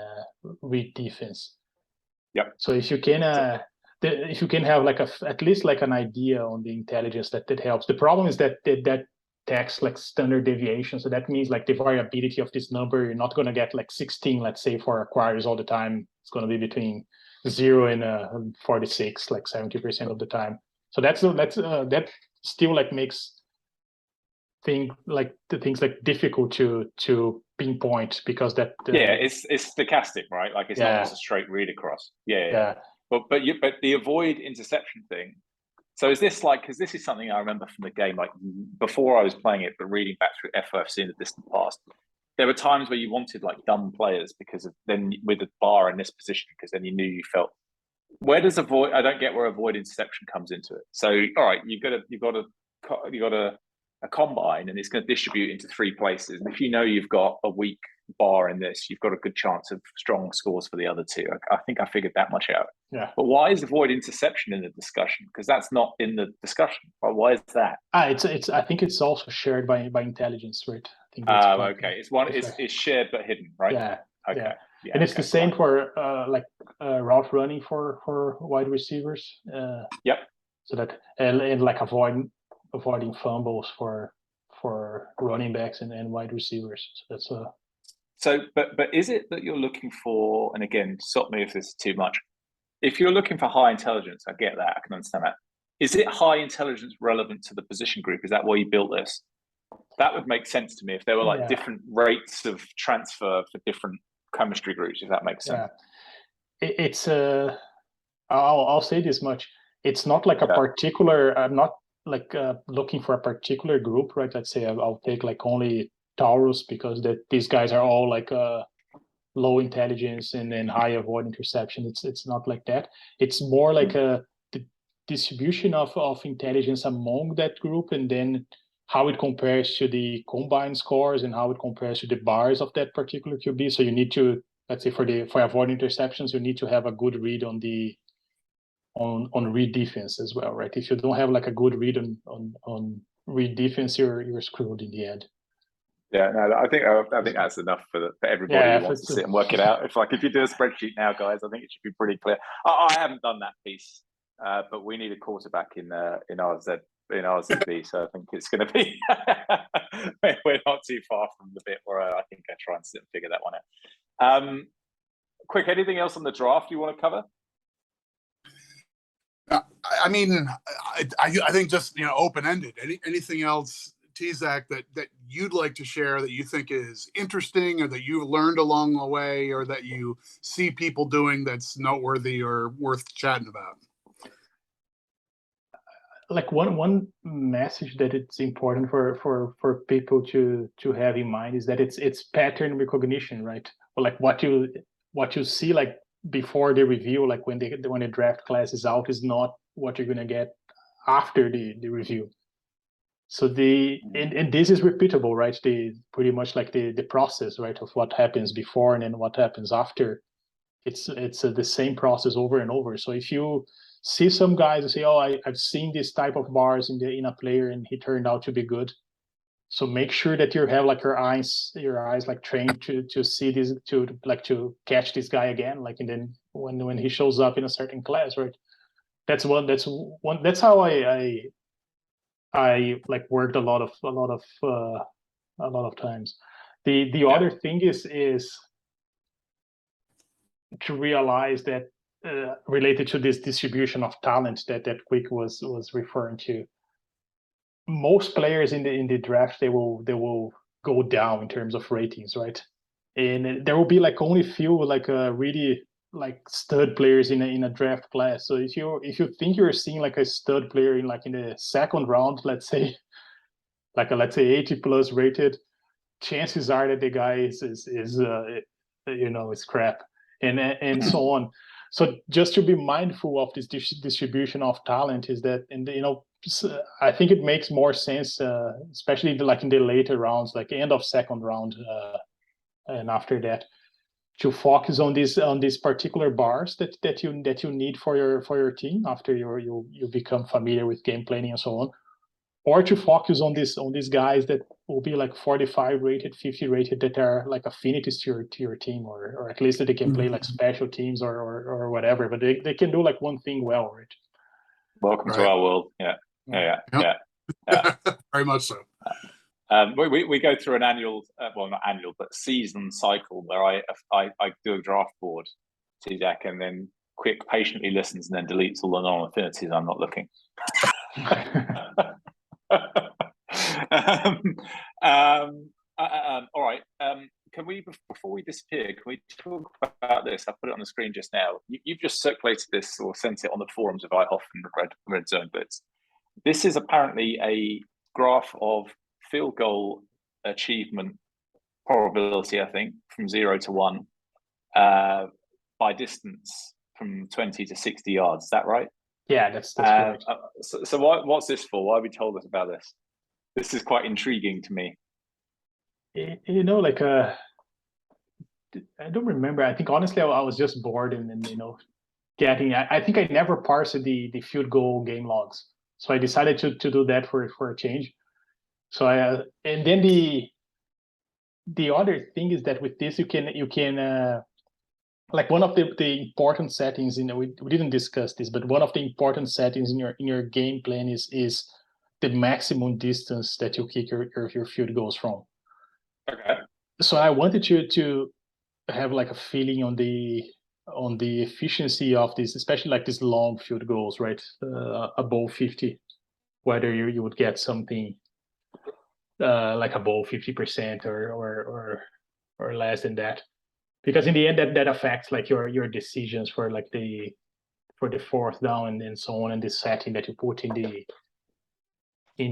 read defense. Yep. So if you can have like at least like an idea on the intelligence, that helps. The problem is that takes like standard deviation. So that means like the variability of this number, you're not going to get like 16, let's say, for acquires all the time. It's going to be between 0 and 46, like 70% of the time. So that still like makes things like difficult to pinpoint, because that it's stochastic, right? Like it's not just a straight read across. Yeah. But the avoid interception thing. So is this like, because this is something I remember from the game, like before I was playing it, but reading back through FOF in the distant past, there were times where you wanted like dumb players because of then with a bar in this position, because then you knew you felt. Where does avoid? I don't get where avoid interception comes into it. So all right, you've got a combine, and it's going to distribute into 3 places. And if you know you've got a weak bar in this, you've got a good chance of strong scores for the other 2. I think I figured that much out. Yeah. But why is avoid interception in the discussion? Because that's not in the discussion. Why is that? It's I think it's also shared by intelligence, right? I think okay. It's shared but hidden, right? Yeah. Okay. Yeah. And it's the same for route running for wide receivers. Yep. So that and like avoiding fumbles for running backs and wide receivers. So that's So, but is it that you're looking for? And again, stop me if this is too much. If you're looking for high intelligence, I get that. I can understand that. Is it high intelligence relevant to the position group? Is that why you built this? That would make sense to me if there were like different rates of transfer for different chemistry groups, if that makes sense. Yeah. It's I'll say this much. It's not like a particular, I'm not like looking for a particular group, right? Let's say I'll take like only Taurus, because these guys are all like low intelligence and then high avoid interception. It's not like that. It's more like the distribution of intelligence among that group, and then how it compares to the combined scores and how it compares to the bars of that particular QB. So you need to, let's say for avoid interceptions, you need to have a good read on read defense as well, right? If you don't have like a good read on read defense, you're screwed in the end. Yeah, no, I think that's enough for everybody who wants to sit and work it out. If you do a spreadsheet now, guys, I think it should be pretty clear. I haven't done that piece, but we need a quarterback in RZB, so I think it's going to be. We're not too far from the bit where I think I try and sit and figure that one out. Quik, anything else on the draft you want to cover? I mean, I think just open-ended. Anything else, tzach, that you'd like to share that you think is interesting, or that you learned along the way, or that you see people doing that's noteworthy or worth chatting about? Like one message that it's important for people to have in mind is that it's pattern recognition, right? Or like what you see like before the review, like when the draft class is out, is not what you're gonna get after the review. So and this is repeatable, right? Pretty much like the process, right, of what happens before and then what happens after. It's the same process over and over. So if you see some guys and say, "Oh, I've seen this type of bars in a player and he turned out to be good," so make sure that you have like your eyes like trained to see this, to catch this guy again, like, and then when he shows up in a certain class, right? That's how I like worked a lot of times. The other thing is to realize that related to this distribution of talent that Quik was referring to. Most players in the draft, they will go down in terms of ratings, right? And there will be like only few like really like stud players in a draft class. So if you think you're seeing like a stud player in the second round, let's say, let's say 80 plus rated, chances are that the guy is crap, and so on. So just to be mindful of this distribution of talent is that, and I think it makes more sense, especially like in the later rounds, like end of second round, and after that, to focus on these particular bars that you need for your team after you become familiar with game planning and so on, or to focus on these guys that will be like 45 rated, 50 rated, that are like affinities to your team, or at least that they can play like special teams or whatever, but they can do like one thing well, right? Welcome to our world. Yeah. Very much so. We go through an annual, well, not annual, but season cycle where I do a draft board, tzach, and then Quik patiently listens and then deletes all the non-affinities I'm not looking. All right. Can we, before we disappear, can we talk about this? I put it on the screen just now. You've just circulated this or sent it on the forums of IHOF and Red Zone Blitz. This is apparently a graph of field goal achievement probability, I think, from 0 to 1 by distance from 20 to 60 yards. Is that right? Yeah, that's correct. So what's this for? Why have you told us about this? This is quite intriguing to me. Like I don't remember. I think honestly, I was just bored and getting. I think I never parsed the field goal game logs, so I decided to do that for a change. So and then the other thing is that with this you can like one of the important settings, we didn't discuss this, but one of the important settings in your game plan is the maximum distance that you kick your field goals from. Okay. So I wanted to have like a feeling on the efficiency of this, especially like these long field goals, right? Above 50, whether you would get something like above 50% or less than that, because in the end that affects like your decisions for like the fourth down and so on, and the setting that you put in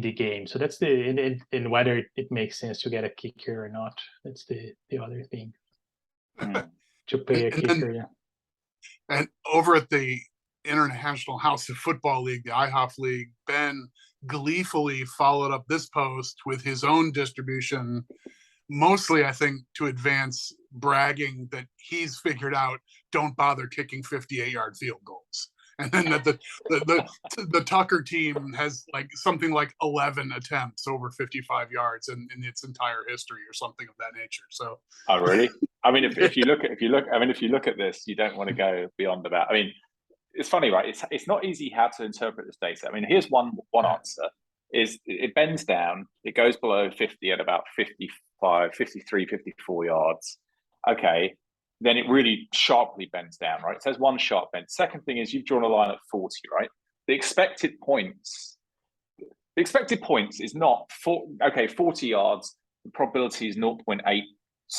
the game. So that's and whether it makes sense to get a kicker or not. That's the other thing. To pay a kicker, yeah. And over at the International House of Football League, the IHOF League, Ben gleefully followed up this post with his own distribution, mostly, I think, to advance bragging that he's figured out don't bother kicking 58-yard field goals. And then that the Tucker team has like something like 11 attempts over 55 yards in its entire history, or something of that nature. So, oh really? I mean, if you look at this, you don't want to go beyond about. I mean, it's funny, right? It's not easy how to interpret this data. I mean, here's one answer: is it bends down, it goes below 50 at about 55, 53, 54 yards. Okay. Then it really sharply bends down, right? So there's one sharp bend. Second thing is you've drawn a line at 40, right? The expected points is not 40 yards. The probability is 0.87,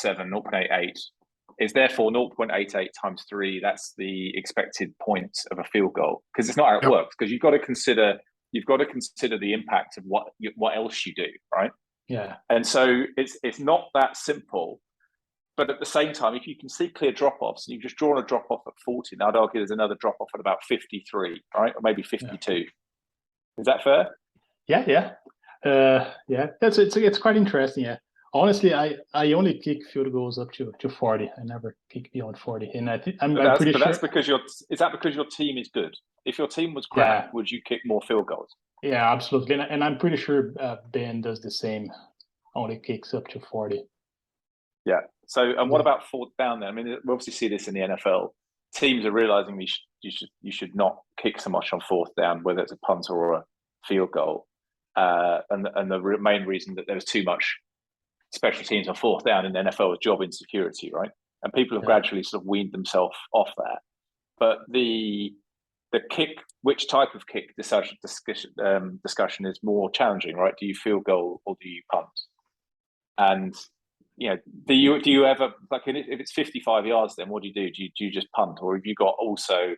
0.88. Is therefore 0.88 times 3. That's the expected points of a field goal, because it's not how it works. Because you've got to consider the impact of what else you do, right? Yeah. And so it's not that simple. but at the same time, if you can see clear drop-offs, and you've just drawn a drop-off at 40, now I'd argue there's another drop-off at about 53, right? Or maybe 52. Yeah. Is that fair? Yeah. It's quite interesting. Yeah. Honestly, I only kick field goals up to 40. I never kick beyond 40. And I'm pretty sure that's because is that because your team is good? If your team was crap, would you kick more field goals? Yeah, absolutely. And I'm pretty sure Ben does the same. Only kicks up to 40. Yeah. So, and what about fourth down then? I mean, we obviously see this in the NFL. Teams are realizing you should not kick so much on fourth down, whether it's a punt or a field goal. And the main reason that there was too much special teams on fourth down in the NFL was job insecurity, right? And people have gradually sort of weaned themselves off that. But the kick, which type of kick discussion is more challenging, right? Do you field goal or do you punt? And do you ever, like, if it's 55 yards, then what do? Do you just punt, or have you got also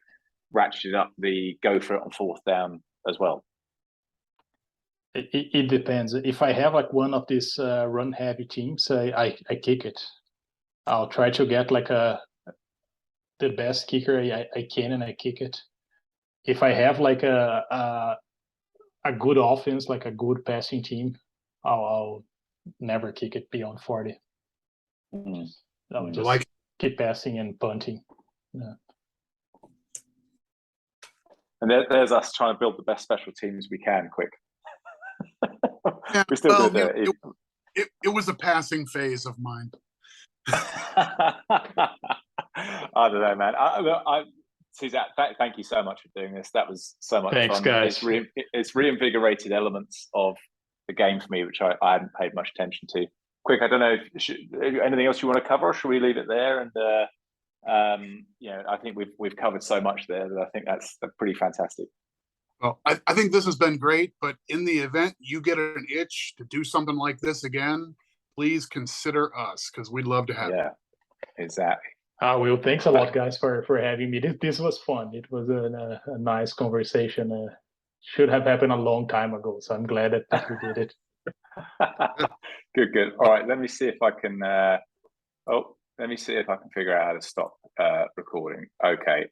ratcheted up the go for it on fourth down as well? It depends. If I have like one of these run heavy teams, I kick it. I'll try to get like the best kicker I can, and I kick it. If I have like a good offense, like a good passing team, I'll never kick it beyond 40. I'll just keep passing and punting. Yeah. And there's us trying to build the best special teams we can, Quik. Yeah, we still do it. It was a passing phase of mine. I don't know, man. Suzette, thank you so much for doing this. That was so much Thanks, fun. Guys. It's reinvigorated elements of the game for me, which I hadn't paid much attention to. Quik, I don't know, anything else you want to cover, or should we leave it there? And I think we've covered so much there that I think that's pretty fantastic. Well, I think this has been great, but in the event you get an itch to do something like this again, please consider us, because we'd love to have you. Yeah, exactly. Will, thanks a lot, guys, for having me. This was fun. It was a nice conversation. Should have happened a long time ago, so I'm glad that we did it. Good. All right, let me see if I can. Let me see if I can figure out how to stop recording. Okay.